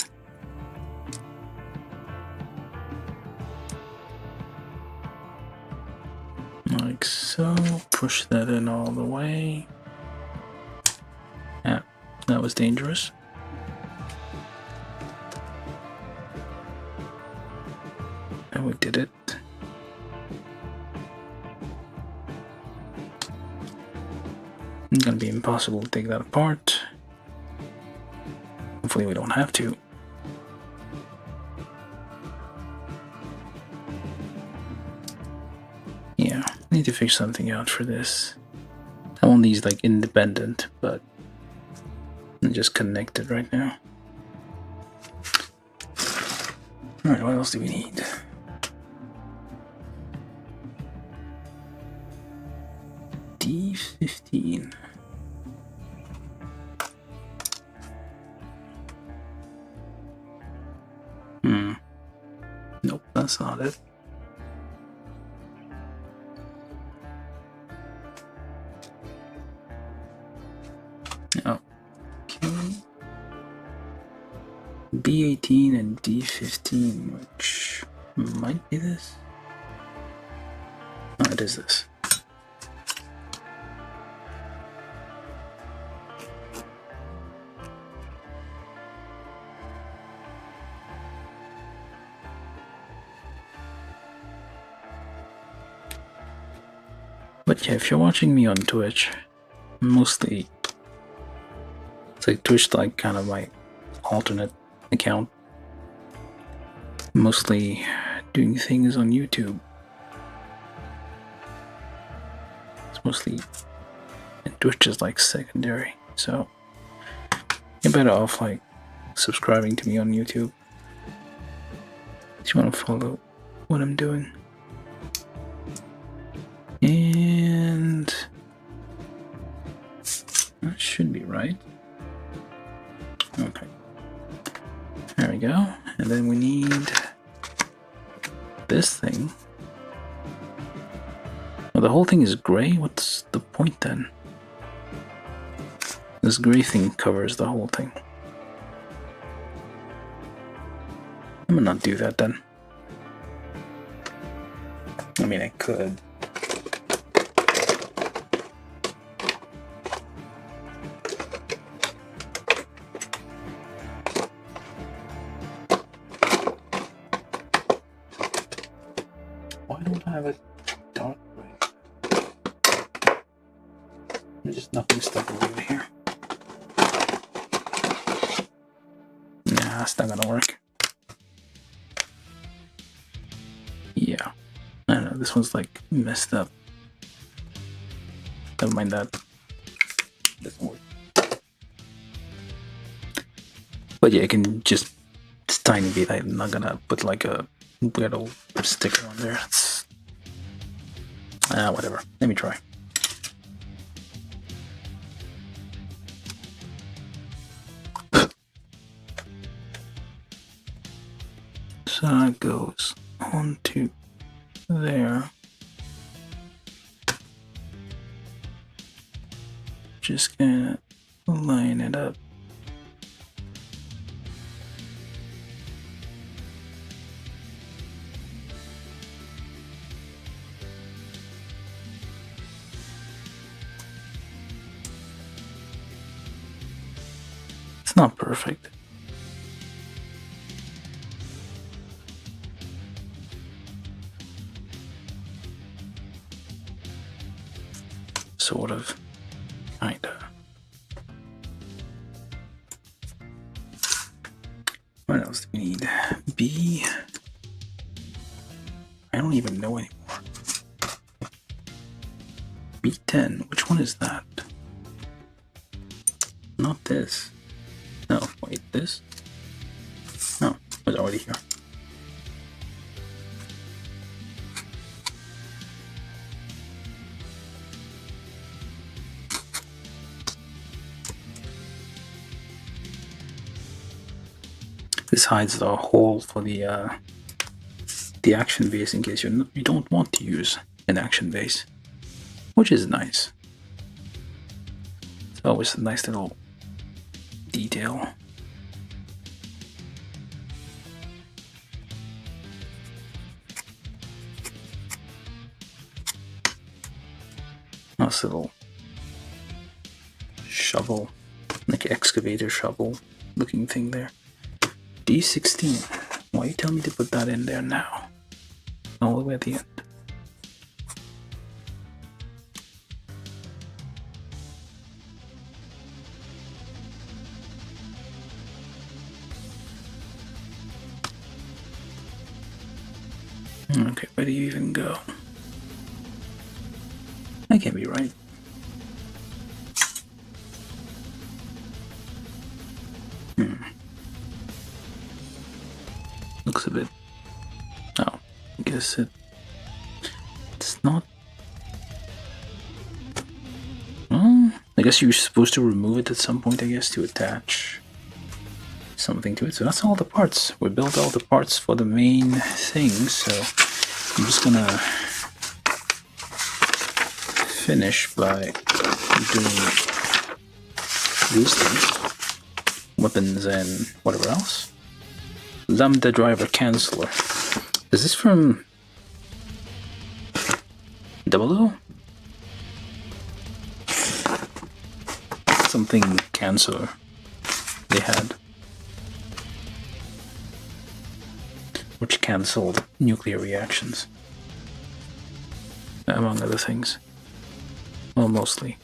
Like so. Push that in all the way. Yeah, that was dangerous. And we did it. It's gonna be impossible to take that apart. Hopefully we don't have to. Yeah, I need to figure something out for this. I want these like independent, but just connected right now. Alright, what else do we need? D15. Nope, that's not it. Okay. B18 and D15, which might be this. Oh, it is this. But yeah, if you're watching me on Twitch, mostly it's like Twitch, like kind of my alternate account. Mostly doing things on YouTube. It's mostly, and Twitch is like secondary, so you're better off like subscribing to me on YouTube if you want to follow what I'm doing. And that should be right. Okay. There we go. And then we need this thing. Well, the whole thing is gray? What's the point then? This gray thing covers the whole thing. I'm gonna not do that then. I mean, I could. Why don't I have a dark gray? There's just nothing stuck over here. Nah, that's not gonna work. Yeah. I don't know, this one's like messed up. Never mind that. Doesn't work. But yeah, I can just, it's tiny bit. I'm not gonna put like a weirdo sticker on there. It's whatever. Let me try. So that goes onto there. Just gonna line it up. It's not perfect. Sort of. Kinda. What else do we need? B. I don't even know anymore. B10. Which one is that? Not this. No, wait, this? No, it was already here. This hides the hole for the action base in case you don't want to use an action base, which is nice. It's always a nice little detail. Nice little shovel, like excavator shovel looking thing there. D16. Why you tell me to put that in there now? All the way at the end. Okay, where do you even go? That can't be right. Looks a bit... Oh, I guess it's not... Well, I guess you're supposed to remove it at some point, I guess, to attach something to it. So that's all the parts. We built all the parts for the main thing, so I'm just gonna finish by doing these things. Weapons and whatever else. Lambda driver canceller. Is this from Double O? Something canceller they had, which cancelled nuclear reactions, among other things. Well, mostly.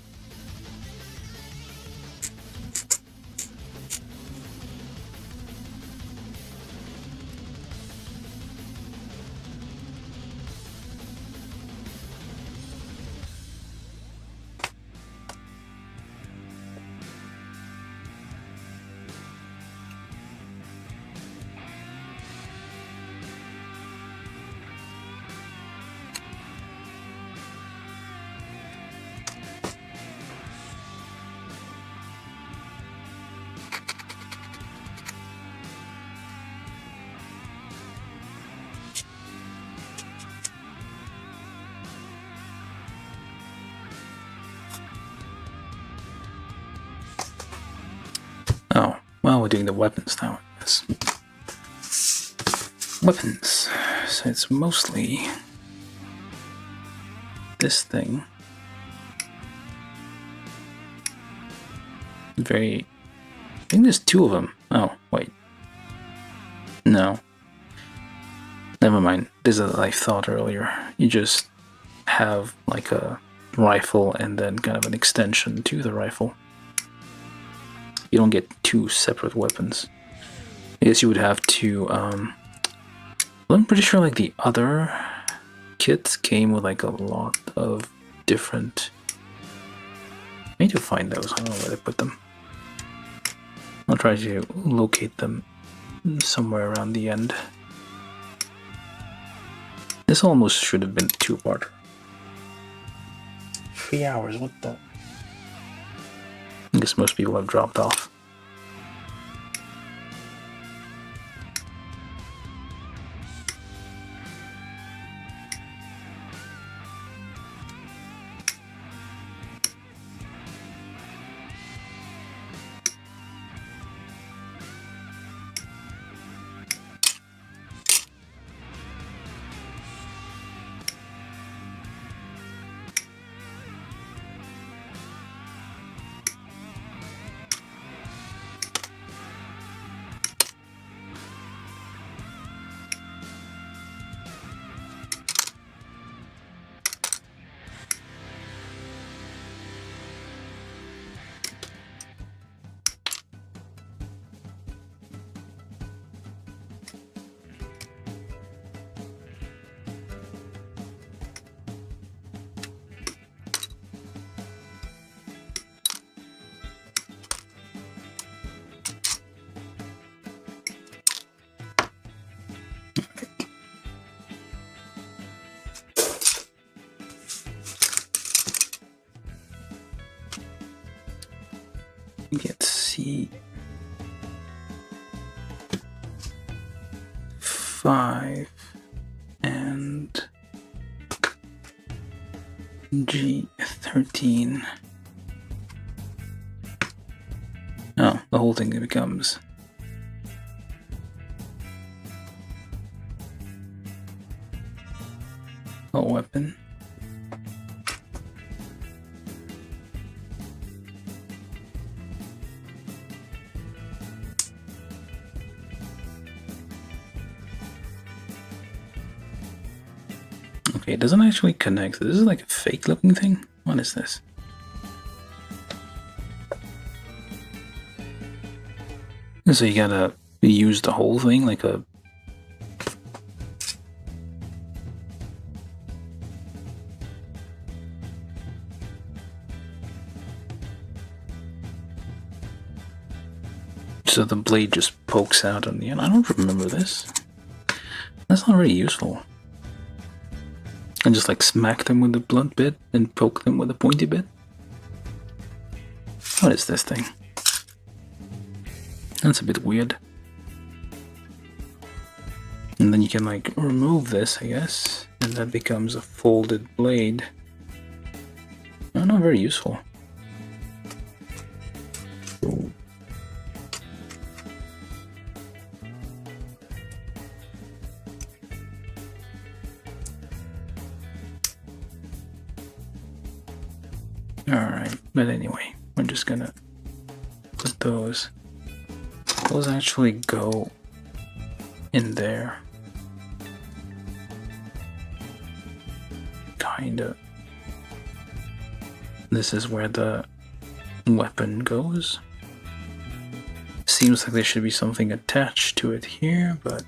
Oh, well, we're doing the weapons now, I guess. Weapons. So it's mostly this thing. I think there's two of them. Oh, wait. No. Never mind. This is what I thought earlier. You just have like a rifle and then kind of an extension to the rifle. You don't get two separate weapons. I guess you would have to, I'm pretty sure like the other kits came with like a lot of different... I need to find those. I don't know where they put them. I'll try to locate them somewhere around the end. This almost should have been a two-parter. 3 hours, what the... I guess most people have dropped off. get C5 and G13. Oh, the whole thing becomes a weapon. Okay, it doesn't actually connect. This is like a fake looking thing. What is this? So you gotta use the whole thing like a... So the blade just pokes out on the end. I don't remember this. That's not very useful. And just like smack them with the blunt bit and poke them with the pointy bit. What is this thing? That's a bit weird. And then you can like remove this, I guess, and that becomes a folded blade. Oh, not very useful. Alright, but anyway, we're just gonna put those. Those actually go in there. Kinda. This is where the weapon goes. Seems like there should be something attached to it here, but...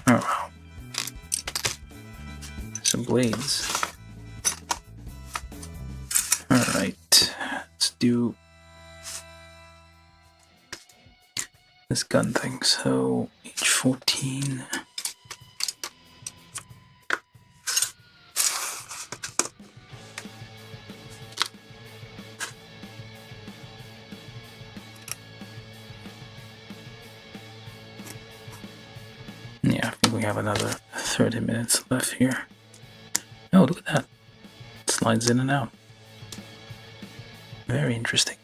oh well. Some blades. Alright, let's do this gun thing. So, H14. Yeah, I think we have another 30 minutes left here. Oh, look at that. It slides in and out. Very interesting.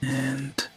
And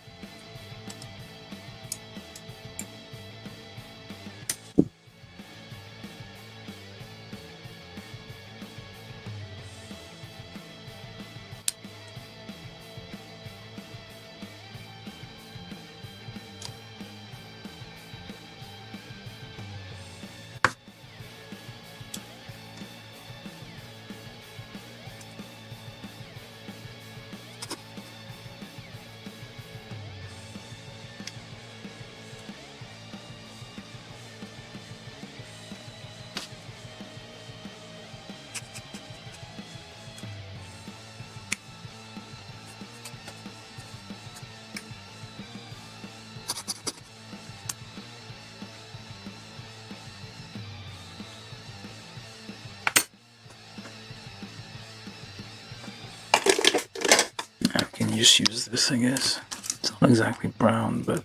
just use this, I guess. It's not exactly brown, but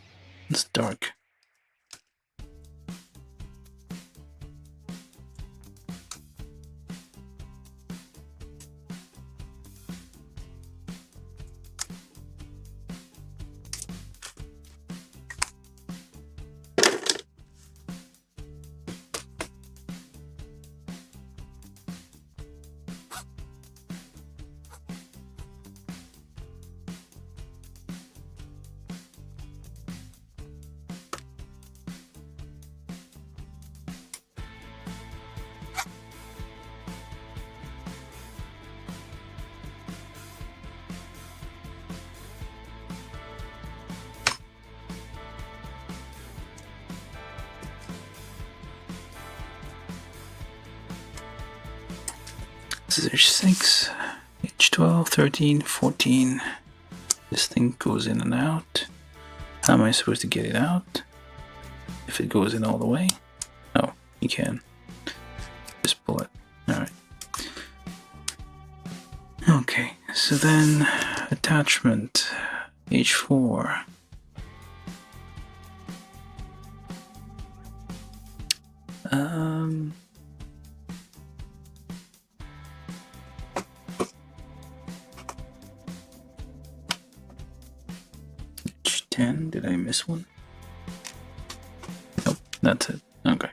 it's dark. This is H6, H12, 13, 14. This thing goes in and out. How am I supposed to get it out? If it goes in all the way? Oh, you can. Just pull it. Alright. Okay, so then attachment H4. H10, did I miss one? Nope, that's it. Okay.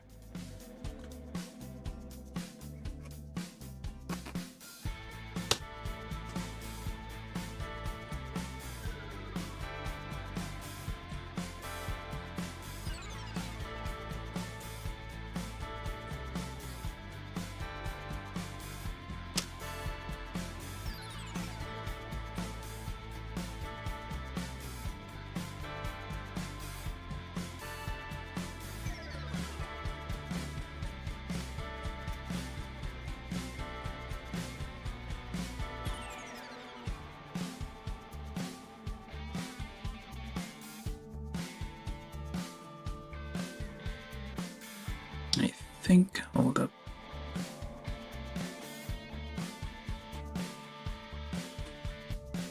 I think, hold up.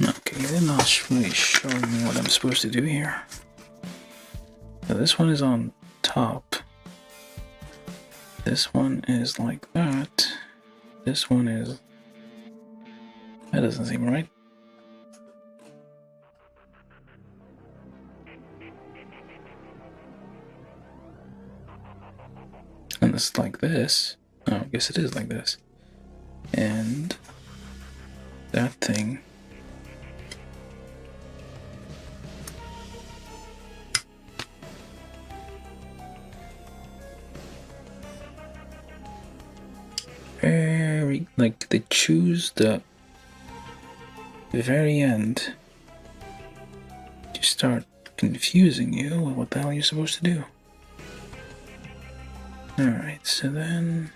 Okay, they're not really showing me what I'm supposed to do here. So this one is on top. This one is like that. This one is... That doesn't seem right. And it's like this. Oh, I guess it is like this. And that thing. Very, like, they choose the very end to start confusing you with what the hell you're supposed to do. Alright, so then...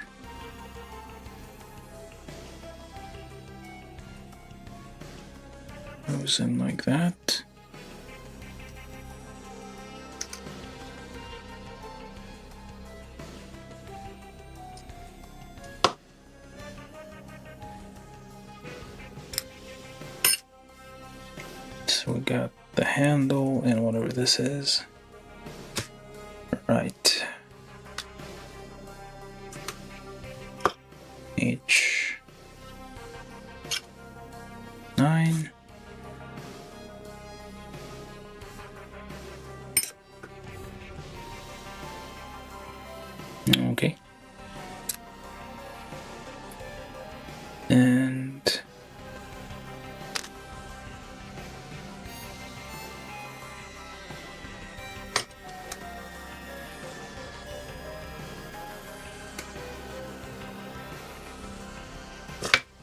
goes in like that. So we got the handle and whatever this is. Right. H9. Okay. And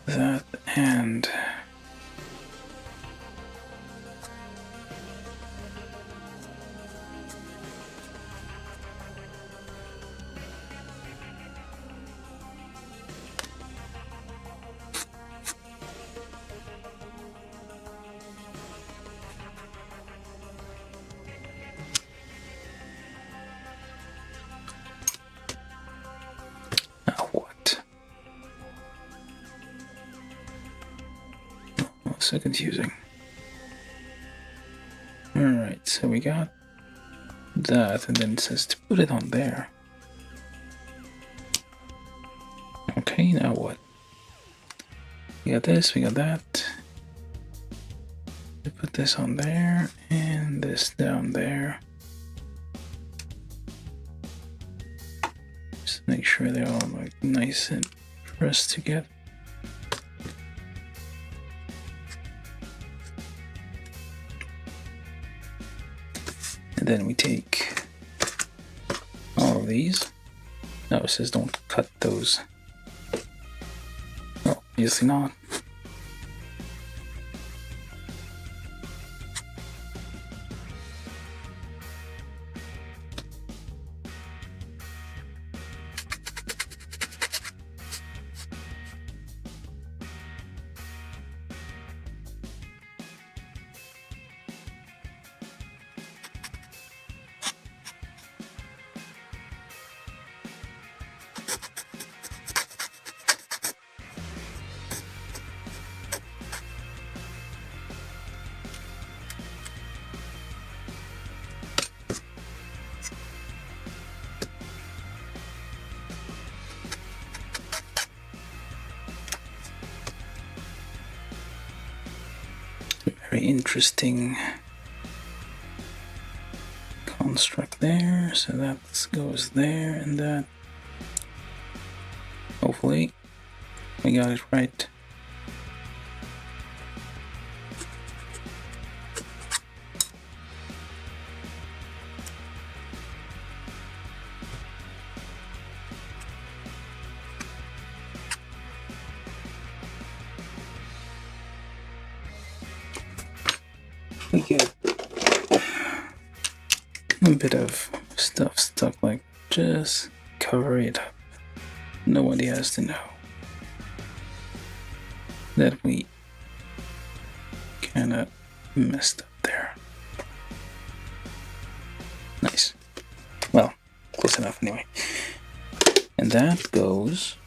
that and now what? Oh, so confusing. Alright, so we got that, and then it says to put it on there. Okay, now what? We got this, we got that. We put this on there, and this down there. Just make sure they're all like nice and pressed together. And then we take all of these. No, it says don't cut those. Oh, obviously not. very interesting construct there. So that goes there, and that, hopefully we got it right. We get a bit of stuff stuck, like just cover it up. Nobody has to know that we kind of messed up there. Nice. Well, close enough anyway. And that goes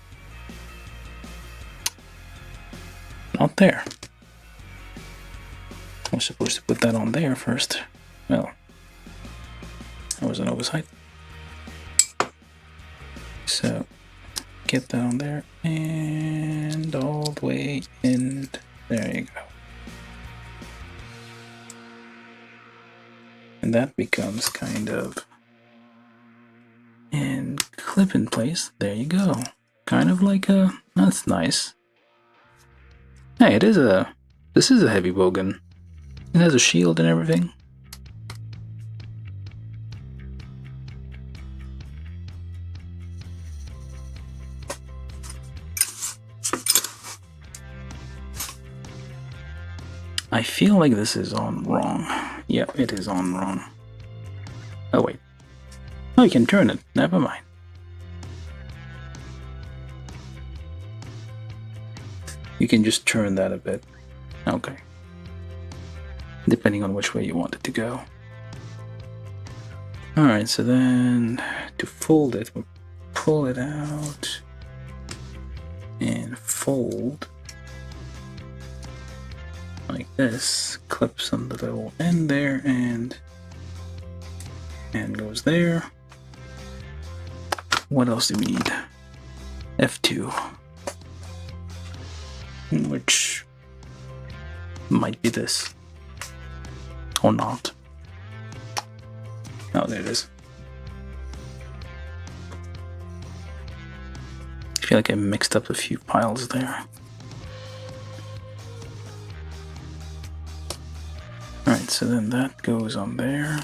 not there. I was supposed to put that on there first. Well, that was an oversight. So get that on there and all the way in. There you go. And that becomes kind of and clip in place. There you go. Kind of like a, that's nice. Hey, this is a heavy bowgun. It has a shield and everything. I feel like this is on wrong. Yep, it is on wrong. Oh wait. Oh, you can turn it. Never mind. You can just turn that a bit. Okay. Depending on which way you want it to go. Alright, so then to fold it, we'll pull it out and fold like this. Clips on the little end there and goes there. What else do we need? F2, which might be this. Or not. Oh, there it is. I feel like I mixed up a few piles there. Alright, so then that goes on there.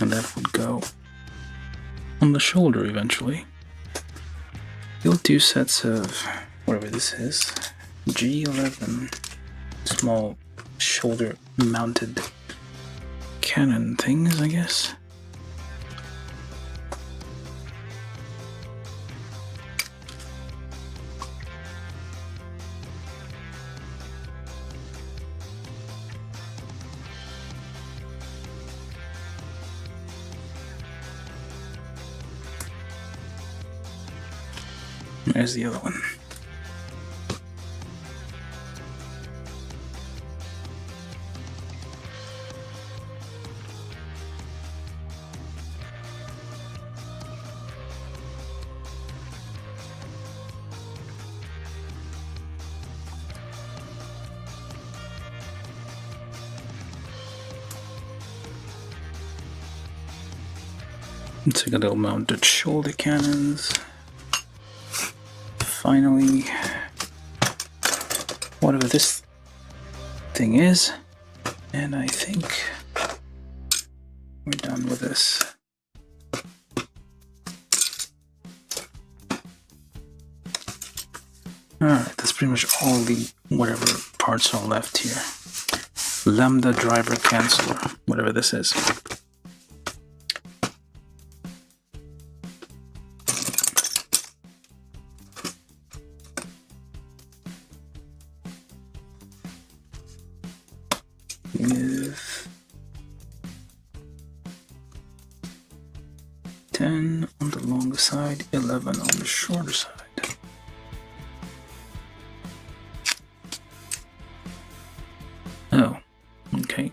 And that would go on the shoulder eventually. Build 2 sets of whatever this is, G11 small shoulder mounted cannon things, I guess. There's the other one. Let's take a little mounted shoulder cannons. Finally, whatever this thing is, and I think we're done with this. Alright, that's pretty much all the whatever parts are left here. Lambda driver canceller, whatever this is. side, 11 on the shorter side. Oh, okay.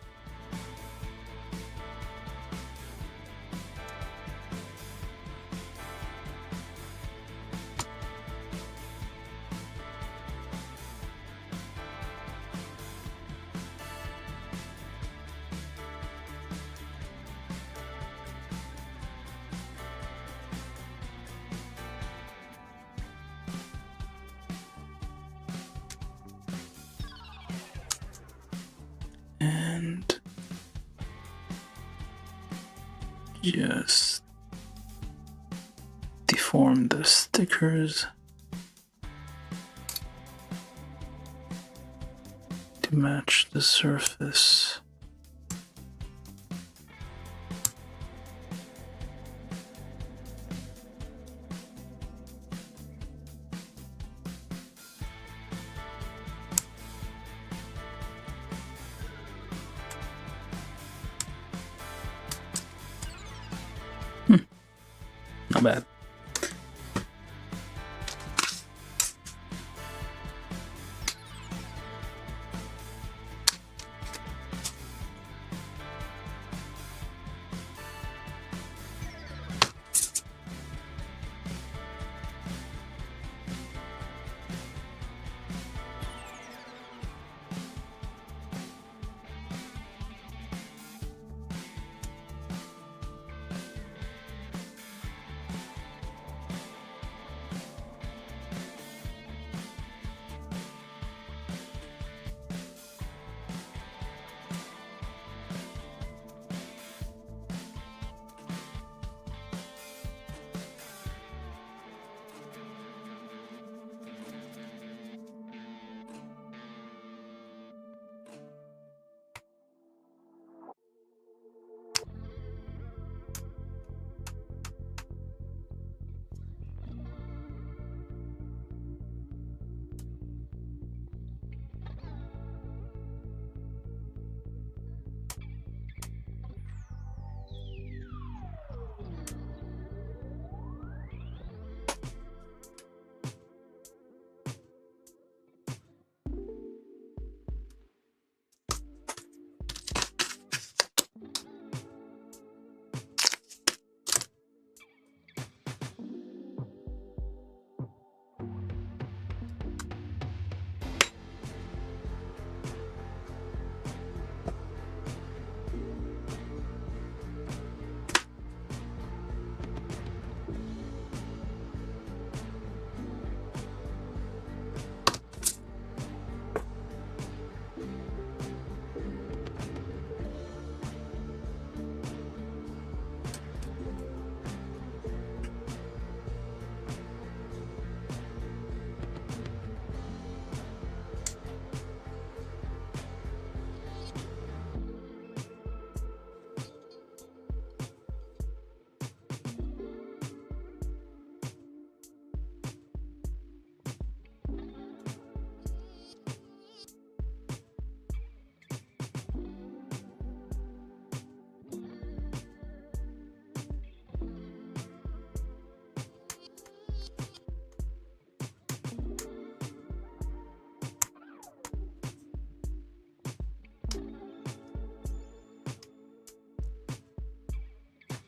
And just deform the stickers to match the surface. Not bad.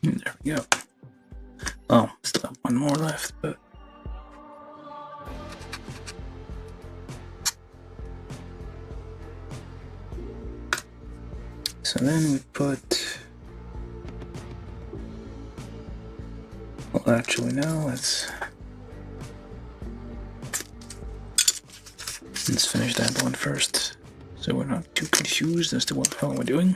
There we go. Oh, still have one more left, but so then we put, well, actually no, let's finish that one first, so we're not too confused as to what the hell we're doing.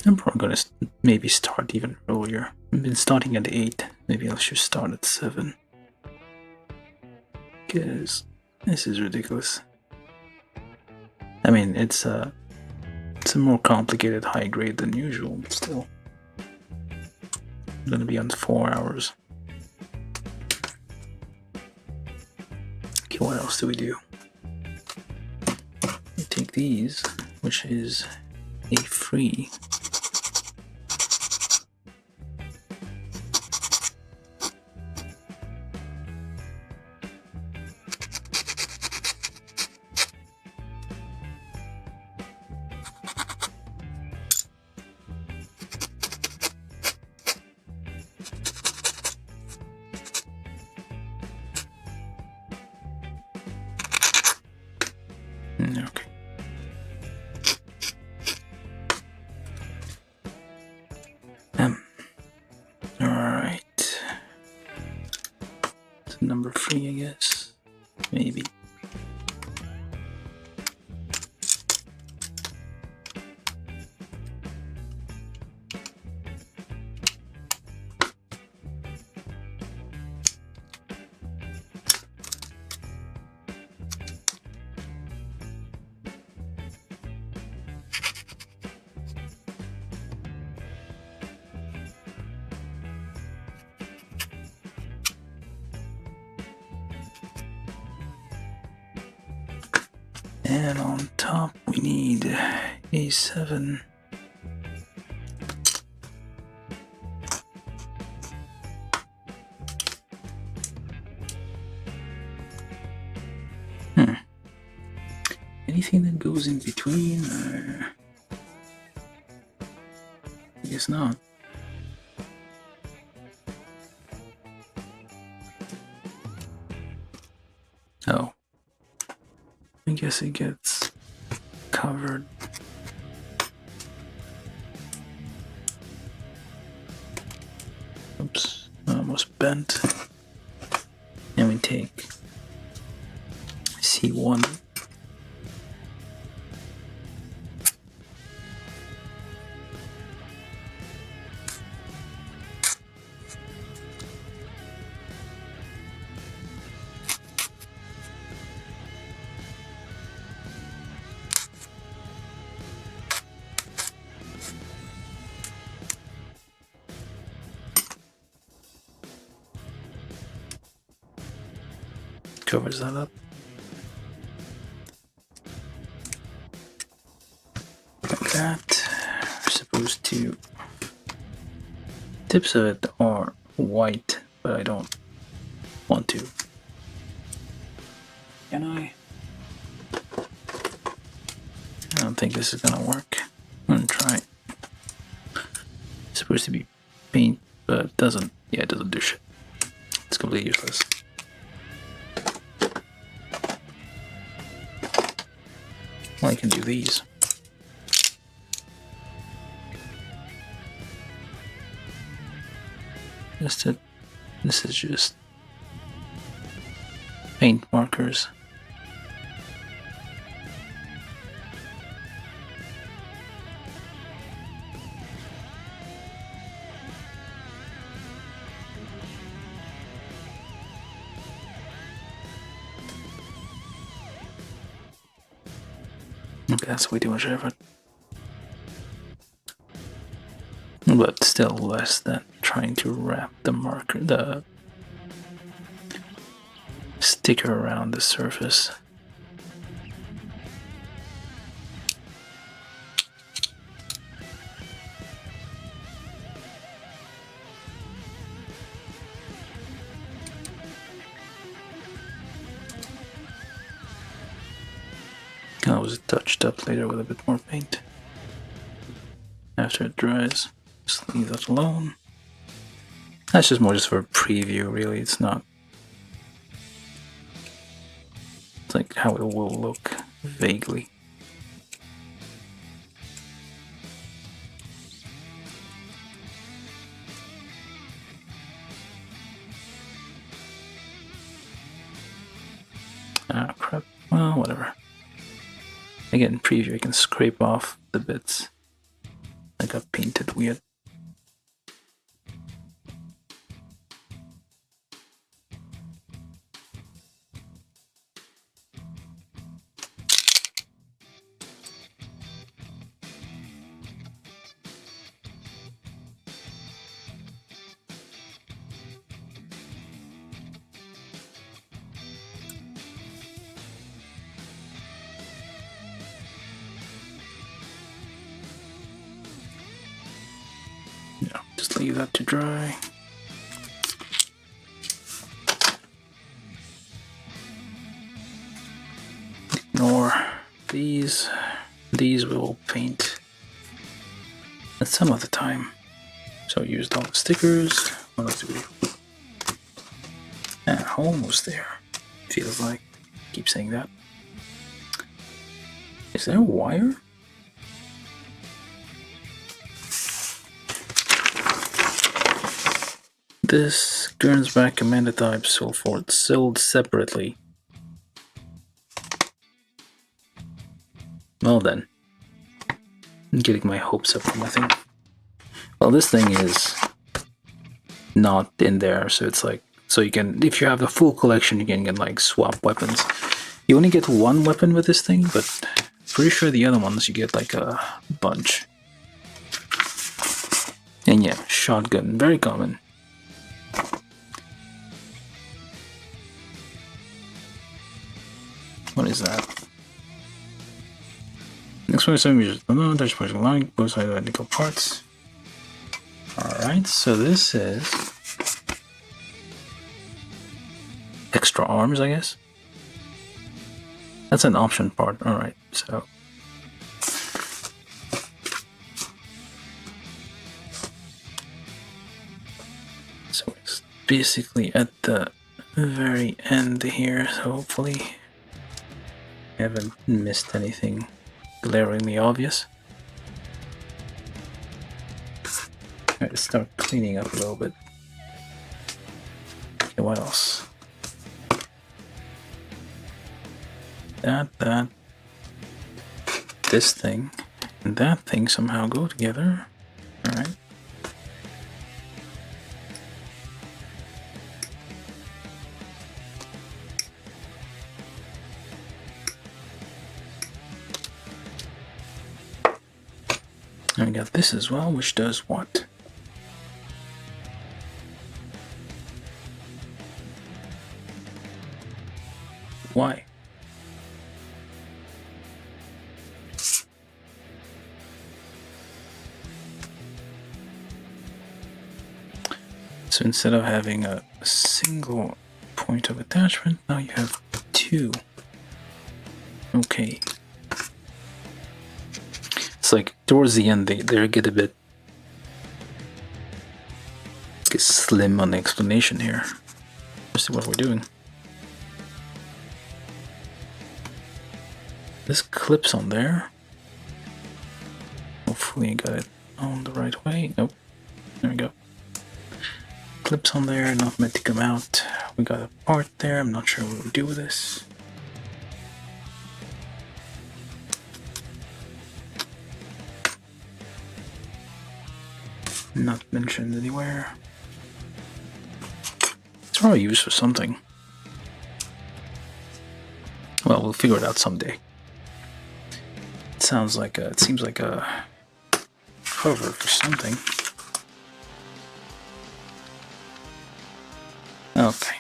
I'm probably gonna maybe start even earlier. I've been starting at 8. Maybe I should start at 7. Because this is ridiculous. I mean, it's a more complicated high grade than usual, but still. I'm gonna be on 4 hours. Okay, what else do we do? We take these, which is a free. Okay. Alright. It's number 3, I guess. Maybe. And on top we need A7. Anything that goes in between? I guess not. Oh. I guess it gets covered. Oops, almost bent. And we take C1. Covers that up. Like that. We're supposed to. Tips of it are white, but I don't want to. Can I? I don't think this is gonna work. I'm gonna try. It's supposed to be paint, but it doesn't. Yeah, it doesn't do shit. It's completely useless. Well, I can do these. This is just paint markers. Okay, that's way too much effort. But still less than trying to wrap the marker, the sticker around the surface. I was touched up later with a bit more paint. After it dries, just leave that alone. That's just more just for a preview, really. It's not. It's like how it will look vaguely. Ah, crap. Well, whatever. Again, in preview, I can scrape off the bits I got painted weird. Yeah, just leave that to dry. Ignore these. These we will paint at some other time. So I used all the stickers. What else do we do? Almost there. Feels like. Keep saying that. Is there a wire? This Gernsback Amanda type so forth sold separately. Well then. I'm getting my hopes up for nothing. Well, this thing is not in there, so it's like, so you can, if you have the full collection, you can like swap weapons. You only get one weapon with this thing, but pretty sure the other ones you get like a bunch. And yeah, shotgun, very common. What is that? Next one is some users. No, there's pushing line, both sides identical parts. Alright, so this is extra arms, I guess. That's an option part. Alright, so it's basically at the very end here, so hopefully I haven't missed anything glaringly obvious. Alright, let's start cleaning up a little bit. Okay, what else? That, this thing, and that thing somehow go together. Alright. And we got this as well, which does what? Why? So instead of having a single point of attachment, now you have two. Okay. It's like towards the end they get a bit slim on the explanation here. Let's see what we're doing. This clips on there. Hopefully I got it on the right way. Nope. There we go. Clips on there, not meant to come out. We got a part there. I'm not sure what we do with this. Not mentioned anywhere. It's probably used for something. Well, we'll figure it out someday. It sounds like it seems like a cover for something. Okay,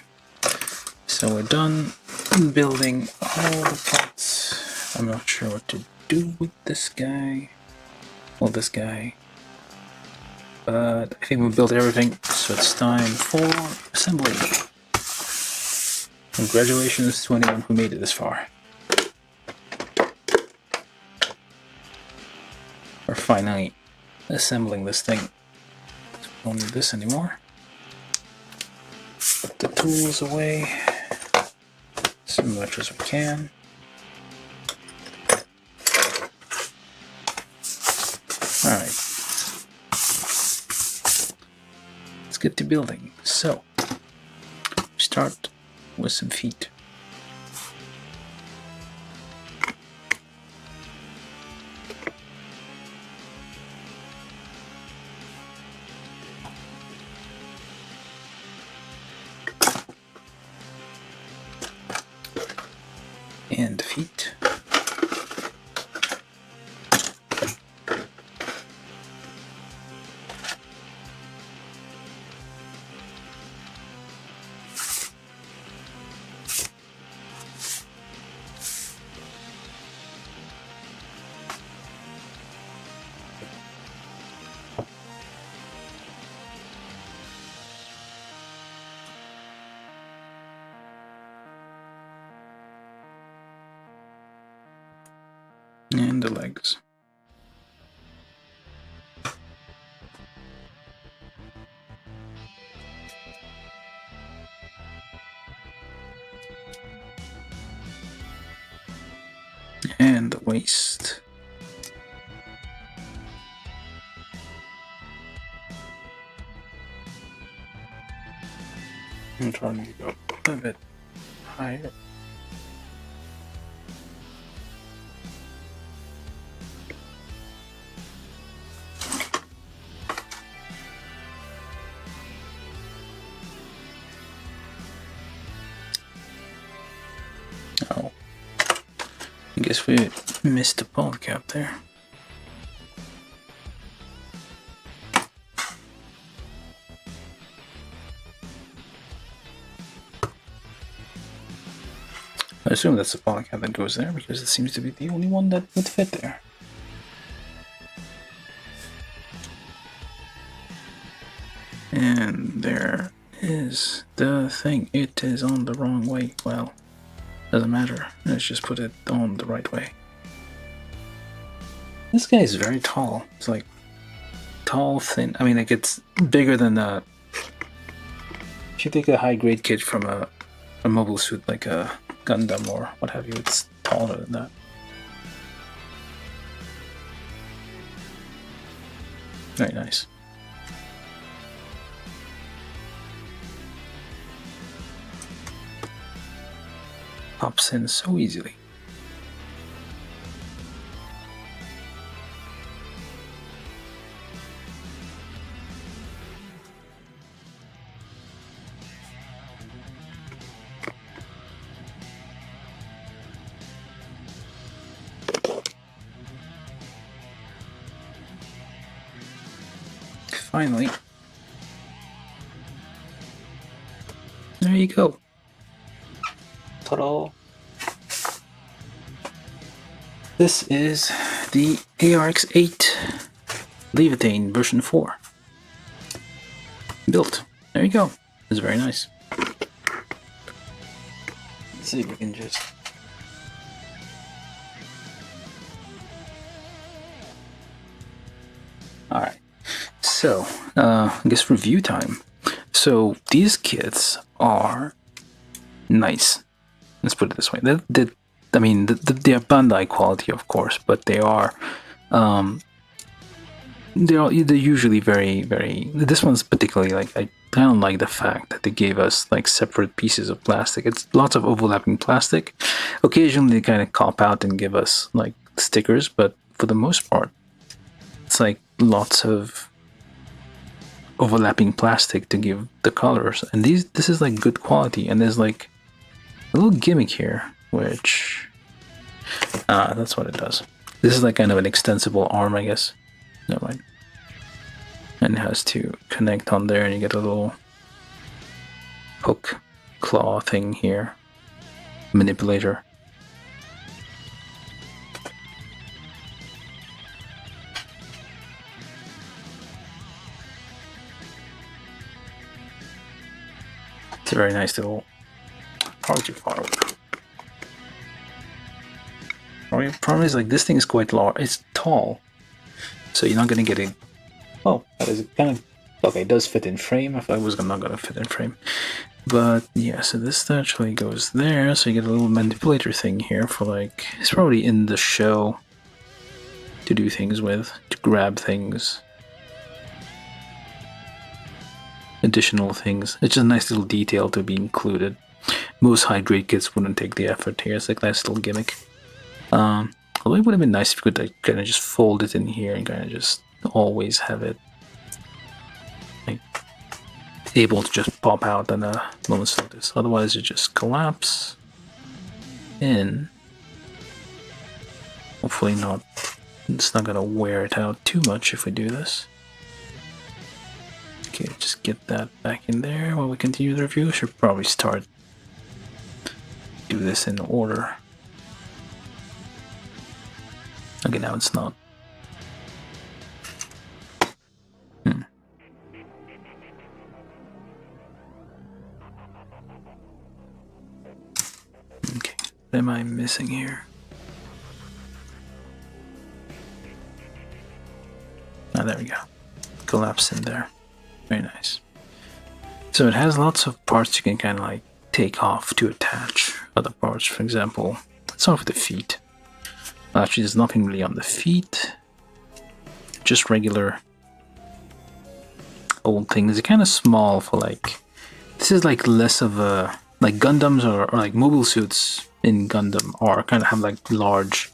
so we're done building all the parts. I'm not sure what to do with this guy. Well, this guy. But I think we built everything, so it's time for assembly. Congratulations to anyone who made it this far. We're finally assembling this thing. Don't need this anymore. Put the tools away as much as we can. Alright. Let's get to building. So, start with some feet. And the legs. And the waist. I'm trying to go a bit higher. Oh, I guess we missed the ball cap there. I assume that's the ball cap that goes there because it seems to be the only one that would fit there. And there is the thing. It is on the wrong way. Well, doesn't matter. Let's just put it on the right way. This guy is very tall. It's like tall, thin. I mean, like it's bigger than the. If you take a high-grade kit from a mobile suit like a Gundam or what have you, it's taller than that. Very nice. Pops in so easily. Finally. There you go. Ta-da! This is the ARX-8 Laevatein version 4. Built. There you go. It's very nice. Let's see if we can just... Alright. So, I guess review time. So, these kits are nice. Let's put it this way. They're Bandai quality, of course, but they are they're usually very, very. This one's particularly like I don't like the fact that they gave us like separate pieces of plastic. It's lots of overlapping plastic. Occasionally they kind of cop out and give us like stickers, but for the most part, it's like lots of overlapping plastic to give the colors. And this is like good quality, and there's like a little gimmick here, which that's what it does. This is like kind of an extensible arm, I guess. Never mind. And it has to connect on there, and you get a little hook claw thing here. Manipulator. It's a very nice little... Probably too far away. Problem is, like, this thing is quite large. It's tall, so you're not gonna get it. Oh, that is kind of okay. It does fit in frame. I thought it was not gonna fit in frame, but yeah. So this actually goes there. So you get a little manipulator thing here for like. It's probably in the show to do things with, to grab things, additional things. It's just a nice little detail to be included. Most high-grade kits wouldn't take the effort here. It's like a nice little gimmick. Although it would have been nice if you could like, kind of just fold it in here and kind of just always have it like able to just pop out on a moment's notice. Otherwise, you just collapse in. Hopefully not. It's not gonna wear it out too much if we do this. Okay, just get that back in there while we continue the review. Should probably do this in order. Okay, now it's not. Okay, what am I missing here? Ah, there we go. Collapse in there. Very nice. So it has lots of parts you can kind of like take off to attach other parts. For example, let's start with the feet. Actually, there's nothing really on the feet. Just regular old things. They're kind of small for like... This is like less of a... Like Gundams or like mobile suits in Gundam are kind of have like large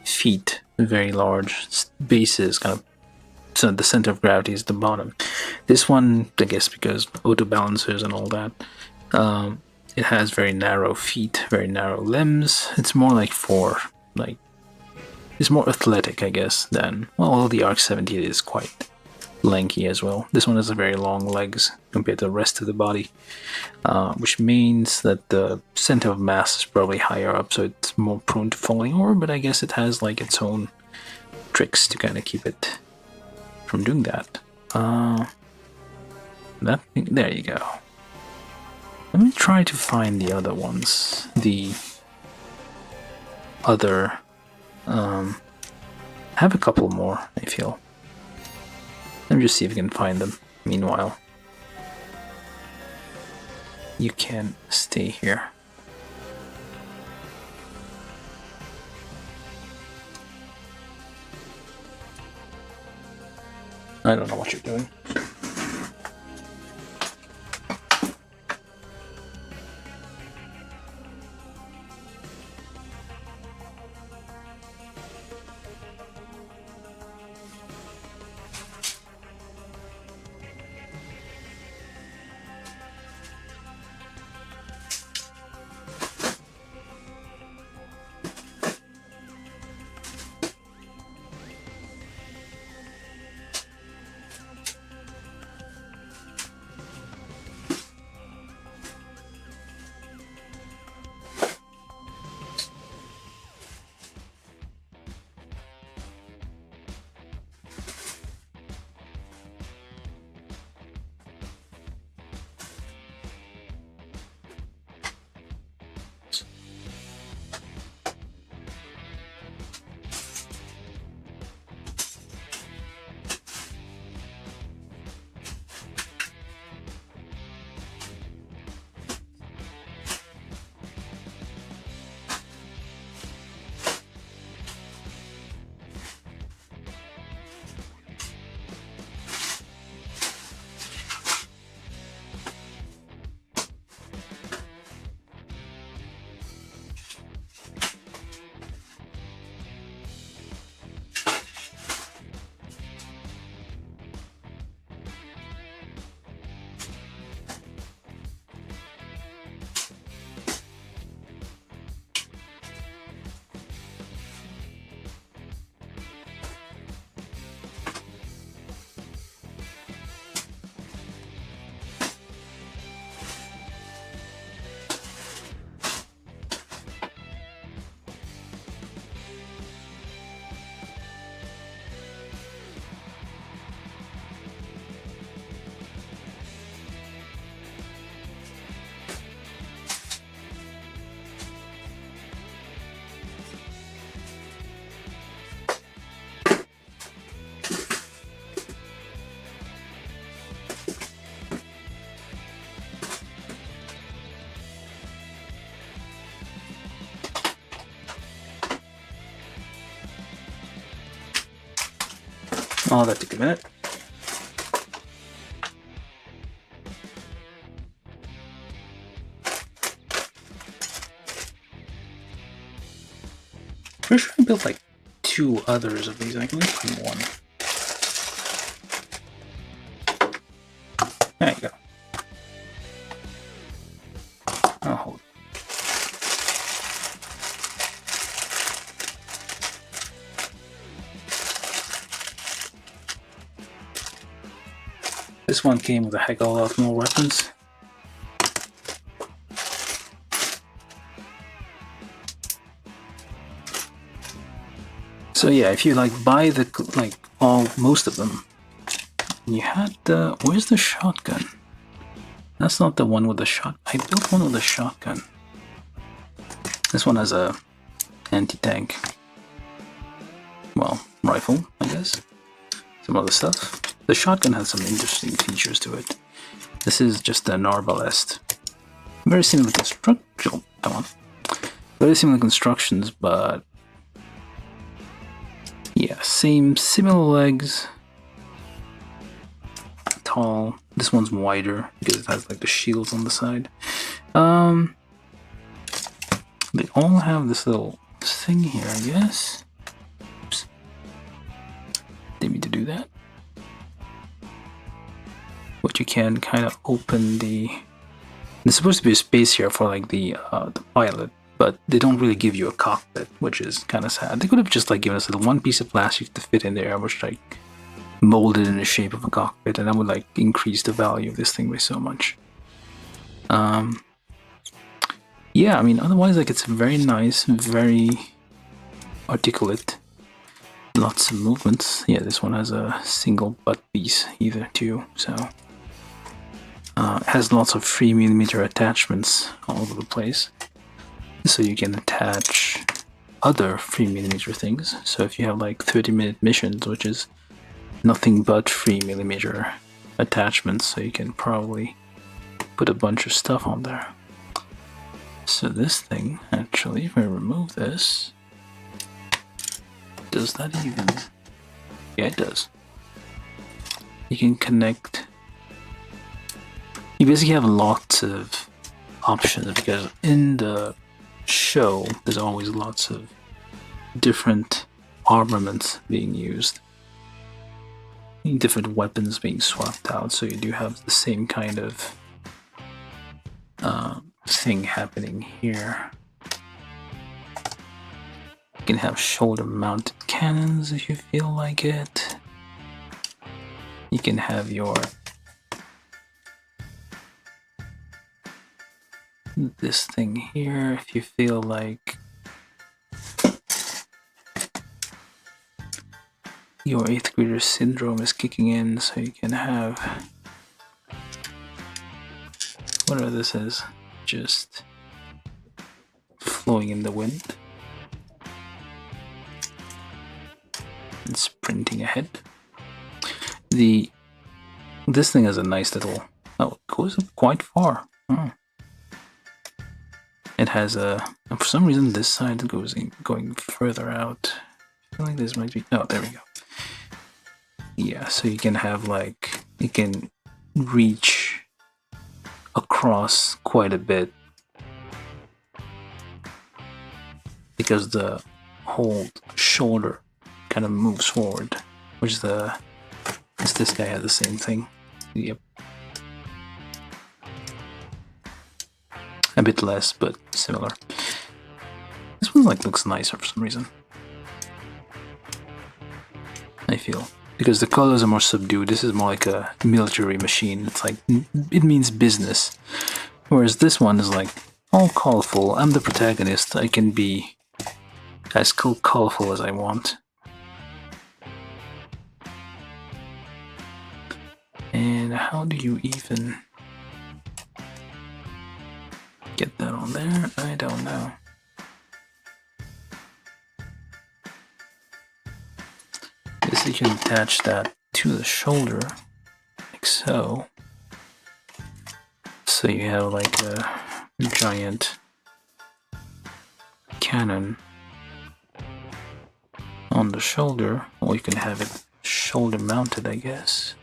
feet. Very large bases, kind of... So the center of gravity is the bottom. This one, I guess because auto balancers and all that, it has very narrow feet, very narrow limbs. It's more like for like... It's more athletic, I guess, than... Well, although the ARX-8 is quite lanky as well. This one has very long legs compared to the rest of the body, which means that the center of mass is probably higher up, so it's more prone to falling over, but I guess it has like its own tricks to kind of keep it from doing that. That thing, there you go. Let me try to find the other ones. The other... have a couple more, I feel. Let me just see if I can find them. Meanwhile, you can stay here. I don't know what you're doing. Oh, that took a minute. Pretty sure I built like 2 others of these. I can only find one. There you go. Oh, hold. This one came with a heck of a lot more weapons. So yeah, if you like buy the most of them, you had the where's the shotgun? That's not the one with the shot. I built one with a shotgun. This one has a anti-tank, well, rifle, I guess. some other stuff. The shotgun has some interesting features to it. This is just an arbalest. Very similar construction. Come on. Very similar constructions, but yeah, similar legs. Tall. This one's wider because it has like the shields on the side. They all have this little thing here, I guess. Oops. Didn't mean to do that. But you can kind of open the. There's supposed to be a space here for like the pilot, but they don't really give you a cockpit, which is kind of sad. They could have just like given us the one piece of plastic to fit in there, which like molded in the shape of a cockpit, and that would like increase the value of this thing by so much. Yeah, I mean, otherwise, like, it's very nice, very articulate, lots of movements. Yeah, this one has a single butt piece either too, so it has lots of 3mm attachments all over the place, so you can attach other 3mm things. So if you have like 30-minute missions, which is nothing but 3mm attachments, so you can probably put a bunch of stuff on there. So this thing, actually, if I remove this, does that even? Yeah, it does. You can connect. You basically have lots of options because in the show, there's always lots of different armaments being used. Different weapons being swapped out, so you do have the same kind of thing happening here. You can have shoulder-mounted cannons if you feel like it. You can have your this thing here if you feel like your 8th grader syndrome is kicking in, so you can have whatever this is, just flowing in the wind and sprinting ahead. This thing has a nice little, oh, it goes up quite far. It has a, for some reason this side goes going further out. I feel like this might be, oh, there we go. Yeah, so you can have like, you can reach across quite a bit because the whole shoulder kind of moves forward, which this guy has the same thing. Yep. A bit less, but similar. This one like looks nicer for some reason, I feel. Because the colors are more subdued. This is more like a military machine. It's like, it means business. Whereas this one is like, all colorful. I'm the protagonist. I can be as colorful as I want. And how do you even get that on there? I don't know. Guess you can attach that to the shoulder, like so. So you have like a giant cannon on the shoulder, or you can have it shoulder mounted, I guess.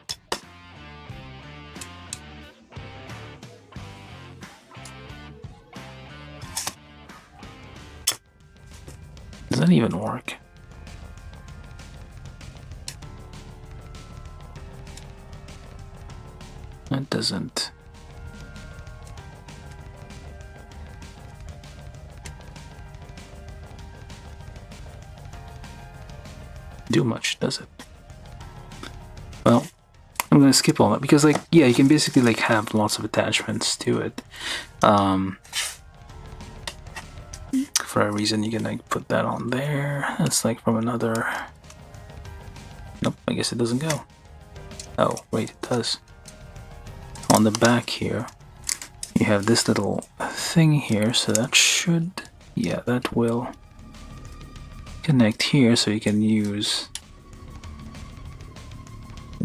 Does that even work? That doesn't. Do much, does it? Well, I'm gonna skip all that because, like, yeah, you can basically like have lots of attachments to it. For a reason, you can like put that on there. That's like from another. Nope, I guess it doesn't go. Oh, wait, it does. On the back here, you have this little thing here, so that should, yeah, that will connect here, so you can use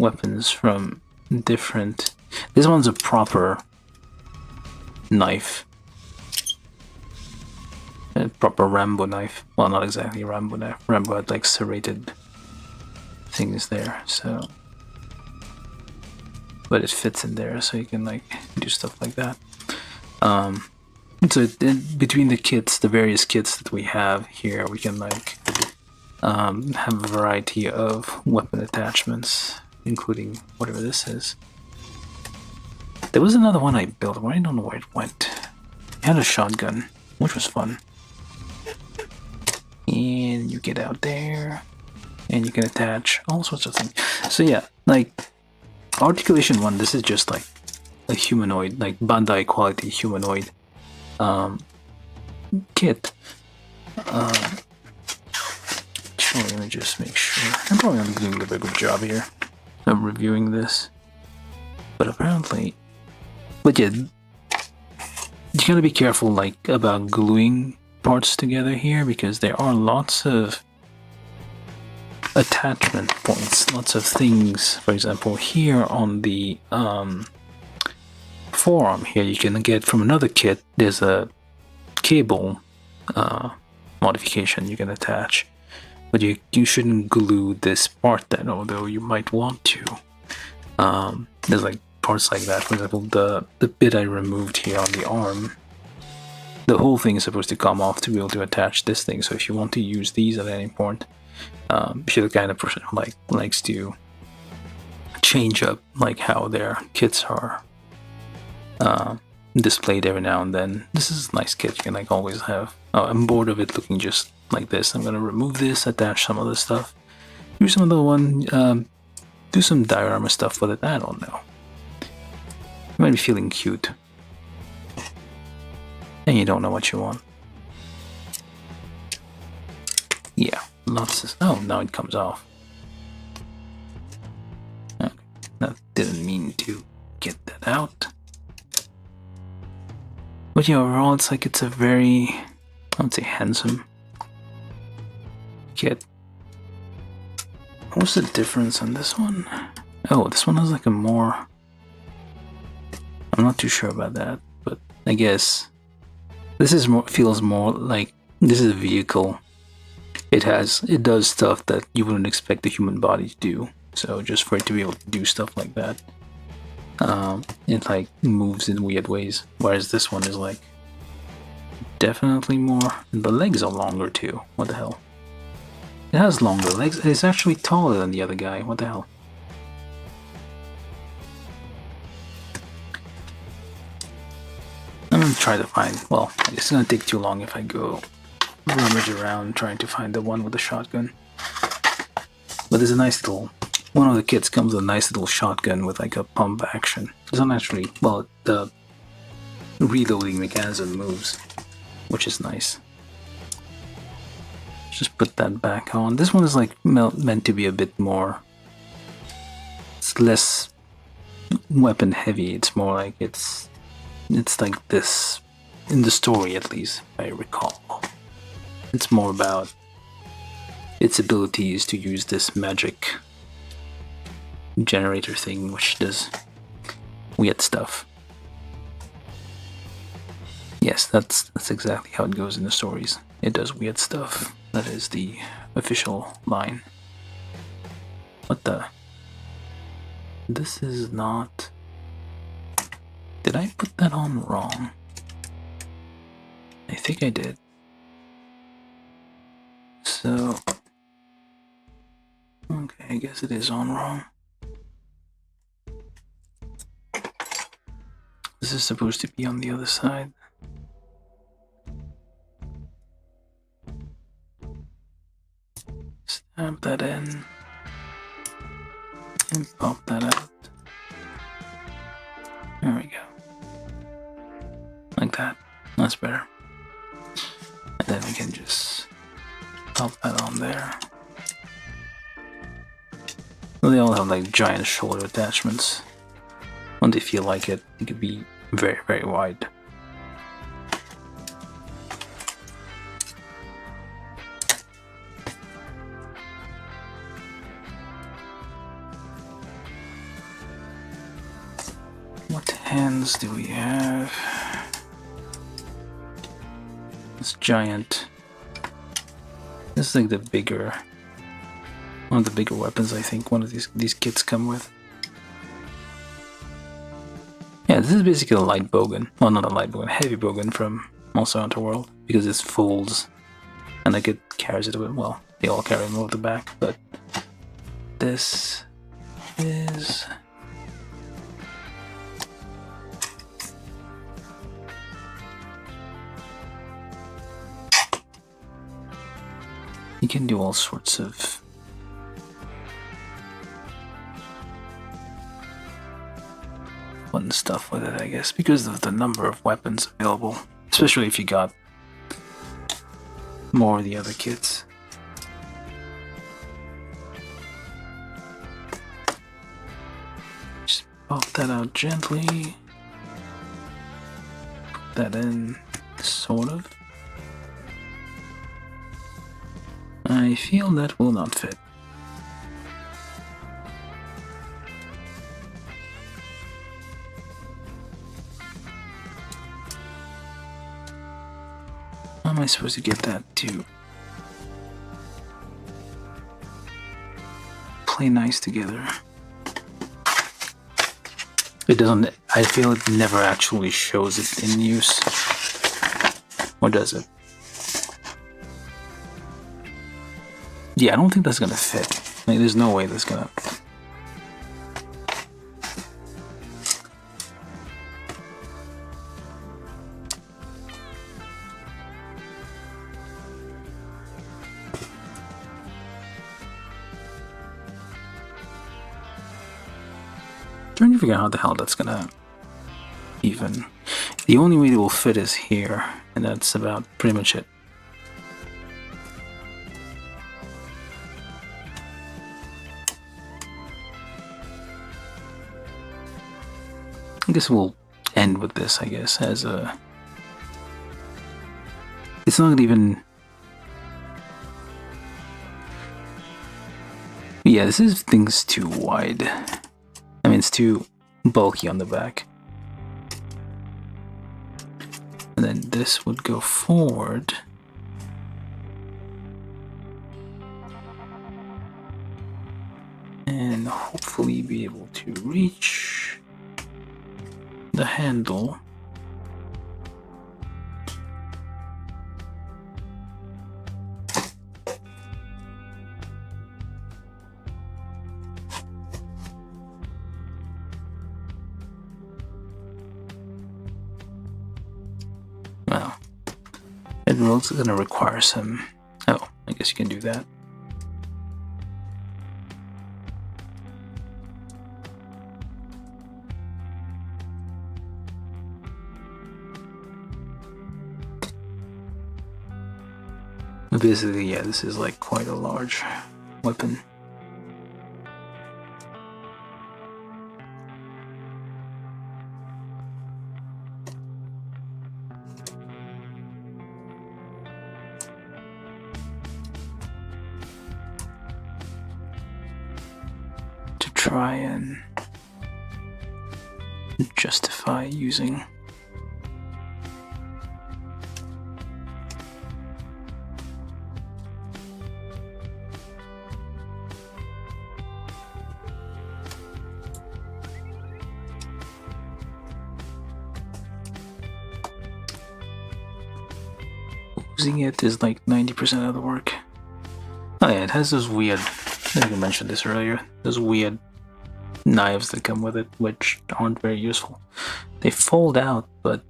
weapons from different... This one's a proper knife. A proper Rambo knife. Well, not exactly a Rambo knife. Rambo had like serrated things there, so... But it fits in there, so you can like do stuff like that. So between the kits, the various kits that we have here, we can like have a variety of weapon attachments, including whatever this is. There was another one I built, but I don't know where it went. It had a shotgun, which was fun. And you get out there, and you can attach all sorts of things. So yeah, like Articulation 1, this is just like a humanoid, like Bandai quality humanoid kit. Sure, let me just make sure. I'm probably not doing a very good job here of reviewing this. But apparently... But yeah, you gotta be careful like about gluing parts together here, because there are lots of attachment points, lots of things. For example, here on the forearm here, you can get from another kit, there's a cable modification you can attach, but you shouldn't glue this part then, although you might want to. There's like parts like that. For example, the bit I removed here on the arm, the whole thing is supposed to come off to be able to attach this thing. So if you want to use these at any point, if you're the kind of person who likes to change up like how their kits are displayed every now and then, this is a nice kit you can like always have. Oh, I'm bored of it looking just like this. I'm gonna remove this, attach some other stuff, do some other one, do some diorama stuff with it. I don't know. You might be feeling cute, and you don't know what you want. Yeah, lots of... Oh, now it comes off. Okay, that didn't mean to get that out. But yeah, overall, it's like it's a very, I would say, handsome kit. What's the difference on this one? Oh, this one has like a more... I'm not too sure about that, but I guess this is more, feels more like this is a vehicle. It does stuff that you wouldn't expect the human body to do. So just for it to be able to do stuff like that, it like moves in weird ways. Whereas this one is like definitely more. And the legs are longer too. What the hell? It has longer legs. It's actually taller than the other guy. What the hell? I'm gonna try to find. Well, it's gonna take too long if I go rummage around trying to find the one with the shotgun. But there's a nice little... One of the kits comes with a nice little shotgun with like a pump action. It's not actually... Well, the reloading mechanism moves, which is nice. Just put that back on. This one is like meant to be a bit more... It's less weapon heavy. It's more like it's like this, in the story at least, if I recall. It's more about its abilities to use this magic generator thing, which does weird stuff. Yes, that's exactly how it goes in the stories. It does weird stuff. That is the official line. What the? This is not... Did I put that on wrong? I think I did. So... Okay, I guess it is on wrong. This is supposed to be on the other side. Snap that in. And pop that out. There we go. Like that. That's better. And then we can just pop that on there. Well, they all have like giant shoulder attachments. When they feel like it, it could be very, very wide. What hands do we have? This giant. This is like the bigger, one of the bigger weapons I think one of these kits come with. Yeah, this is basically a light bowgun. Well, not a light bowgun, heavy bowgun from Monster Hunter World, because it folds and like it carries it with, well, they all carry them over the back, but this is you can do all sorts of fun stuff with it, I guess, because of the number of weapons available, especially if you got more of the other kits. Just pop that out gently. Put that in, sort of. I feel that will not fit. How am I supposed to get that to play nice together? It doesn't, I feel it never actually shows it in use. Or does it? Yeah, I don't think that's gonna fit. Like, there's no way that's gonna... Trying to figure out how the hell that's gonna even... The only way it will fit is here, and that's about pretty much it. I guess we'll end with this, I guess, as a... It's not even... Yeah, this thing's too wide. I mean, it's too bulky on the back. And then this would go forward. And hopefully be able to reach the handle. Well, it will also gonna require some... Oh, I guess you can do that. Basically, yeah, this is like quite a large weapon. To try and justify using. Using it is like 90% of the work. Oh yeah, it has those weird, I think I mentioned this earlier, those weird knives that come with it, which aren't very useful. They fold out, but...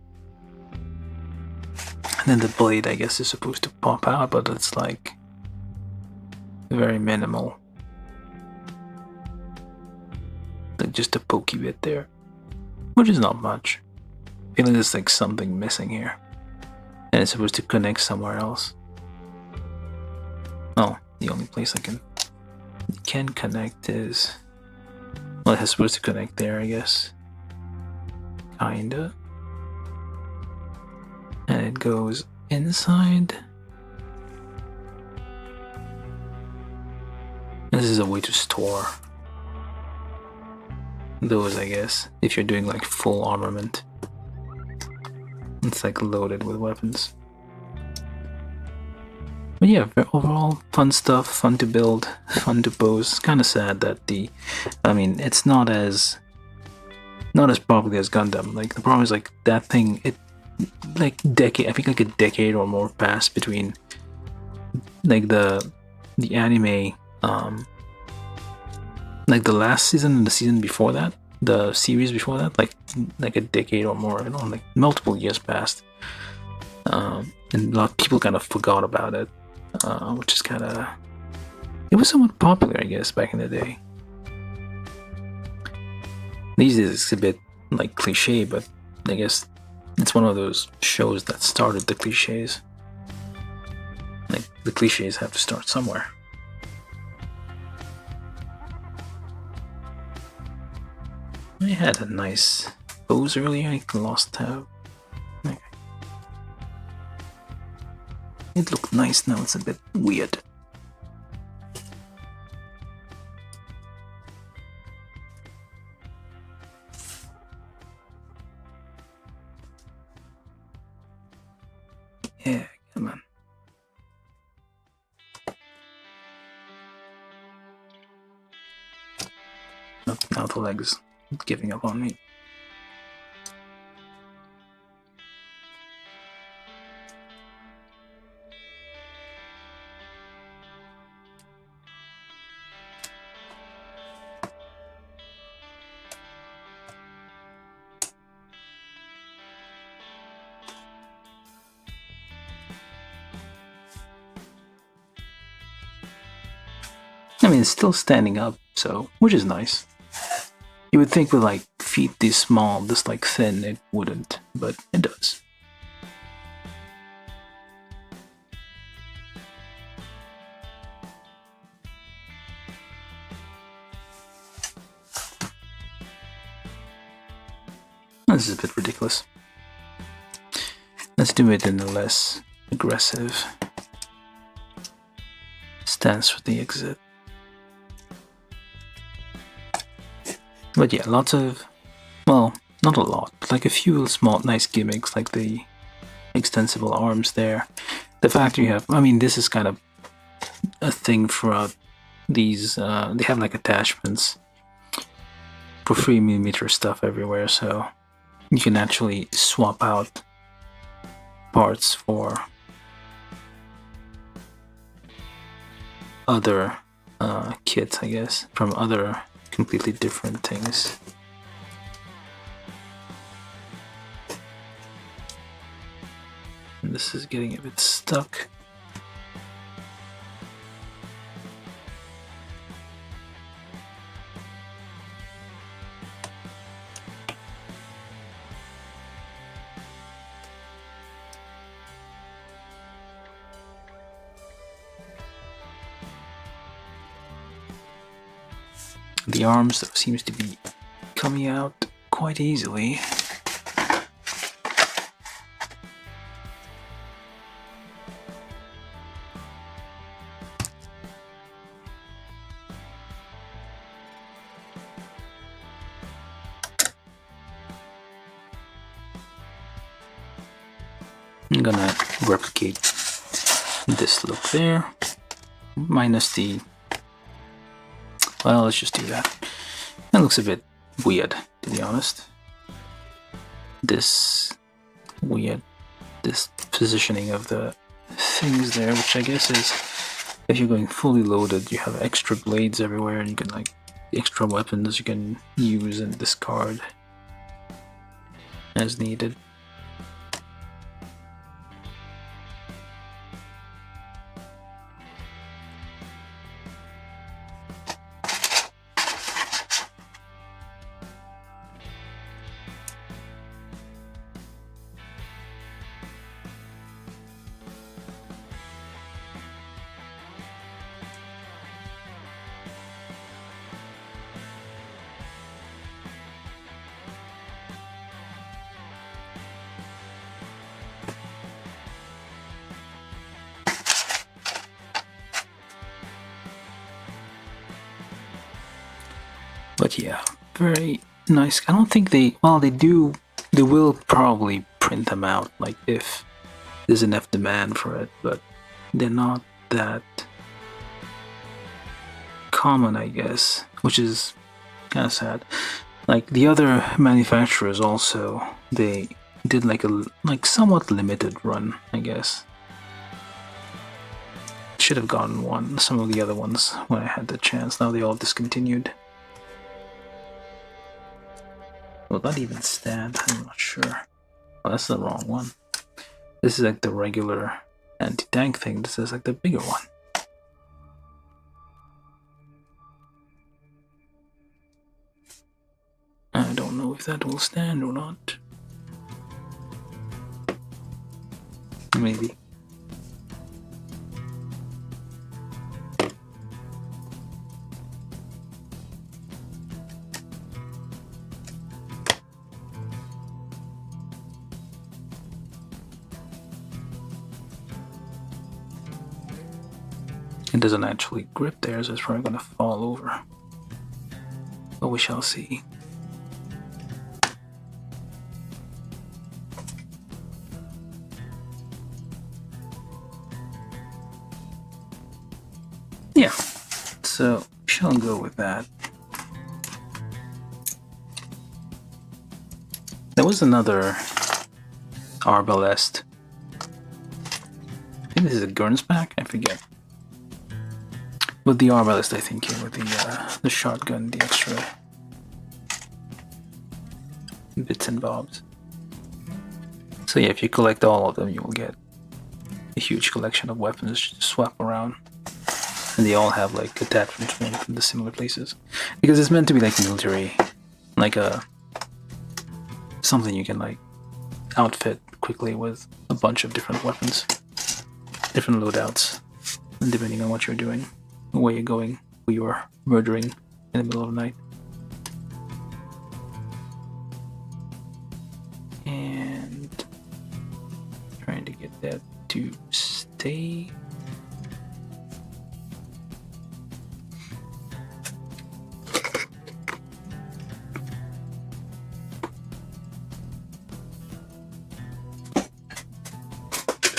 And then the blade, I guess, is supposed to pop out, but it's like... very minimal. Like just a pokey bit there. Which is not much. I feel like there's like something missing here. And it's supposed to connect somewhere else. Oh, the only place I can connect is... Well, it's supposed to connect there, I guess. Kinda. And it goes inside. This is a way to store those, I guess, if you're doing like full armament. It's like loaded with weapons. But yeah, overall fun stuff, fun to build, fun to pose. It's kind of sad that it's not as popular as Gundam. Like the problem is like that thing, I think like a decade or more passed between like the anime, like the last season and the season before that, the series before that, like a decade or more, like multiple years passed, and a lot of people kind of forgot about it, which is kind of, it was somewhat popular, I guess, back in the day. These days it's a bit like cliche, but I guess it's one of those shows that started the cliches. Like the cliches have to start somewhere. I had a nice pose earlier. I lost tab. Okay. It looked nice, now it's a bit weird. Yeah, come on. Now the leg's giving up on me. I mean, it's still standing up, so, which is nice. You would think with like feet this small, this like thin, it wouldn't, but it does. This is a bit ridiculous. Let's do it in a less aggressive stance for the exit. But yeah, lots of, well, not a lot, but like a few small nice gimmicks, like the extensible arms there. The fact you have, I mean, this is kind of a thing throughout these, they have like attachments for 3mm stuff everywhere, so you can actually swap out parts for other kits, I guess, from other completely different things. And this is getting a bit stuck. The arms, though, seems to be coming out quite easily. I'm gonna replicate this look there, minus the, well, let's just do that. That looks a bit weird, to be honest. This positioning of the things there, which I guess is, if you're going fully loaded, you have extra blades everywhere, and you can, like, extra weapons you can use and discard as needed. But yeah, very nice. I don't think they. Well, they do. They will probably print them out, like if there's enough demand for it, but they're not that common, I guess, which is kind of sad. Like the other manufacturers also, they did like a somewhat limited run, I guess. Should have gotten one. Some of the other ones when I had the chance. Now they all discontinued. Will that even stand? I'm not sure. Oh, that's the wrong one. This is like the regular anti-tank thing. This is like the bigger one. I don't know if that will stand or not. Maybe. It doesn't actually grip there, so it's probably going to fall over. But we shall see. Yeah, so we shall go with that. There was another Arbalest. I think this is a Gurns pack, I forget. But the Arbalest, I think, came with the shotgun, the extra bits and bobs. So yeah, if you collect all of them, you will get a huge collection of weapons to swap around. And they all have like attachments from the similar places. Because it's meant to be like military, like something you can like outfit quickly with a bunch of different weapons, different loadouts, and depending on what you're doing, where you're going, who you are murdering in the middle of the night. And trying to get that to stay.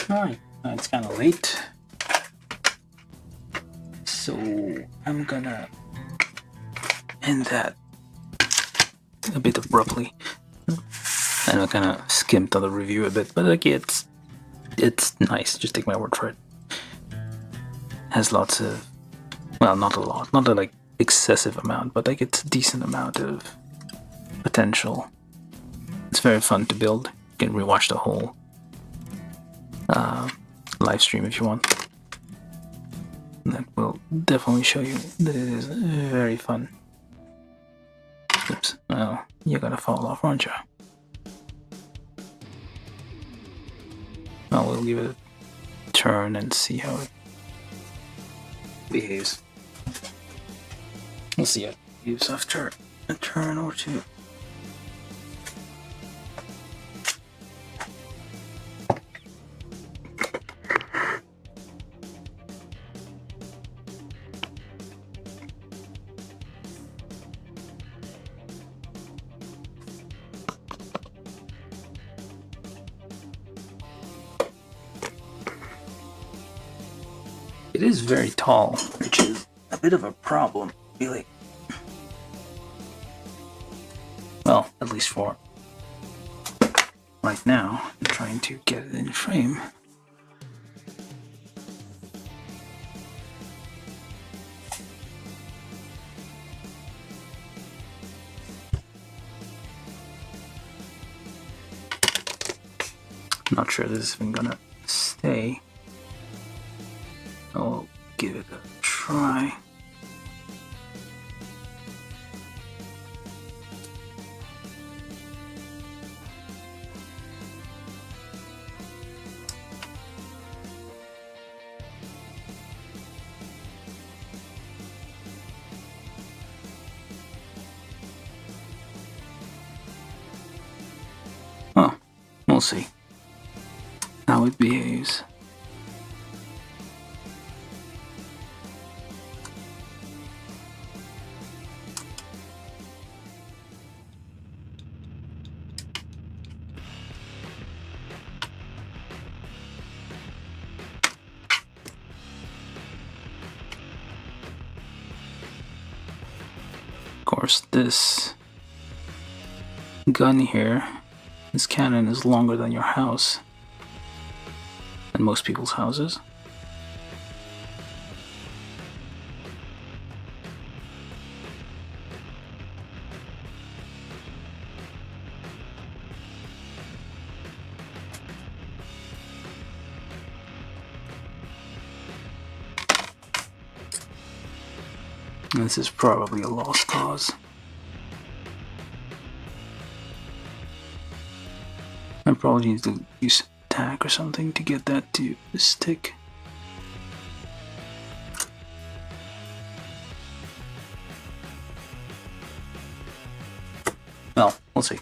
Alright, it's kind of late, so I'm gonna end that a bit abruptly. I know I kind of skimped on the review a bit, but like it's nice. Just take my word for it. Has lots of, well, not a lot, not a like excessive amount, but like it's a decent amount of potential. It's very fun to build. You can rewatch the whole live stream if you want. That will definitely show you that it is very fun. Oops, well, you're gonna fall off, aren't you? Well, we'll give it a turn and see how it behaves. We'll see how it behaves after a turn or two. It is very tall, which is a bit of a problem, really. Well, at least for right now. I'm trying to get it in frame. Not sure this is even gonna stay. I'll give it a try. Oh, we'll see how it behaves. course, this gun here, this cannon is longer than your house, and most people's houses. This is probably a lost cause. I probably need to use tack or something to get that to stick. Well, we'll see.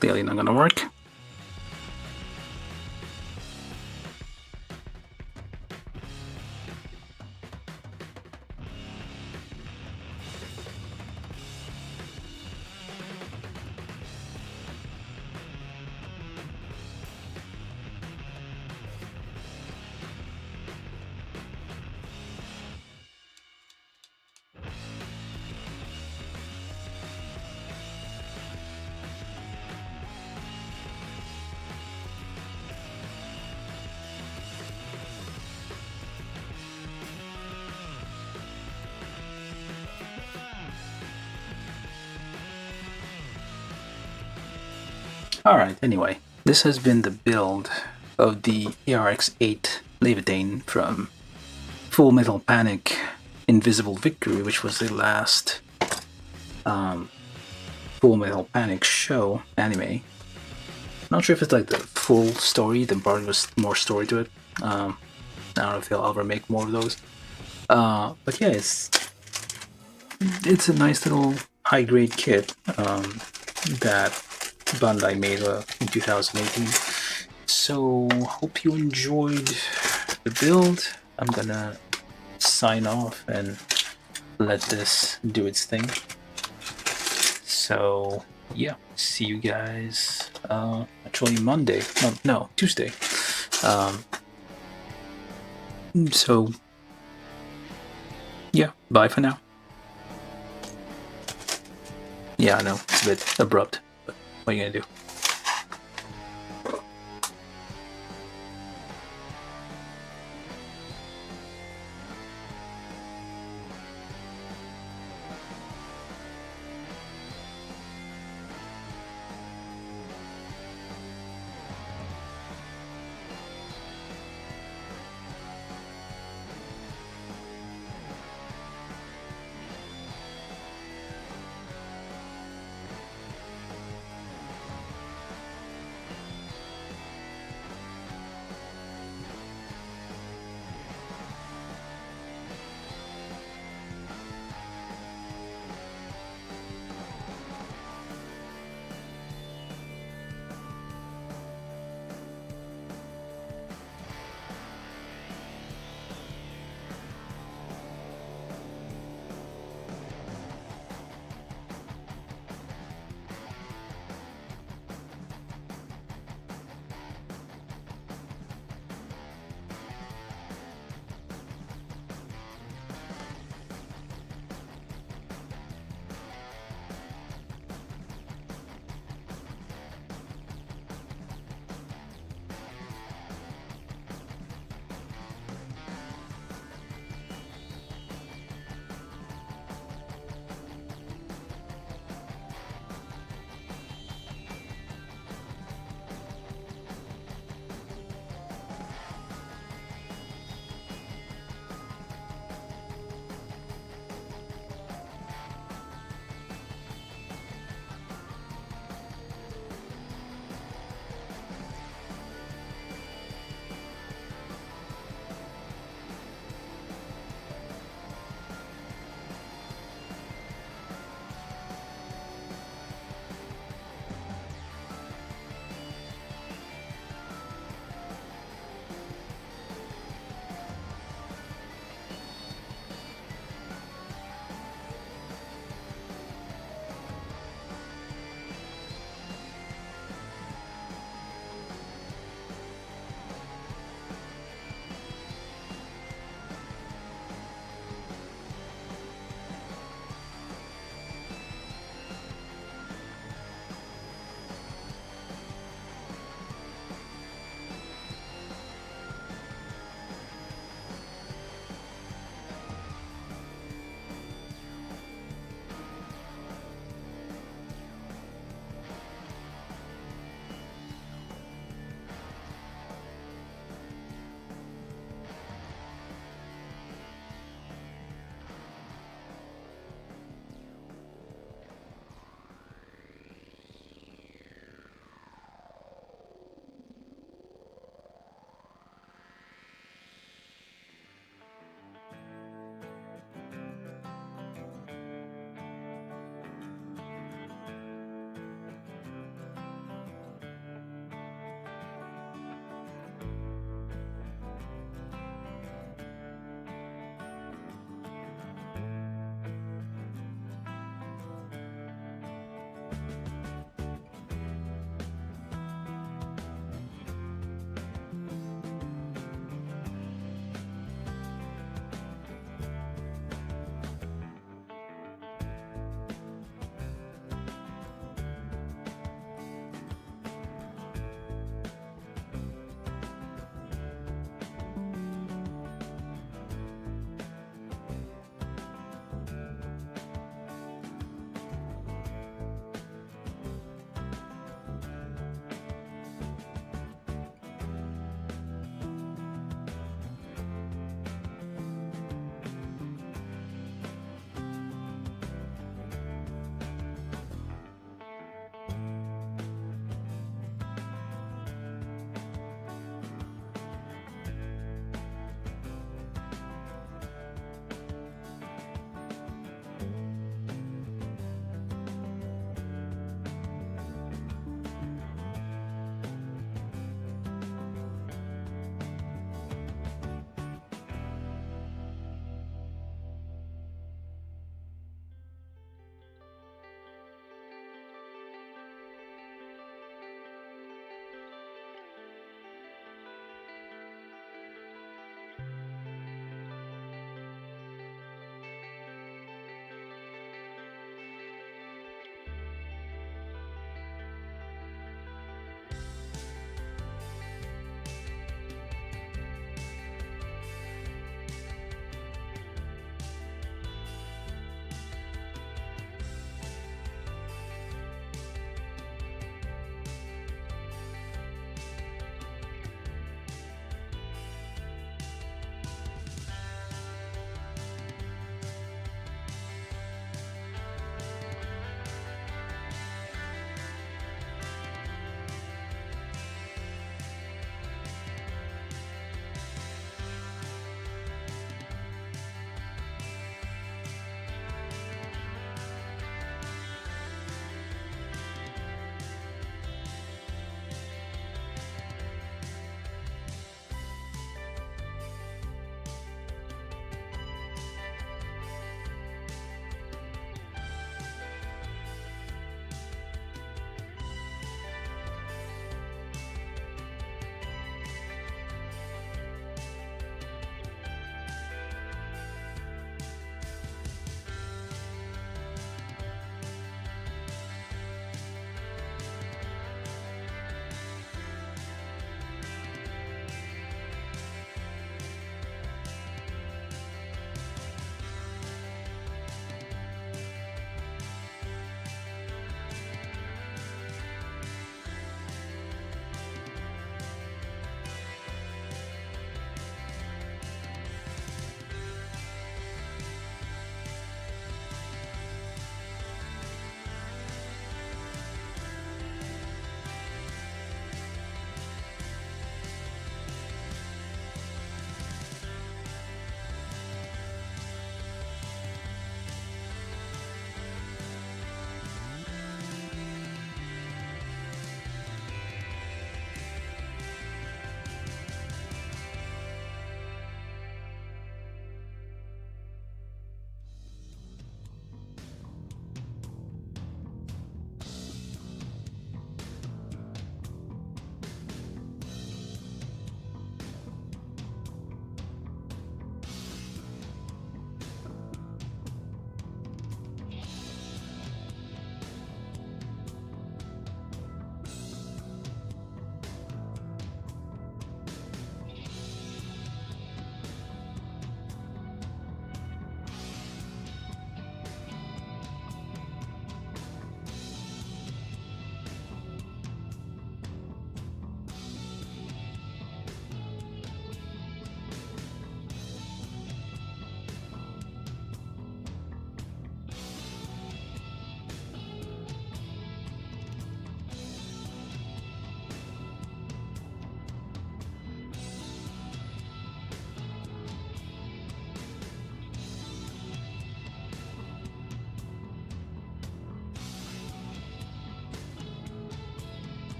Clearly not gonna work. Alright, anyway, this has been the build of the ARX-8 Laevatein from Full Metal Panic Invisible Victory, which was the last Full Metal Panic show anime. Not sure if it's like the full story, the part was more story to it. I don't know if they'll ever make more of those. But yeah, it's a nice little high-grade kit that Bandai made in 2018. So hope you enjoyed the build. I'm gonna sign off and let this do its thing. So yeah, see you guys actually Monday. No, Tuesday. So yeah, bye for now. Yeah, I know, it's a bit abrupt, but what are you gonna do?